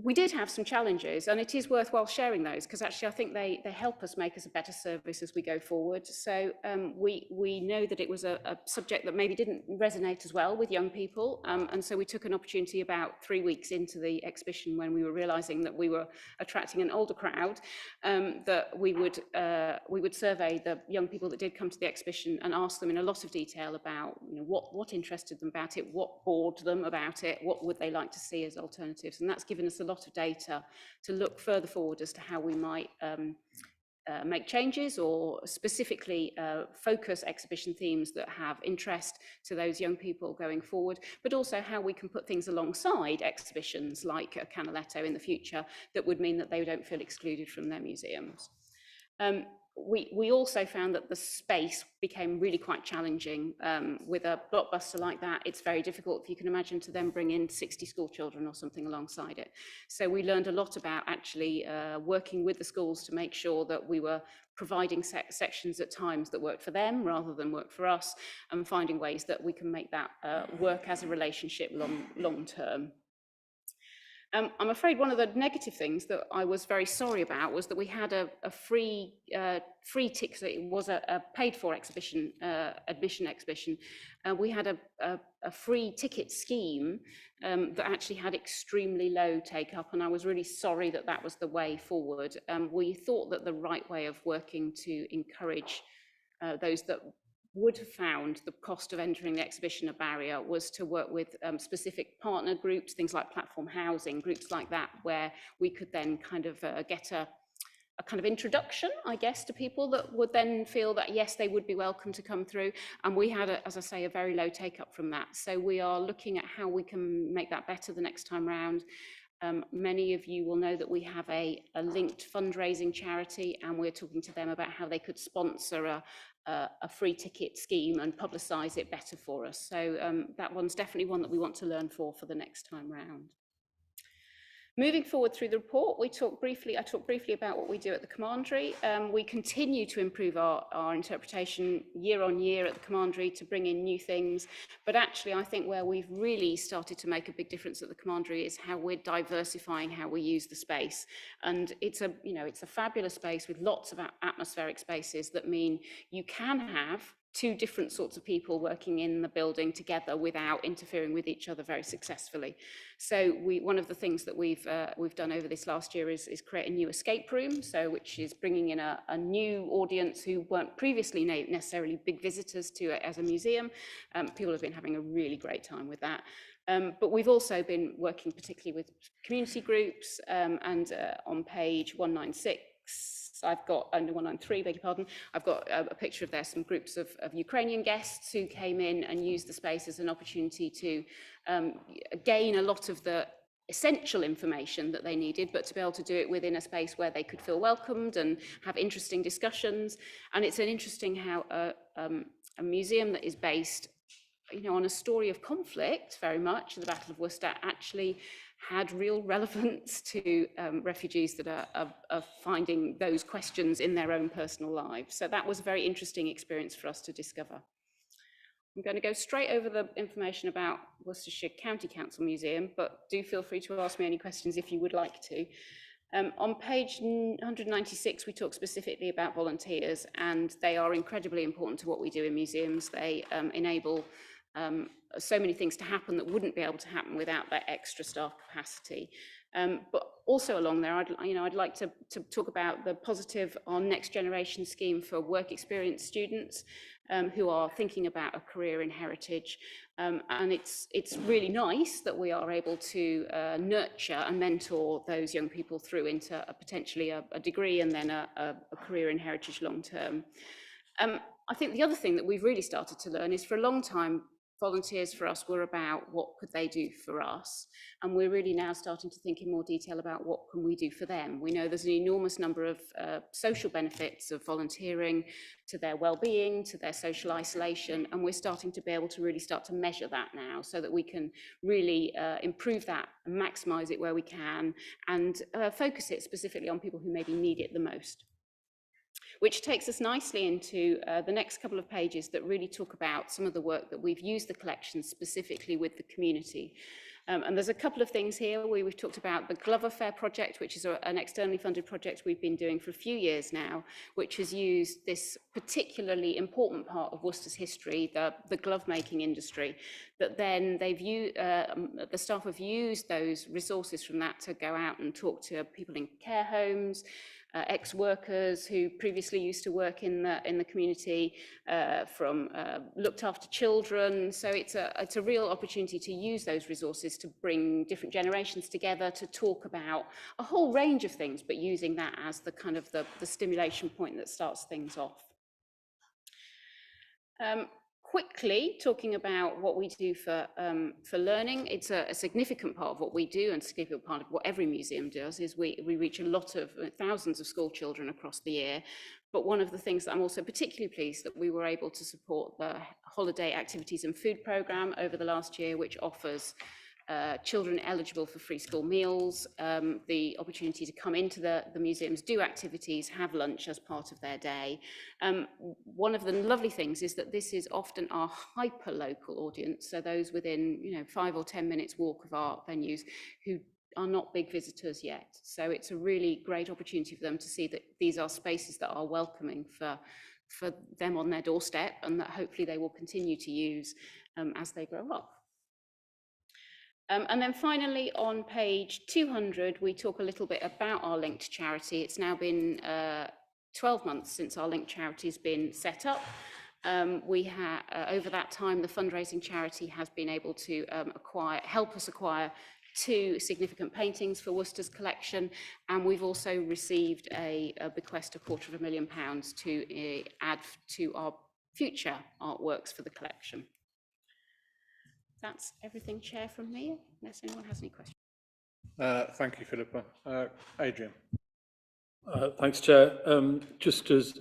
We did have some challenges, and it is worthwhile sharing those, because actually I think they help us make us a better service as we go forward. So we know that it was a subject that maybe didn't resonate as well with young people, and so we took an opportunity about 3 weeks into the exhibition, when we were realizing that we were attracting an older crowd, that we would survey the young people that did come to the exhibition and ask them in a lot of detail about, you know, what interested them about it, what bored them about it, what would they like to see as alternatives. And that's given us a lot of data to look further forward as to how we might make changes, or specifically focus exhibition themes that have interest to those young people going forward, but also how we can put things alongside exhibitions like Canaletto in the future that would mean that they don't feel excluded from their museums. We also found that the space became really quite challenging. With a blockbuster like that, it's very difficult, if you can imagine, to then bring in 60 school children or something alongside it. So we learned a lot about actually working with the schools to make sure that we were providing sections at times that worked for them rather than work for us, and finding ways that we can make that work as a relationship long term. I'm afraid one of the negative things that I was very sorry about was that we had a free ticket. It was a paid-for exhibition, admission exhibition. We had a free ticket scheme that actually had extremely low take-up, and I was really sorry that that was the way forward. We thought that the right way of working to encourage those that would have found the cost of entering the exhibition a barrier was to work with specific partner groups, things like platform housing, groups like that, where we could then kind of get a kind of introduction, I guess, to people that would then feel that, yes, they would be welcome to come through. And we had, as I say, a very low take up from that. So we are looking at how we can make that better the next time round. Many of you will know that we have a linked fundraising charity, and we're talking to them about how they could sponsor a free ticket scheme and publicise it better for us. So that one's definitely one that we want to learn for the next time round. Moving forward through the report, I talked briefly about what we do at the Commandery. We continue to improve our interpretation year on year at the Commandery to bring in new things. But actually, I think where we've really started to make a big difference at the Commandery is how we're diversifying how we use the space. And it's a fabulous space with lots of atmospheric spaces that mean you can have two different sorts of people working in the building together without interfering with each other very successfully. So one of the things that we've done over this last year is create a new escape room, which is bringing in a new audience who weren't previously necessarily big visitors to it as a museum. People have been having a really great time with that. But we've also been working particularly with community groups, and on page 196, I've got, under 193, beg your pardon, I've got a picture of there, some groups of Ukrainian guests who came in and used the space as an opportunity to gain a lot of the essential information that they needed, but to be able to do it within a space where they could feel welcomed and have interesting discussions. And it's an interesting how a museum that is based, on a story of conflict, very much, the Battle of Worcester, actually had real relevance to refugees that are finding those questions in their own personal lives. So that was a very interesting experience for us to discover. I'm going to go straight over the information about Worcestershire County Council Museum, but do feel free to ask me any questions if you would like to. On page 196, we talk specifically about volunteers, and they are incredibly important to what we do in museums. They enable so many things to happen that wouldn't be able to happen without that extra staff capacity. But also along there, I'd like to talk about the positive on Next Generation scheme for work experience students who are thinking about a career in heritage. And it's really nice that we are able to nurture and mentor those young people through into potentially a degree and then a career in heritage long term. I think the other thing that we've really started to learn is for a long time, volunteers for us were about what could they do for us, and we're really now starting to think in more detail about what can we do for them. We know there's an enormous number of social benefits of volunteering to their well-being, to their social isolation, and we're starting to be able to really start to measure that now so that we can really improve that and maximise it where we can, and focus it specifically on people who maybe need it the most. Which takes us nicely into the next couple of pages that really talk about some of the work that we've used the collection specifically with the community. And there's a couple of things here where we've talked about the Glover Fair project, which is an externally funded project we've been doing for a few years now, which has used this particularly important part of Worcester's history, the glove making industry, that then the staff have used those resources from that to go out and talk to people in care homes, ex-workers who previously used to work in the community, from looked after children. So it's a real opportunity to use those resources to bring different generations together to talk about a whole range of things, but using that as the kind of the stimulation point that starts things off. Quickly talking about what we do for learning, it's a significant part of what we do, and a significant part of what every museum does is we reach a lot of thousands of school children across the year. But one of the things that I'm also particularly pleased that we were able to support the holiday activities and food programme over the last year, which offers children eligible for free school meals the opportunity to come into the museums, do activities, have lunch as part of their day. One of the lovely things is that this is often our hyper-local audience, so those within 5 or 10 minutes walk of our venues who are not big visitors yet. So it's a really great opportunity for them to see that these are spaces that are welcoming for them on their doorstep, and that hopefully they will continue to use as they grow up. And then finally, on page 200, we talk a little bit about our linked charity. It's now been 12 months since our linked charity has been set up. Over that time, the fundraising charity has been able to help us acquire 2 significant paintings for Worcester's collection, and we've also received a bequest of £250,000 to add to our future artworks for the collection. That's everything, Chair, from me, unless anyone has any questions. Thank you, Philippa. Adrian. Thanks, Chair. Just as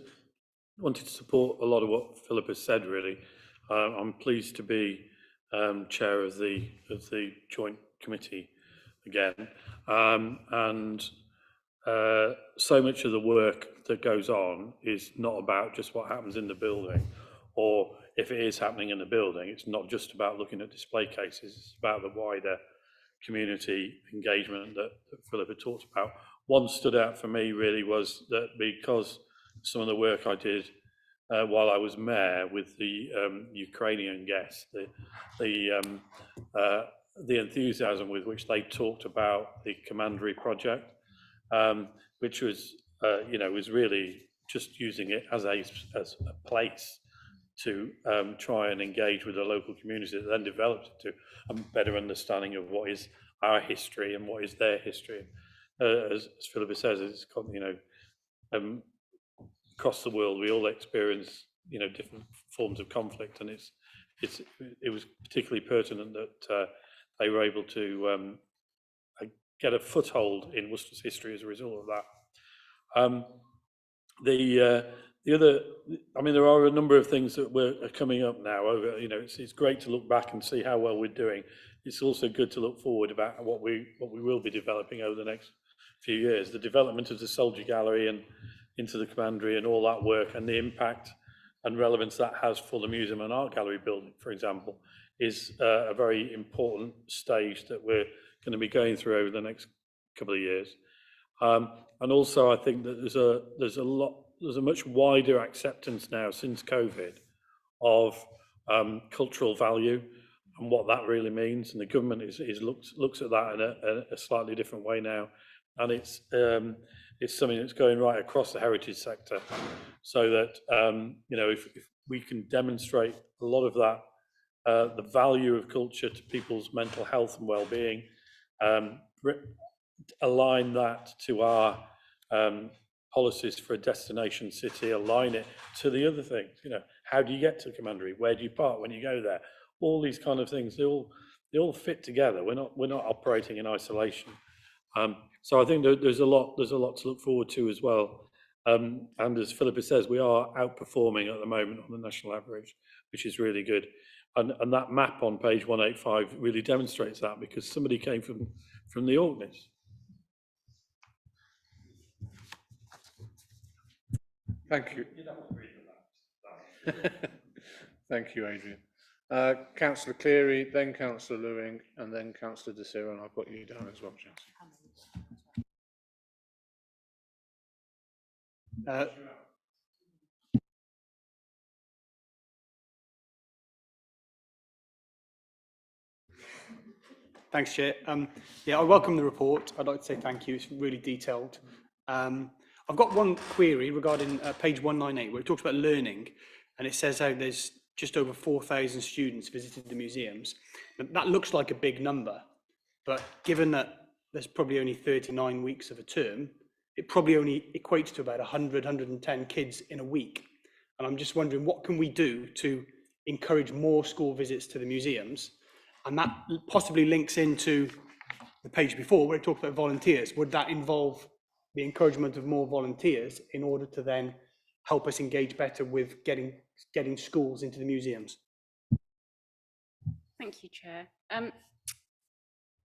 wanted to support a lot of what Philippa said, really. I'm pleased to be chair of the joint committee again, and so much of the work that goes on is not about just what happens in the building, or if it is happening in the building, it's not just about looking at display cases, it's about the wider community engagement that Philippa talked about. One stood out for me really was that because some of the work I did while I was mayor with the Ukrainian guests, the enthusiasm with which they talked about the Commandery project, which was, was really just using it as a place to try and engage with the local community, that then developed into a better understanding of what is our history and what is their history. As Philippa says, it's across the world we all experience different forms of conflict, and it was particularly pertinent that they were able to get a foothold in Worcester's history as a result of that. The other, there are a number of things that are coming up now. It's great to look back and see how well we're doing. It's also good to look forward about what we will be developing over the next few years. The development of the Soldier Gallery and into the Commandery and all that work, and the impact and relevance that has for the Museum and Art Gallery building, for example, is a very important stage that we're going to be going through over the next couple of years. And also, I think that there's a much wider acceptance now since COVID of cultural value and what that really means. And the government looks at that in a slightly different way now. And it's something that's going right across the heritage sector, so that, you know, if we can demonstrate a lot of that, the value of culture to people's mental health and well-being, align that to our policies for a destination city, align it to the other things. You know, how do you get to Commandery? Where do you park when you go there? All these kind of things, they all fit together. We're not operating in isolation. So I think there's a lot to look forward to as well. And as Philippa says, we are outperforming at the moment on the national average, which is really good. And that map on page 185 really demonstrates that, because somebody came from the Orkneys. Thank you. Thank you, Adrian. Councillor Cleary, then Councillor Lewing, and then Councillor De Siro, and I've got you down as well, Chancellor. Thanks, Chair. Yeah, I welcome the report. I'd like to say thank you. It's really detailed. I've got one query regarding page 198, where it talks about learning, and it says how there's just over 4,000 students visited the museums. That looks like a big number, but given that there's probably only 39 weeks of a term, it probably only equates to about 100, 110 kids in a week. And I'm just wondering, what can we do to encourage more school visits to the museums? And that possibly links into the page before, where it talks about volunteers. Would that involve the encouragement of more volunteers in order to then help us engage better with getting schools into the museums? Thank you, Chair.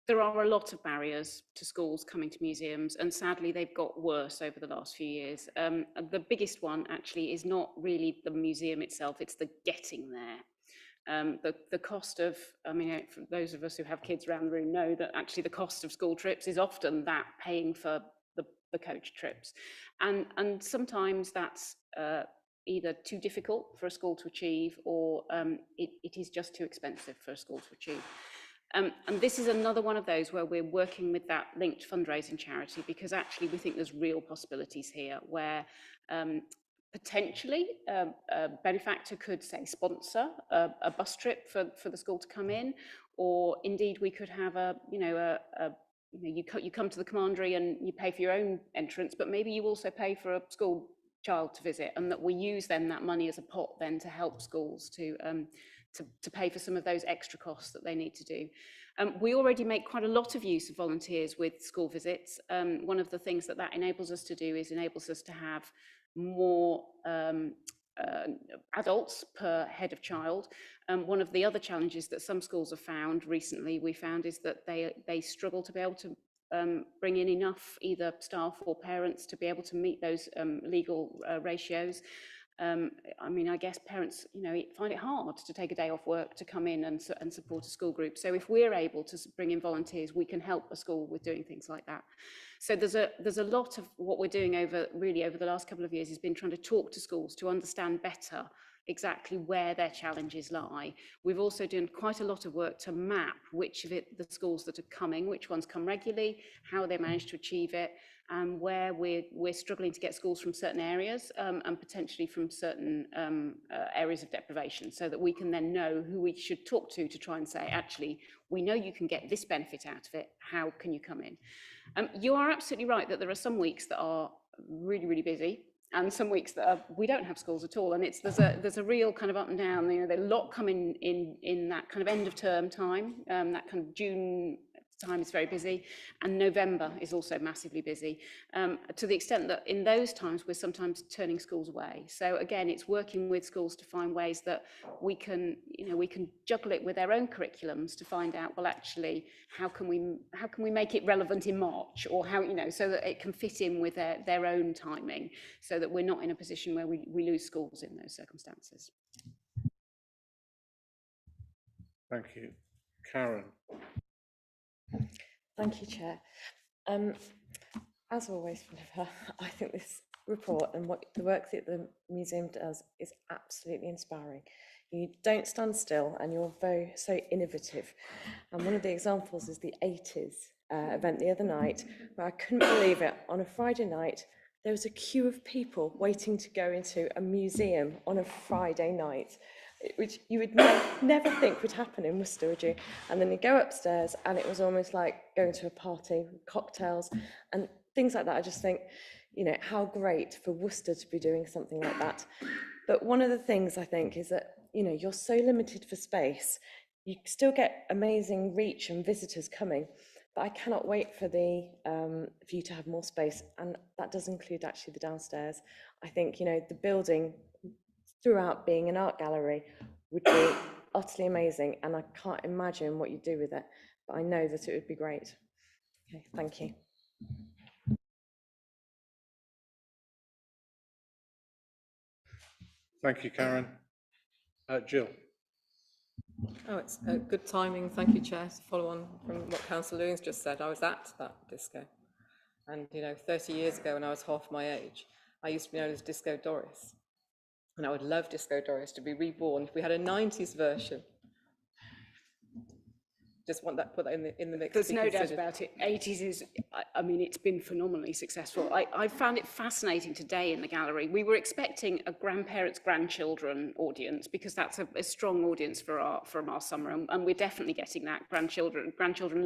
There are a lot of barriers to schools coming to museums, and sadly they've got worse over the last few years. The biggest one actually is not really the museum itself, it's the getting there. The cost of, I mean, for those of us who have kids around the room know that actually the cost of school trips is often that paying for the coach trips. And sometimes that's either too difficult for a school to achieve, or it is just too expensive for a school to achieve. And this is another one of those where we're working with that linked fundraising charity, because actually we think there's real possibilities here where potentially a benefactor could, say, sponsor a bus trip for the school to come in, or indeed we could have you come to the Commandery and you pay for your own entrance, but maybe you also pay for a school child to visit, and that we use then that money as a pot then to help schools to pay for some of those extra costs that they need to do. We already make quite a lot of use of volunteers with school visits. One of the things that enables us to do is enables us to have more adults per head of child. One of the other challenges that some schools have found recently, we found, is that they struggle to be able to bring in enough either staff or parents to be able to meet those legal ratios. I mean, I guess parents, find it hard to take a day off work to come in and support a school group. So if we're able to bring in volunteers, we can help a school with doing things like that. So there's a lot of what we're doing over the last couple of years has been trying to talk to schools to understand better exactly where their challenges lie. We've also done quite a lot of work to map which of the schools that are coming, which ones come regularly, how they manage to achieve it, and where we're struggling to get schools from certain areas and potentially from certain areas of deprivation, so that we can then know who we should talk to try and say, actually, we know you can get this benefit out of it, how can you come in? You are absolutely right that there are some weeks that are really, really busy, and some weeks that we don't have schools at all, and there's a real kind of up and down. There's a lot coming in that kind of end of term time, that kind of June time is very busy, and November is also massively busy, to the extent that in those times we're sometimes turning schools away. So again, it's working with schools to find ways that we can juggle it with their own curriculums to find out, well, actually, how can we make it relevant in March, or how, so that it can fit in with their own timing, so that we're not in a position where we lose schools in those circumstances. Thank you. Karen. Thank you, Chair. As always, Philippa, I think this report and what the work that the museum does is absolutely inspiring. You don't stand still and you're so innovative. And one of the examples is the 80s event the other night, where I couldn't believe it. On a Friday night, there was a queue of people waiting to go into a museum on a Friday night, which you would never think would happen in Worcester, would you? And then you go upstairs and it was almost like going to a party with cocktails and things like that. I just think, you know, how great for Worcester to be doing something like that. But one of the things I think is that, you know, you're so limited for space, you still get amazing reach and visitors coming, but I cannot wait for for you to have more space, and that does include actually the downstairs. I think, you know, the building throughout being an art gallery would be utterly amazing, and I can't imagine what you do with it, but I know that it would be great. Okay, thank you. Thank you, Karen. Jill. Oh, it's good timing. Thank you, Chair. To follow on from what Councillor Lewins just said, I was at that disco. And, you know, 30 years ago when I was half my age, I used to be known as Disco Doris. And I would love Disco Doris to be reborn if we had a 90s version. Just want that, put that in the mix. There's no doubt about it. 80s is, I mean, it's been phenomenally successful. I found it fascinating today in the gallery. We were expecting a grandparents, grandchildren audience, because that's a strong audience from our summer, and we're definitely getting that, grandchildren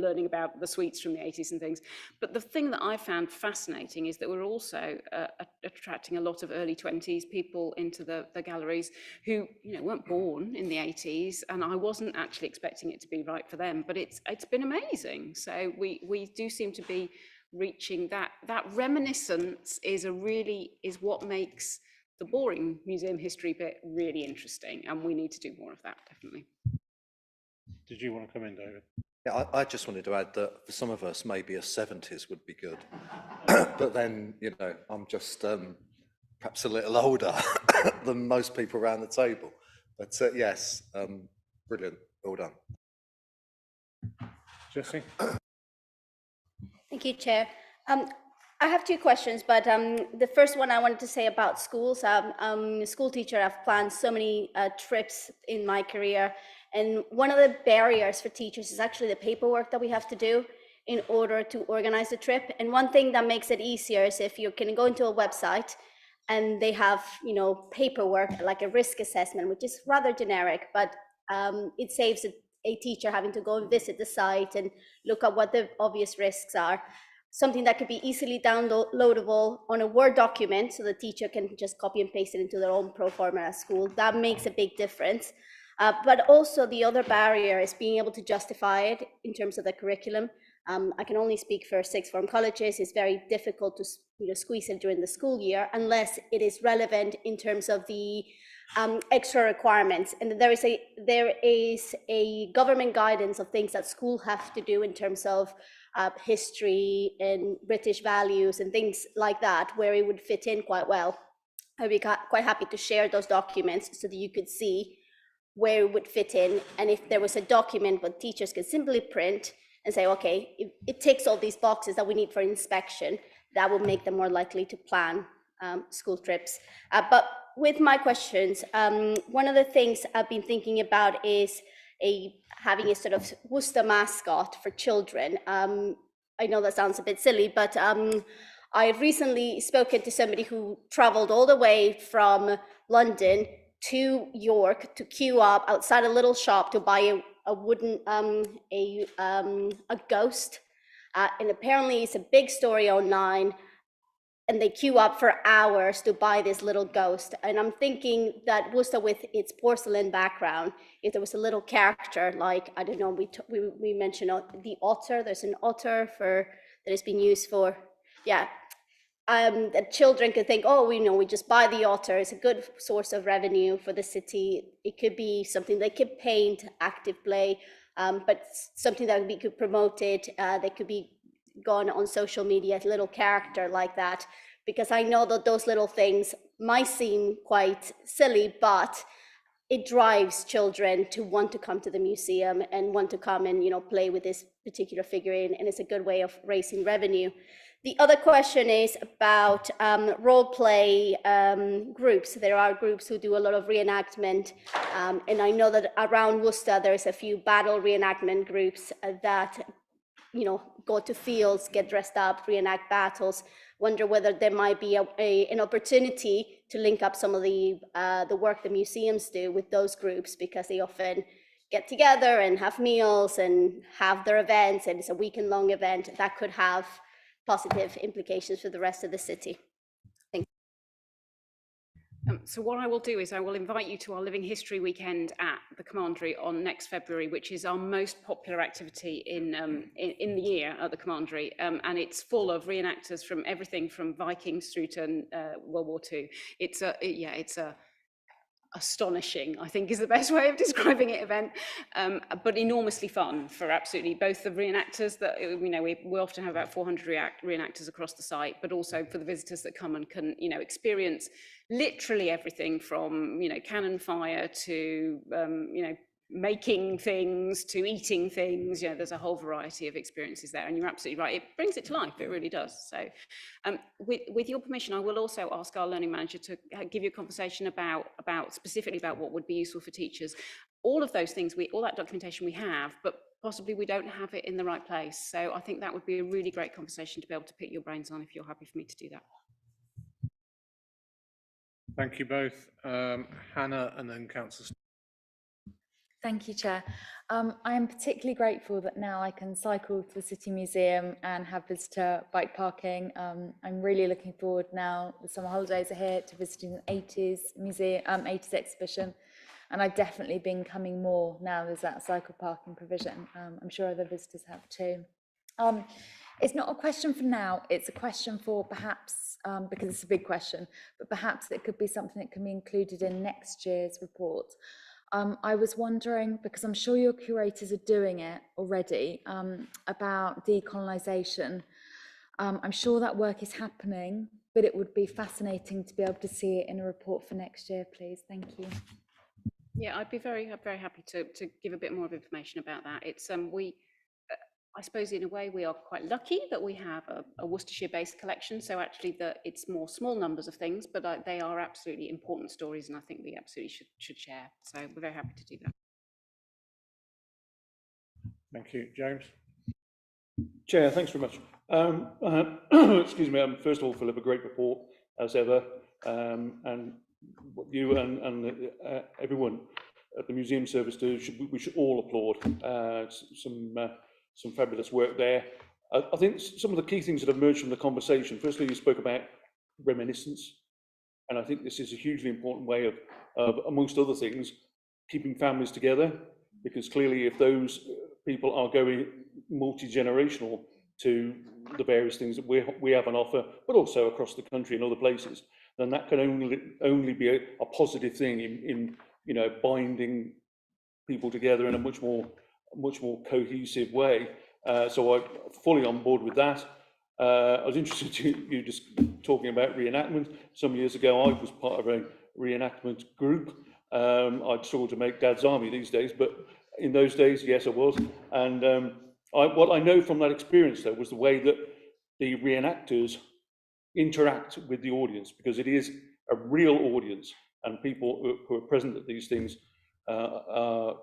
learning about the sweets from the 80s and things. But the thing that I found fascinating is that we're also attracting a lot of early 20s people into the galleries who, you know, weren't born in the 80s, and I wasn't actually expecting it to be right for them. But it's been amazing. So we do seem to be reaching that reminiscence is what makes the boring museum history bit really interesting, and we need to do more of that, definitely. Did you want to come in, David? Yeah, I just wanted to add that for some of us, maybe a 70s would be good. But then, you know, I'm just perhaps a little older than most people around the table. But yes, brilliant. Well done. Jessie? Thank you, Chair. I have two questions, but the first one I wanted to say about schools. I'm a school teacher. I've planned so many trips in my career, and one of the barriers for teachers is actually the paperwork that we have to do in order to organize the trip. And one thing that makes it easier is if you can go into a website and they have, you know, paperwork like a risk assessment, which is rather generic, but it saves a teacher having to go and visit the site and look at what the obvious risks are. Something that could be easily downloadable on a Word document, so the teacher can just copy and paste it into their own pro forma at school. That makes a big difference. But also the other barrier is being able to justify it in terms of the curriculum. I can only speak for sixth form colleges. It's very difficult to, you know, squeeze it during the school year unless it is relevant in terms of the extra requirements. And there is a government guidance of things that school have to do in terms of history and British values and things like that, where it would fit in quite well. I'd be quite happy to share those documents so that you could see where it would fit in. And if there was a document what teachers could simply print and say, okay, it ticks all these boxes that we need for inspection, that will make them more likely to plan school trips. But with my questions, one of the things I've been thinking about is having a sort of Worcester mascot for children. I know that sounds a bit silly, but I've recently spoken to somebody who traveled all the way from London to York to queue up outside a little shop to buy a wooden a ghost, and apparently it's a big story online, and they queue up for hours to buy this little ghost. And I'm thinking that Worcester, with its porcelain background, if there was a little character, like, I don't know, we mentioned the otter. There's an otter that has been used for, yeah. That children could think, oh, we just buy the otter. It's a good source of revenue for the city. It could be something they could paint, active play, but something that we could promote it. They could be gone on social media, a little character like that, because I know that those little things might seem quite silly, but it drives children to want to come to the museum and want to come and play with this particular figurine, and it's a good way of raising revenue. The other question is about role play groups. There are groups who do a lot of reenactment, and I know that around Worcester there is a few battle reenactment groups that, you know, go to fields, get dressed up, reenact battles. Wonder whether there might be an opportunity to link up some of the work the museums do with those groups, because they often get together and have meals and have their events, and it's a weekend-long event that could have positive implications for the rest of the city. Thank you. So what I will do is I will invite you to our Living History weekend at the Commandery on next February, which is our most popular activity in the year at the Commandery, and it's full of reenactors from everything from Vikings through to World War II. It's a astonishing, I think is the best way of describing it, event, but enormously fun for absolutely both the reenactors that, you know, we often have about 400 reenactors across the site, but also for the visitors that come and can, you know, experience literally everything from, you know, cannon fire to, you know, making things to eating things. You know, there's a whole variety of experiences there, and you're absolutely right, it brings it to life, it really does. So with your permission, I will also ask our learning manager to give you a conversation about specifically about what would be useful for teachers. All of those things, all that documentation we have, but possibly we don't have it in the right place. So I think that would be a really great conversation to be able to pick your brains on, if you're happy for me to do that. Thank you both. Hannah and then Councillor. Thank you, Chair. I am particularly grateful that now I can cycle to the City Museum and have visitor bike parking. I'm really looking forward now, the summer holidays are here, to visiting the 80s museum, 80s exhibition. And I've definitely been coming more now there's that cycle parking provision. I'm sure other visitors have too. It's not a question for now, it's a question for perhaps, because it's a big question, but perhaps it could be something that can be included in next year's report. I was wondering, because I'm sure your curators are doing it already, about decolonisation. I'm sure that work is happening, but it would be fascinating to be able to see it in a report for next year, please. Thank you. Yeah, I'd be very happy to give a bit more of information about that. It's I suppose in a way we are quite lucky that we have a Worcestershire-based collection, so actually it's more small numbers of things, but they are absolutely important stories, and I think we absolutely should share. So we're very happy to do that. Thank you. James? Chair, thanks very much. Excuse me, first of all, Philip, a great report as ever, and what you and everyone at the Museum Service do, we should all applaud. Some fabulous work there. I think some of the key things that have emerged from the conversation, firstly, you spoke about reminiscence, and I think this is a hugely important way of amongst other things, keeping families together, because clearly if those people are going multi-generational to the various things that we have on offer, but also across the country and other places, then that can only be a positive thing in you know, binding people together in a much more cohesive way. So I'm fully on board with that. I was interested in you just talking about reenactment. Some years ago, I was part of a reenactment group. I'd struggle to make Dad's Army these days, but in those days, yes, I was. And what I know from that experience, though, was the way that the reenactors interact with the audience, because it is a real audience, and people who are present at these things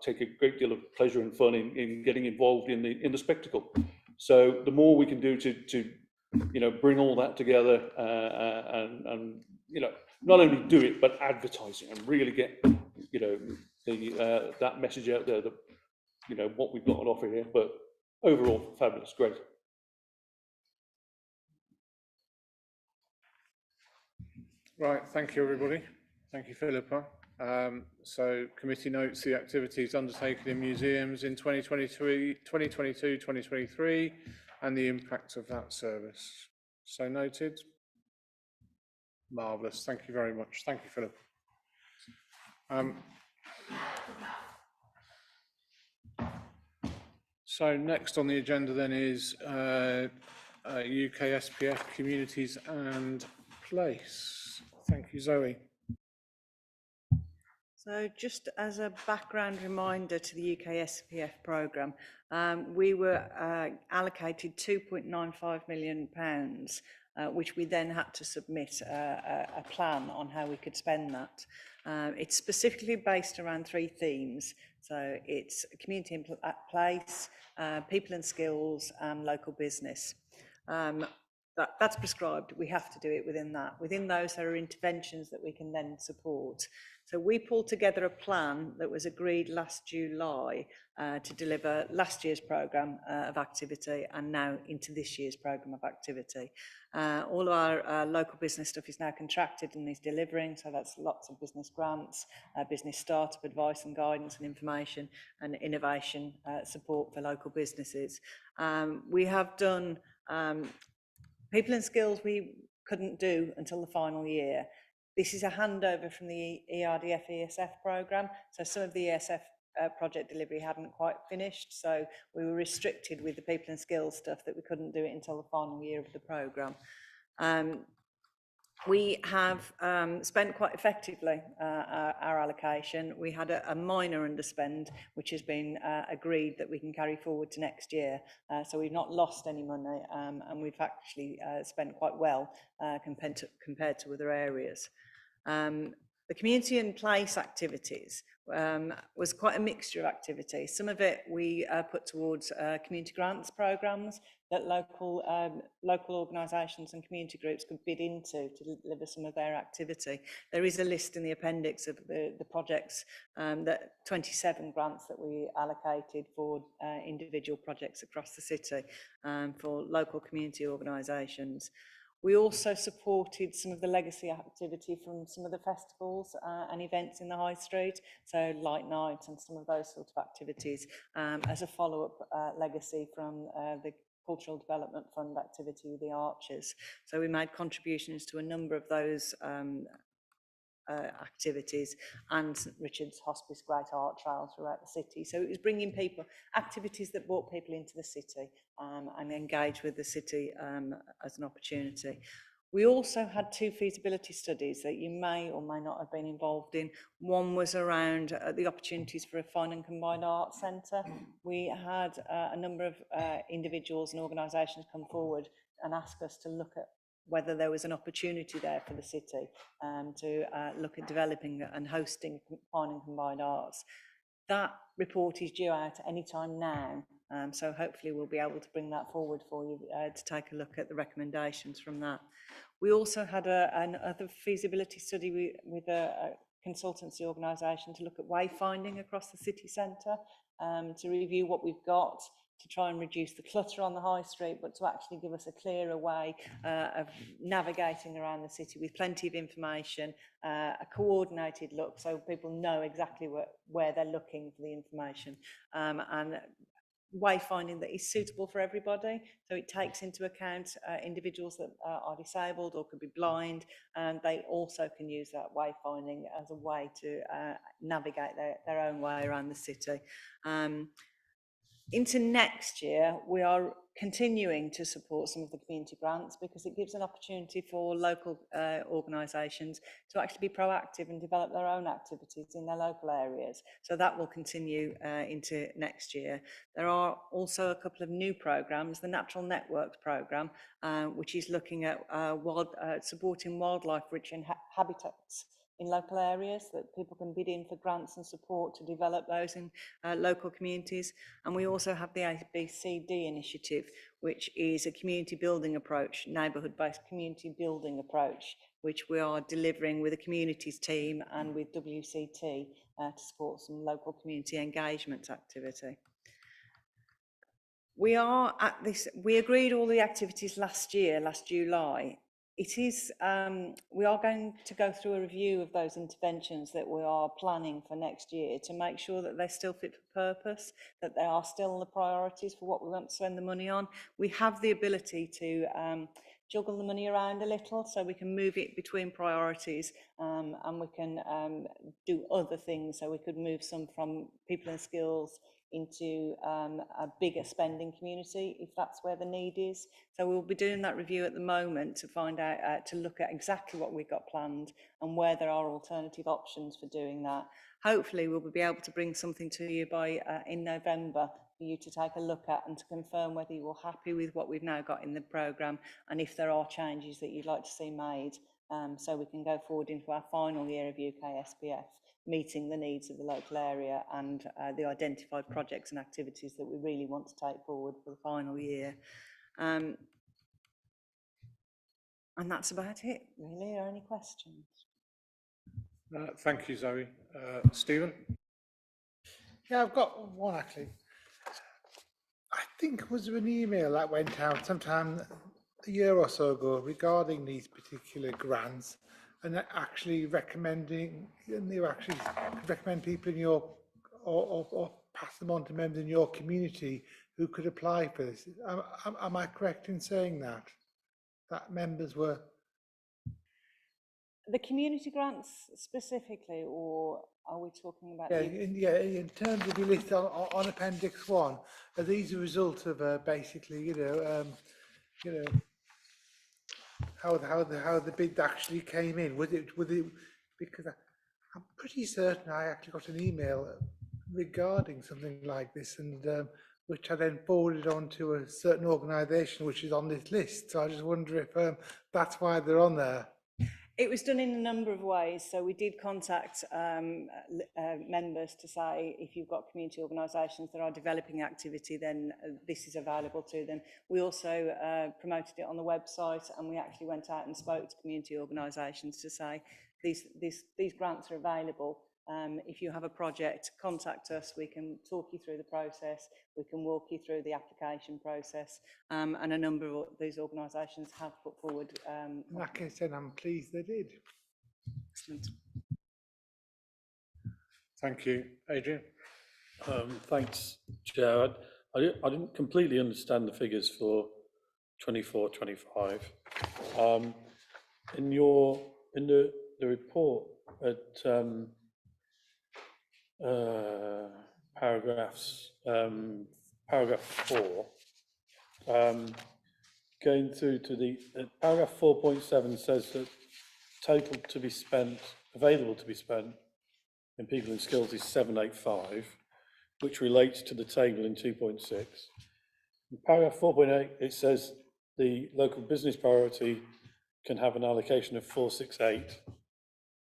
take a great deal of pleasure and fun in getting involved in the spectacle. So the more we can do to you know, bring all that together and you know, not only do it but advertise it and really get, you know, that message out there, that, you know, what we've got on offer here. But overall, fabulous, great. Right, thank you, everybody. Thank you, Philippa. So committee notes the activities undertaken in museums in 2022, 2023, and the impact of that service. So noted. Marvellous. Thank you very much. Thank you, Philip. So next on the agenda then is UK SPF Communities and Place. Thank you, Zoe. So just as a background reminder to the UK SPF programme, we were allocated £2.95 million, which we then had to submit a plan on how we could spend that. It's specifically based around 3 themes. So it's community in place, people and skills, and local business. That's prescribed. We have to do it within that. Within those, there are interventions that we can then support. So we pulled together a plan that was agreed last July to deliver last year's programme of activity and now into this year's programme of activity. All of our local business stuff is now contracted and is delivering, so that's lots of business grants, business startup advice and guidance and information, and innovation support for local businesses. We have done people and skills we couldn't do until the final year. This is a handover from the ERDF ESF programme, so some of the ESF project delivery hadn't quite finished, so we were restricted with the people and skills stuff that we couldn't do it until the final year of the programme. We have spent quite effectively our allocation. We had a minor underspend, which has been agreed that we can carry forward to next year. So we've not lost any money, and we've actually spent quite well compared to other areas. The community and place activities was quite a mixture of activities. Some of it we put towards community grants programmes that local organisations and community groups could bid into to deliver some of their activity. There is a list in the appendix of the projects, that 27 grants that we allocated for individual projects across the city for local community organisations. We also supported some of the legacy activity from some of the festivals and events in the High Street, so Light Night and some of those sorts of activities as a follow-up legacy from the Cultural Development Fund activity with the Archers. So we made contributions to a number of those activities, and St Richard's Hospice Great Art Trail throughout the city. So it was bringing people, activities that brought people into the city and engage with the city as an opportunity. We also had 2 feasibility studies that you may or may not have been involved in. One was around the opportunities for a fine and combined arts centre. We had a number of individuals and organisations come forward and ask us to look at whether there was an opportunity there for the city to look at developing and hosting fine and combined arts. That report is due out any time now, so hopefully we'll be able to bring that forward for you to take a look at the recommendations from that. We also had another feasibility study with a consultancy organisation to look at wayfinding across the city centre, to review what we've got, to try and reduce the clutter on the high street, but to actually give us a clearer way of navigating around the city with plenty of information, a coordinated look so people know exactly where they're looking for the information, and wayfinding that is suitable for everybody. So it takes into account individuals that are disabled or could be blind, and they also can use that wayfinding as a way to navigate their own way around the city. Into next year, we are continuing to support some of the community grants because it gives an opportunity for local organisations to actually be proactive and develop their own activities in their local areas. So that will continue into next year. There are also a couple of new programmes, the Natural Networks programme, which is looking at supporting wildlife-rich habitats in local areas that people can bid in for grants and support to develop those in local communities. And we also have the ABCD initiative, which is a community building approach, neighbourhood-based community building approach, which we are delivering with a communities team and with WCT to support some local community engagement activity. We agreed all the activities last July. We are going to go through a review of those interventions that we are planning for next year to make sure that they're still fit for purpose, that they are still the priorities for what we want to spend the money on. We have the ability to juggle the money around a little, so we can move it between priorities, and we can do other things. So we could move some from people and skills into a bigger spending community, if that's where the need is. So we'll be doing that review at the moment to find out, to look at exactly what we've got planned and where there are alternative options for doing that. Hopefully we'll be able to bring something to you by in November for you to take a look at and to confirm whether you're happy with what we've now got in the programme and if there are changes that you'd like to see made, so we can go forward into our final year of UK SPF, meeting the needs of the local area and the identified projects and activities that we really want to take forward for the final year. And that's about it, really. Are any questions? Thank you, Zoe. Stephen? Yeah, I've got one actually. I think was there an email that went out sometime a year or so ago regarding these particular grants, and actually recommending, and you actually recommend people in your, or pass them on to members in your community who could apply for this. Am I correct in saying that? That members were... The community grants specifically, or are we talking about... Yeah, in terms of your list on Appendix 1, are these a result of basically, you know, how the bid actually came in? Was it because I'm pretty certain I actually got an email regarding something like this, and which I then forwarded on to a certain organisation which is on this list. So I just wonder if that's why they're on there. It was done in a number of ways. So we did contact members to say, if you've got community organisations that are developing activity, then this is available to them. We also promoted it on the website, and we actually went out and spoke to community organisations to say, these grants are available. If you have a project, contact us. We can talk you through the process. We can walk you through the application process. And a number of these organisations have put forward. Like I said, I'm pleased they did. Excellent. Thank you. Adrian? Thanks, Chair. I didn't completely understand the figures for 24-25. In the report at paragraph 4, going through to the paragraph 4.7 says that total to be spent, available to be spent in people and skills is 785, which relates to the table in 2.6. In paragraph 4.8, it says the local business priority can have an allocation of 468,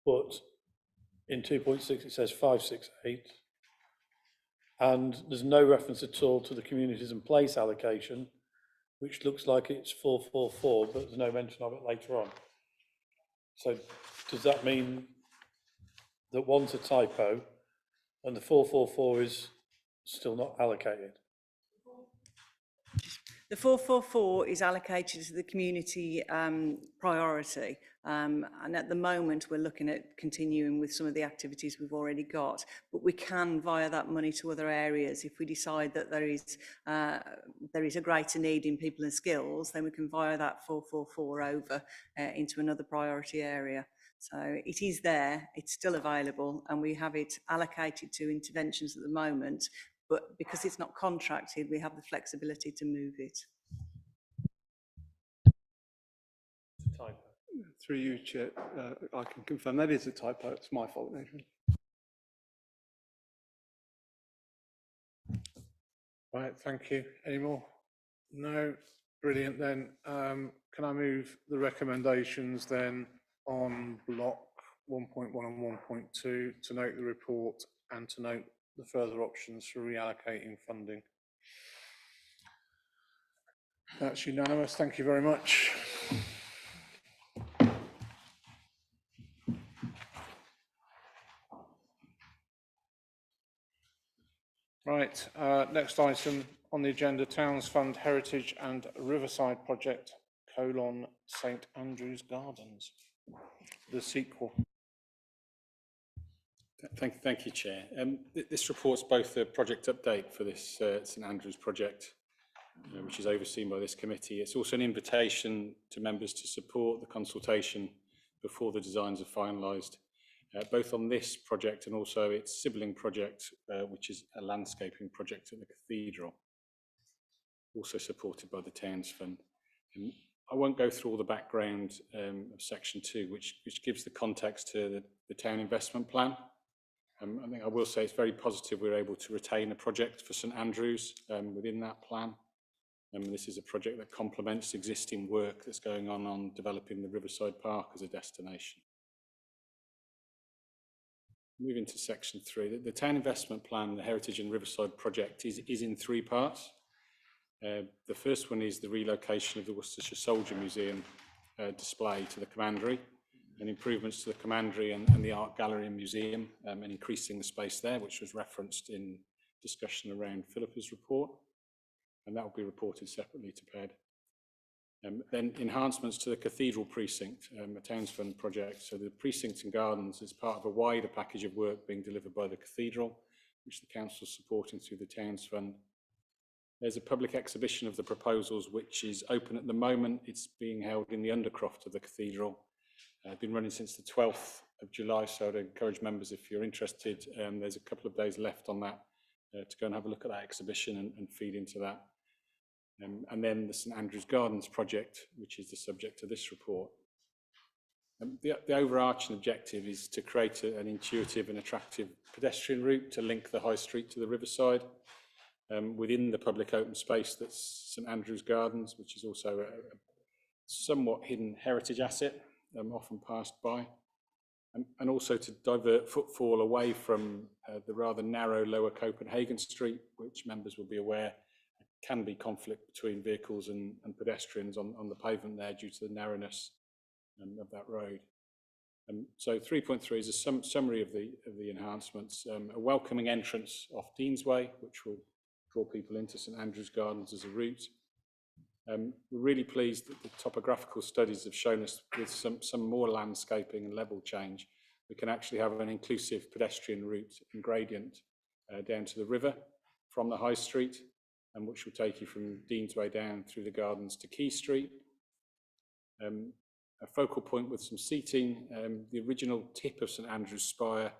but in 2.6 it says 568, and there's no reference at all to the communities and place allocation, which looks like it's 444, but there's no mention of it later on. So does that mean that one's a typo and the 444 is still not allocated? The 444 is allocated to the community priority, and at the moment we're looking at continuing with some of the activities we've already got, but we can via that money to other areas. If we decide that there is a greater need in people and skills, then we can via that 444 over into another priority area. So it is there, it's still available, and we have it allocated to interventions at the moment, but because it's not contracted, we have the flexibility to move it. Typo. Through you, Chair, I can confirm that is a typo. It's my fault, Adrian. Right, thank you. Any more? No? Brilliant then. Can I move the recommendations then on block 1.1 and 1.2 to note the report and to note the further options for reallocating funding? That's unanimous. Thank you very much. Right, next item on the agenda, Towns Fund Heritage and Riverside Project, St Andrews Gardens, the sequel. Thank you, Chair. This report's both a project update for this St Andrews project, which is overseen by this committee. It's also an invitation to members to support the consultation before the designs are finalised, both on this project and also its sibling project, which is a landscaping project at the cathedral, also supported by the Towns Fund. I won't go through all the background of section 2, which gives the context to the town investment plan. I think I will say it's very positive we're able to retain a project for St Andrews within that plan. This is a project that complements existing work that's going on developing the Riverside Park as a destination. Moving to section 3, the town investment plan, the Heritage and Riverside project is in 3 parts. The first one is the relocation of the Worcestershire Soldier Museum display to the Commandery, and improvements to the Commandery and the Art Gallery and Museum, and increasing the space there, which was referenced in discussion around Philippa's report, and that will be reported separately to PED. Then enhancements to the Cathedral Precinct, a Towns Fund project. So the precincts and gardens is part of a wider package of work being delivered by the Cathedral, which the Council is supporting through the Towns Fund. There's a public exhibition of the proposals, which is open at the moment. It's being held in the Undercroft of the Cathedral. Been running since the 12th of July, so I'd encourage members, if you're interested, there's a couple of days left on that to go and have a look at that exhibition and feed into that. And then the St Andrews Gardens project, which is the subject of this report. The overarching objective is to create an intuitive and attractive pedestrian route to link the High Street to the Riverside within the public open space that's St Andrews Gardens, which is also a somewhat hidden heritage asset, often passed by, and also to divert footfall away from the rather narrow Lower Copenhagen Street, which members will be aware can be conflict between vehicles and pedestrians on the pavement there due to the narrowness of that road. So 3.3 is a summary of the enhancements. A welcoming entrance off Deansway, which will draw people into St Andrews Gardens as a route. We're really pleased that the topographical studies have shown us with some more landscaping and level change, we can actually have an inclusive pedestrian route and gradient down to the river from the High Street, and which will take you from Deansway down through the gardens to Quay Street. A focal point with some seating, the original tip of St Andrew's Spire,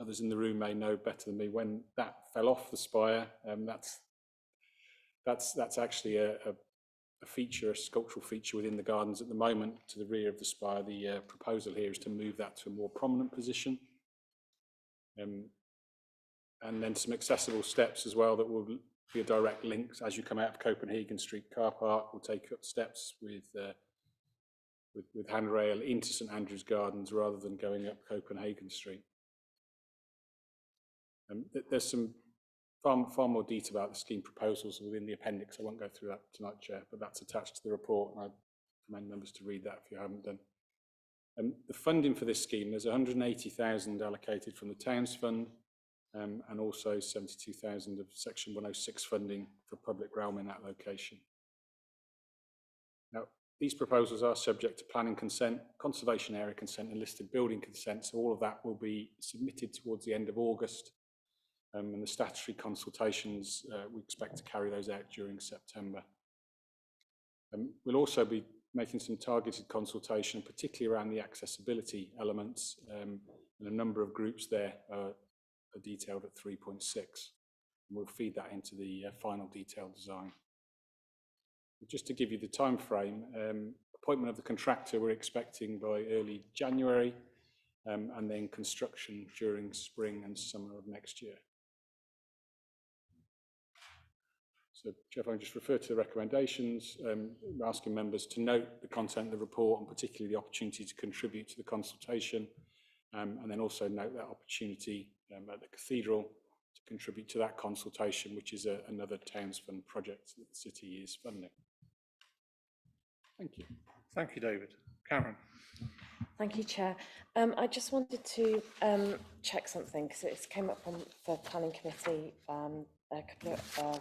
others in the room may know better than me, when that fell off the spire, that's actually a feature, a sculptural feature within the gardens at the moment to the rear of the spire. The proposal here is to move that to a more prominent position. And then some accessible steps as well that will be a direct link as you come out of Copenhagen Street car park. We'll take up steps with handrail into St Andrews Gardens rather than going up Copenhagen Street. There's some far more detail about the scheme proposals within the appendix. I won't go through that tonight, Chair, but that's attached to the report, and I recommend members to read that if you haven't done. The funding for this scheme, there's 180,000 allocated from the Towns Fund, and also 72,000 of Section 106 funding for public realm in that location. Now, these proposals are subject to planning consent, conservation area consent and listed building consent, so all of that will be submitted towards the end of August, and the statutory consultations, we expect to carry those out during September. We'll also be making some targeted consultation, particularly around the accessibility elements, and a number of groups there are detailed at 3.6. We'll feed that into the final detailed design. Just to give you the time frame, appointment of the contractor we're expecting by early January, and then construction during spring and summer of next year. So, Chair, if I can just refer to the recommendations, we're asking members to note the content of the report and particularly the opportunity to contribute to the consultation, and then also note that opportunity at the Cathedral to contribute to that consultation, which is another Towns Fund project that the City is funding. Thank you. Thank you, David. Karen. Thank you, Chair. I just wanted to check something because it came up on the Planning Committee a couple of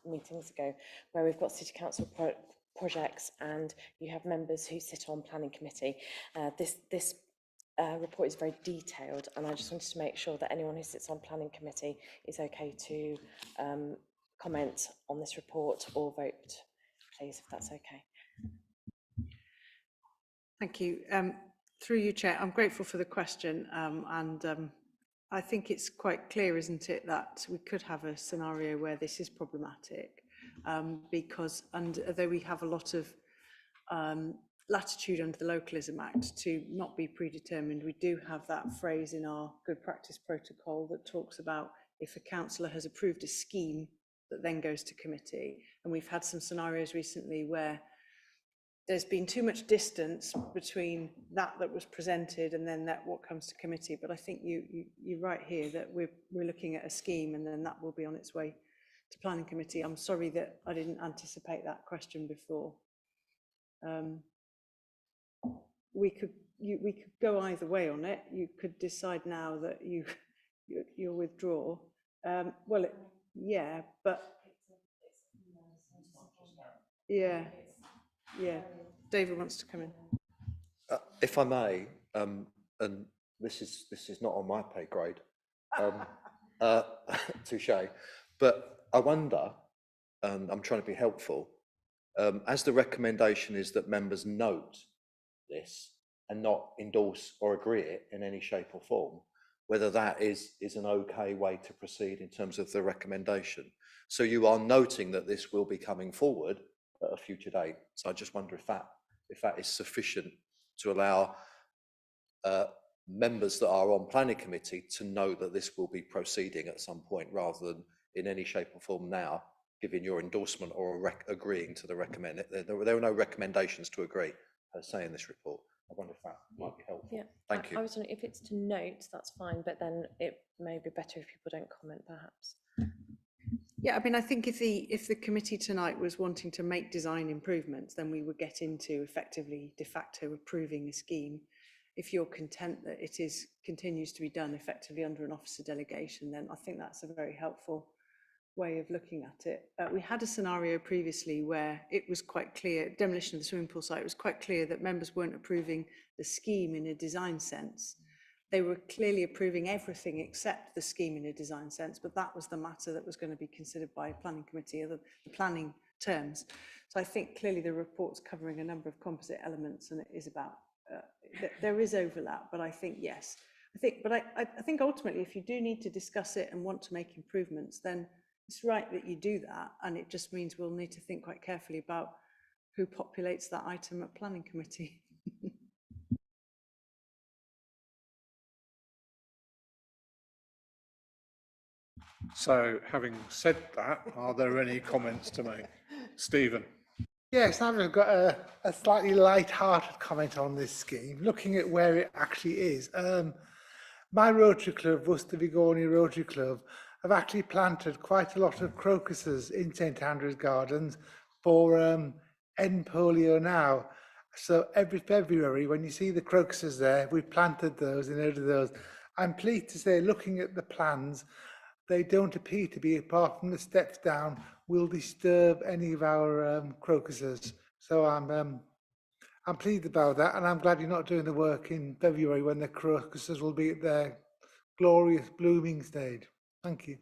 meetings ago, where we've got City Council projects and you have members who sit on Planning Committee. This report is very detailed, and I just wanted to make sure that anyone who sits on Planning Committee is okay to comment on this report or vote, please, if that's okay. Thank you. Through you, Chair, I'm grateful for the question, I think it's quite clear, isn't it, that we could have a scenario where this is problematic, because although we have a lot of latitude under the Localism Act to not be predetermined, we do have that phrase in our good practice protocol that talks about if a councillor has approved a scheme that then goes to committee. And we've had some scenarios recently where there's been too much distance between that was presented and then that what comes to committee. But I think you're right here that we're looking at a scheme and then that will be on its way to planning committee. I'm sorry that I didn't anticipate that question before. We could go either way on it. You could decide now that you'll withdraw. Yeah, but yeah. David wants to come in. If I may, and this is not on my pay grade, touche. But I wonder, and I'm trying to be helpful, as the recommendation is that members note this and not endorse or agree it in any shape or form, whether that is an okay way to proceed in terms of the recommendation. So you are noting that this will be coming forward at a future date. So I just wonder if that is sufficient to allow members that are on planning committee to know that this will be proceeding at some point, rather than in any shape or form now giving your endorsement or agreeing to the recommend. There are no recommendations to agree per se in this report. I wonder if that might be helpful. Yeah, Thank you. I was wondering if it's to note, that's fine, but then it may be better if people don't comment, perhaps. Yeah, I mean, I think if the committee tonight was wanting to make design improvements, then we would get into effectively de facto approving a scheme. If you're content that it continues to be done effectively under an officer delegation, then I think that's a very helpful way of looking at it. We had a scenario previously where it was quite clear, demolition of the swimming pool site, it was quite clear that members weren't approving the scheme in a design sense. They were clearly approving everything except the scheme in a design sense, but that was the matter that was going to be considered by a planning committee, the planning terms. So I think clearly the report's covering a number of composite elements, and it is about, there is overlap, but I think yes. I think ultimately, if you do need to discuss it and want to make improvements, then it's right that you do that, and it just means we'll need to think quite carefully about who populates that item at planning committee. So, having said that, are there any comments to make? Stephen. Yes, I've got a slightly light-hearted comment on this scheme, looking at where it actually is. My Rotary Club, Worcester Vigonia Rotary Club, have actually planted quite a lot of crocuses in St Andrew's Gardens for End Polio Now. So every February, when you see the crocuses there, we've planted those and ordered those. I'm pleased to say, looking at the plans, they don't appear to be, apart from the steps down, will disturb any of our crocuses. So I'm pleased about that, and I'm glad you're not doing the work in February when the crocuses will be at their glorious blooming stage. Thank you.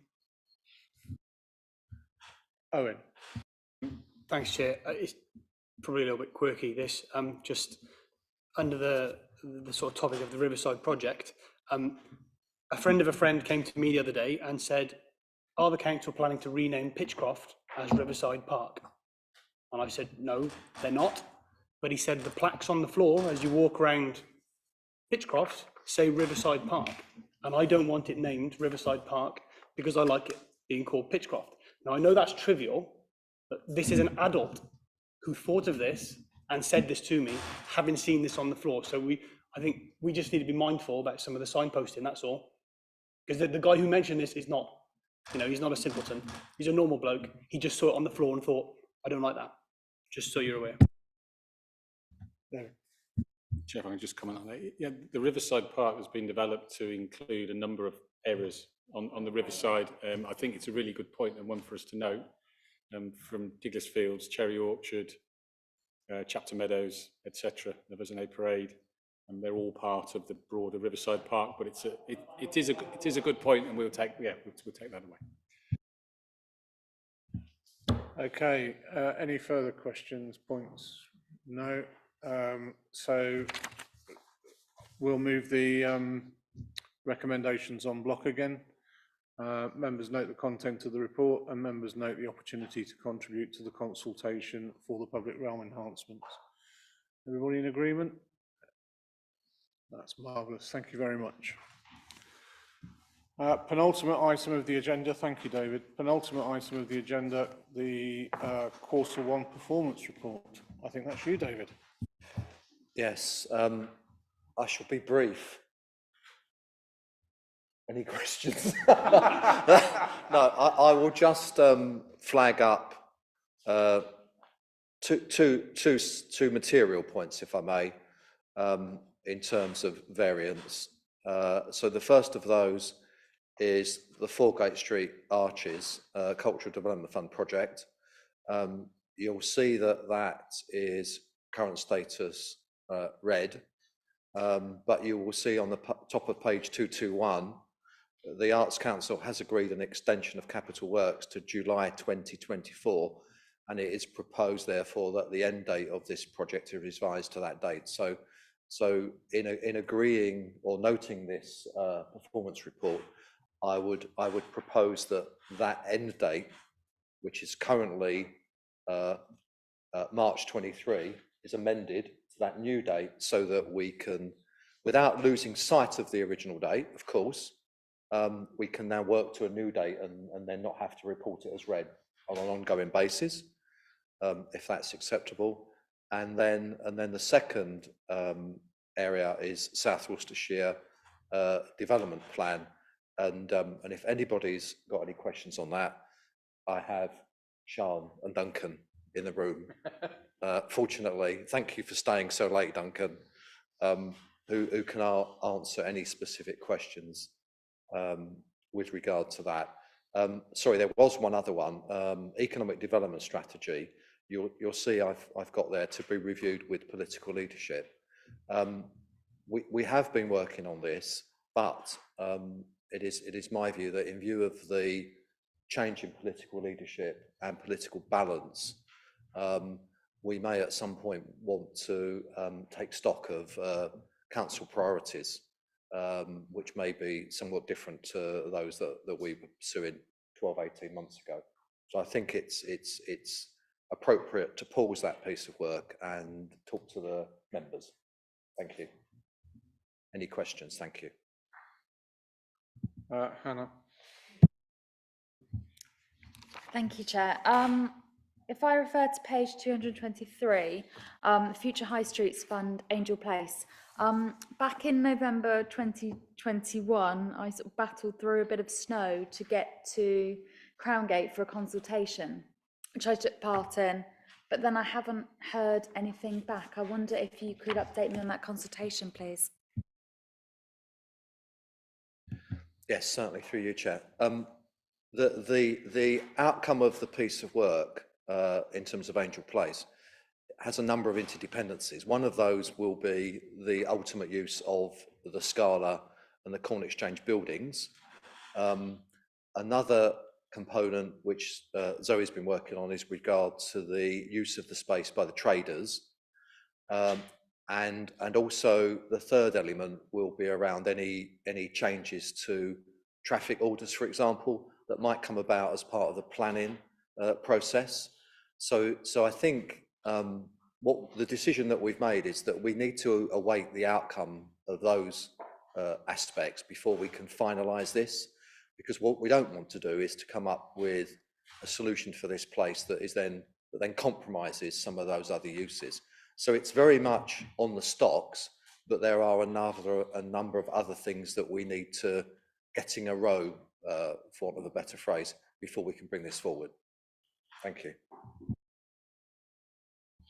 Owen. Thanks, Chair. It's probably a little bit quirky, this. Just under the sort of topic of the Riverside project, a friend of a friend came to me the other day and said, are the council planning to rename Pitchcroft as Riverside Park? And I said, no, they're not. But he said the plaques on the floor as you walk around Pitchcroft say Riverside Park. And I don't want it named Riverside Park because I like it being called Pitchcroft. Now, I know that's trivial, but this is an adult who thought of this and said this to me, having seen this on the floor. So I think we just need to be mindful about some of the signposting, that's all. Because the guy who mentioned this is not, he's not a simpleton. He's a normal bloke. He just saw it on the floor and thought, I don't like that. Just so you're aware. Chair, if I can just comment on that. Yeah, the Riverside Park has been developed to include a number of areas on the riverside. I think it's a really good point and one for us to note. From Douglas Fields, Cherry Orchard, Chapter Meadows, etc. The Versonay Parade, and they're all part of the broader Riverside Park. But it is a good point, and we'll take that away. Okay. Any further questions, points? No. So we'll move the recommendations on block again. Members note the content of the report and members note the opportunity to contribute to the consultation for the public realm enhancements. Everybody in agreement? That's marvellous. Thank you very much. Penultimate item of the agenda. Thank you, David. Penultimate item of the agenda, the quarter one performance report. I think that's you, David. Yes, I shall be brief. Any questions? No, I will just flag up two material points, if I may, in terms of variance. So the first of those is the Foregate Street Arches Cultural Development Fund project. You'll see that that is current status red, but you will see on the top of page 221, the Arts Council has agreed an extension of capital works to July 2024, and it is proposed, therefore, that the end date of this project is revised to that date. So in agreeing or noting this performance report, I would propose that that end date, which is currently March 23, is amended to that new date so that we can, without losing sight of the original date, of course, we can now work to a new date and then not have to report it as red on an ongoing basis, if that's acceptable. And then the second area is South Worcestershire development plan. And if anybody's got any questions on that, I have Sian and Duncan in the room. Fortunately, thank you for staying so late, Duncan, who can answer any specific questions with regard to that. Sorry, there was one other one, economic development strategy. You'll see I've got there to be reviewed with political leadership. We have been working on this, but it is my view that in view of the change in political leadership and political balance, we may at some point want to take stock of council priorities, which may be somewhat different to those that we were pursuing 12, 18 months ago. So I think it's appropriate to pause that piece of work and talk to the members. Thank you. Any questions? Thank you. Hannah. Thank you, Chair. If I refer to page 223, the Future High Streets Fund, Angel Place. Back in November 2021, I sort of battled through a bit of snow to get to Crowngate for a consultation, which I took part in, but then I haven't heard anything back. I wonder if you could update me on that consultation, please. Yes, certainly, through you, Chair. The outcome of the piece of work in terms of Angel Place has a number of interdependencies. One of those will be the ultimate use of the Scala and the Corn Exchange buildings. Another component which Zoe's been working on is regard to the use of the space by the traders. And also the third element will be around any changes to traffic orders, for example, that might come about as part of the planning process. So I think what the decision that we've made is that we need to await the outcome of those aspects before we can finalise this, because what we don't want to do is to come up with a solution for this place that then compromises some of those other uses. So it's very much on the stocks, but there are a number of other things that we need to get in a row, for want of a better phrase, before we can bring this forward. Thank you.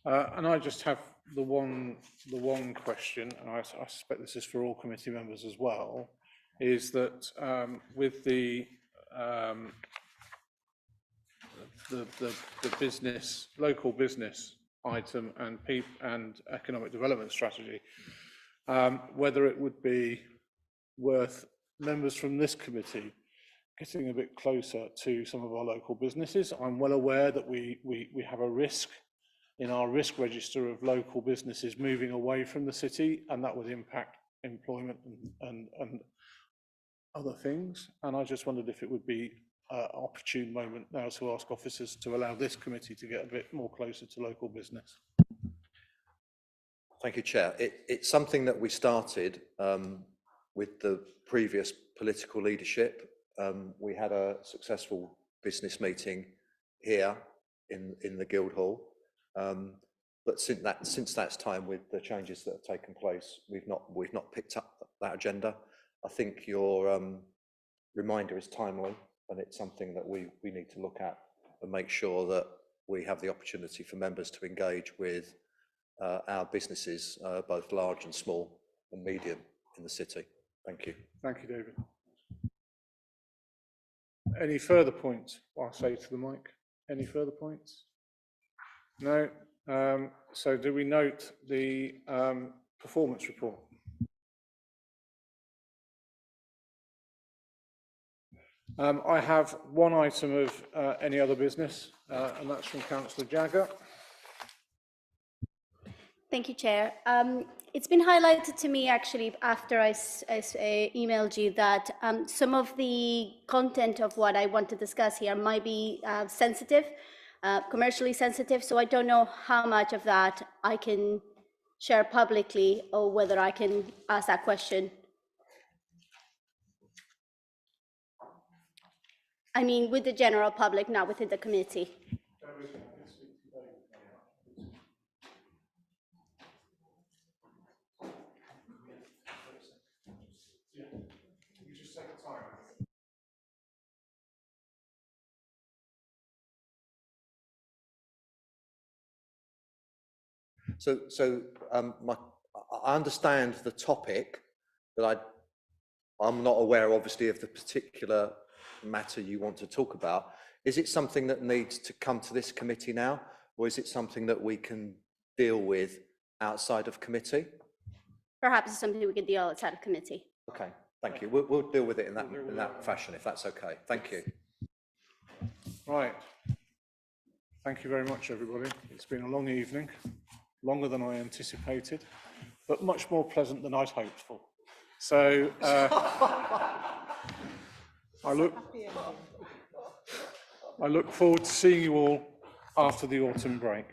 And I just have the one question, and I suspect this is for all committee members as well, is that with the business, local business item and economic development strategy, whether it would be worth members from this committee getting a bit closer to some of our local businesses. I'm well aware that we have a risk in our risk register of local businesses moving away from the city, and that would impact employment and other things. And I just wondered if it would be an opportune moment now to ask officers to allow this committee to get a bit more closer to local business. Thank you, Chair. It's something that we started with the previous political leadership. We had a successful business meeting here in the Guildhall. But since that time, with the changes that have taken place, we've not picked up that agenda. I think your reminder is timely, and it's something that we need to look at and make sure that we have the opportunity for members to engage with our businesses, both large and small and medium in the city. Thank you. Thank you, David. Any further points? I'll say to the mic. Any further points? No. So do we note the performance report? I have one item of any other business, and that's from Councillor Jagger. Thank you, Chair. It's been highlighted to me actually after I emailed you that some of the content of what I want to discuss here might be sensitive, commercially sensitive. So I don't know how much of that I can share publicly or whether I can ask that question. I mean, with the general public, not within the committee. I understand the topic, but I'm not aware, obviously, of the particular matter you want to talk about. Is it something that needs to come to this committee now, or is it something that we can deal with outside of committee? Perhaps it's something we could deal outside of committee. Okay, thank you. We'll deal with it in that fashion, if that's okay. Thank you. Right. Thank you very much, everybody. It's been a long evening, longer than I anticipated, but much more pleasant than I'd hoped for. So I look forward to seeing you all after the autumn break.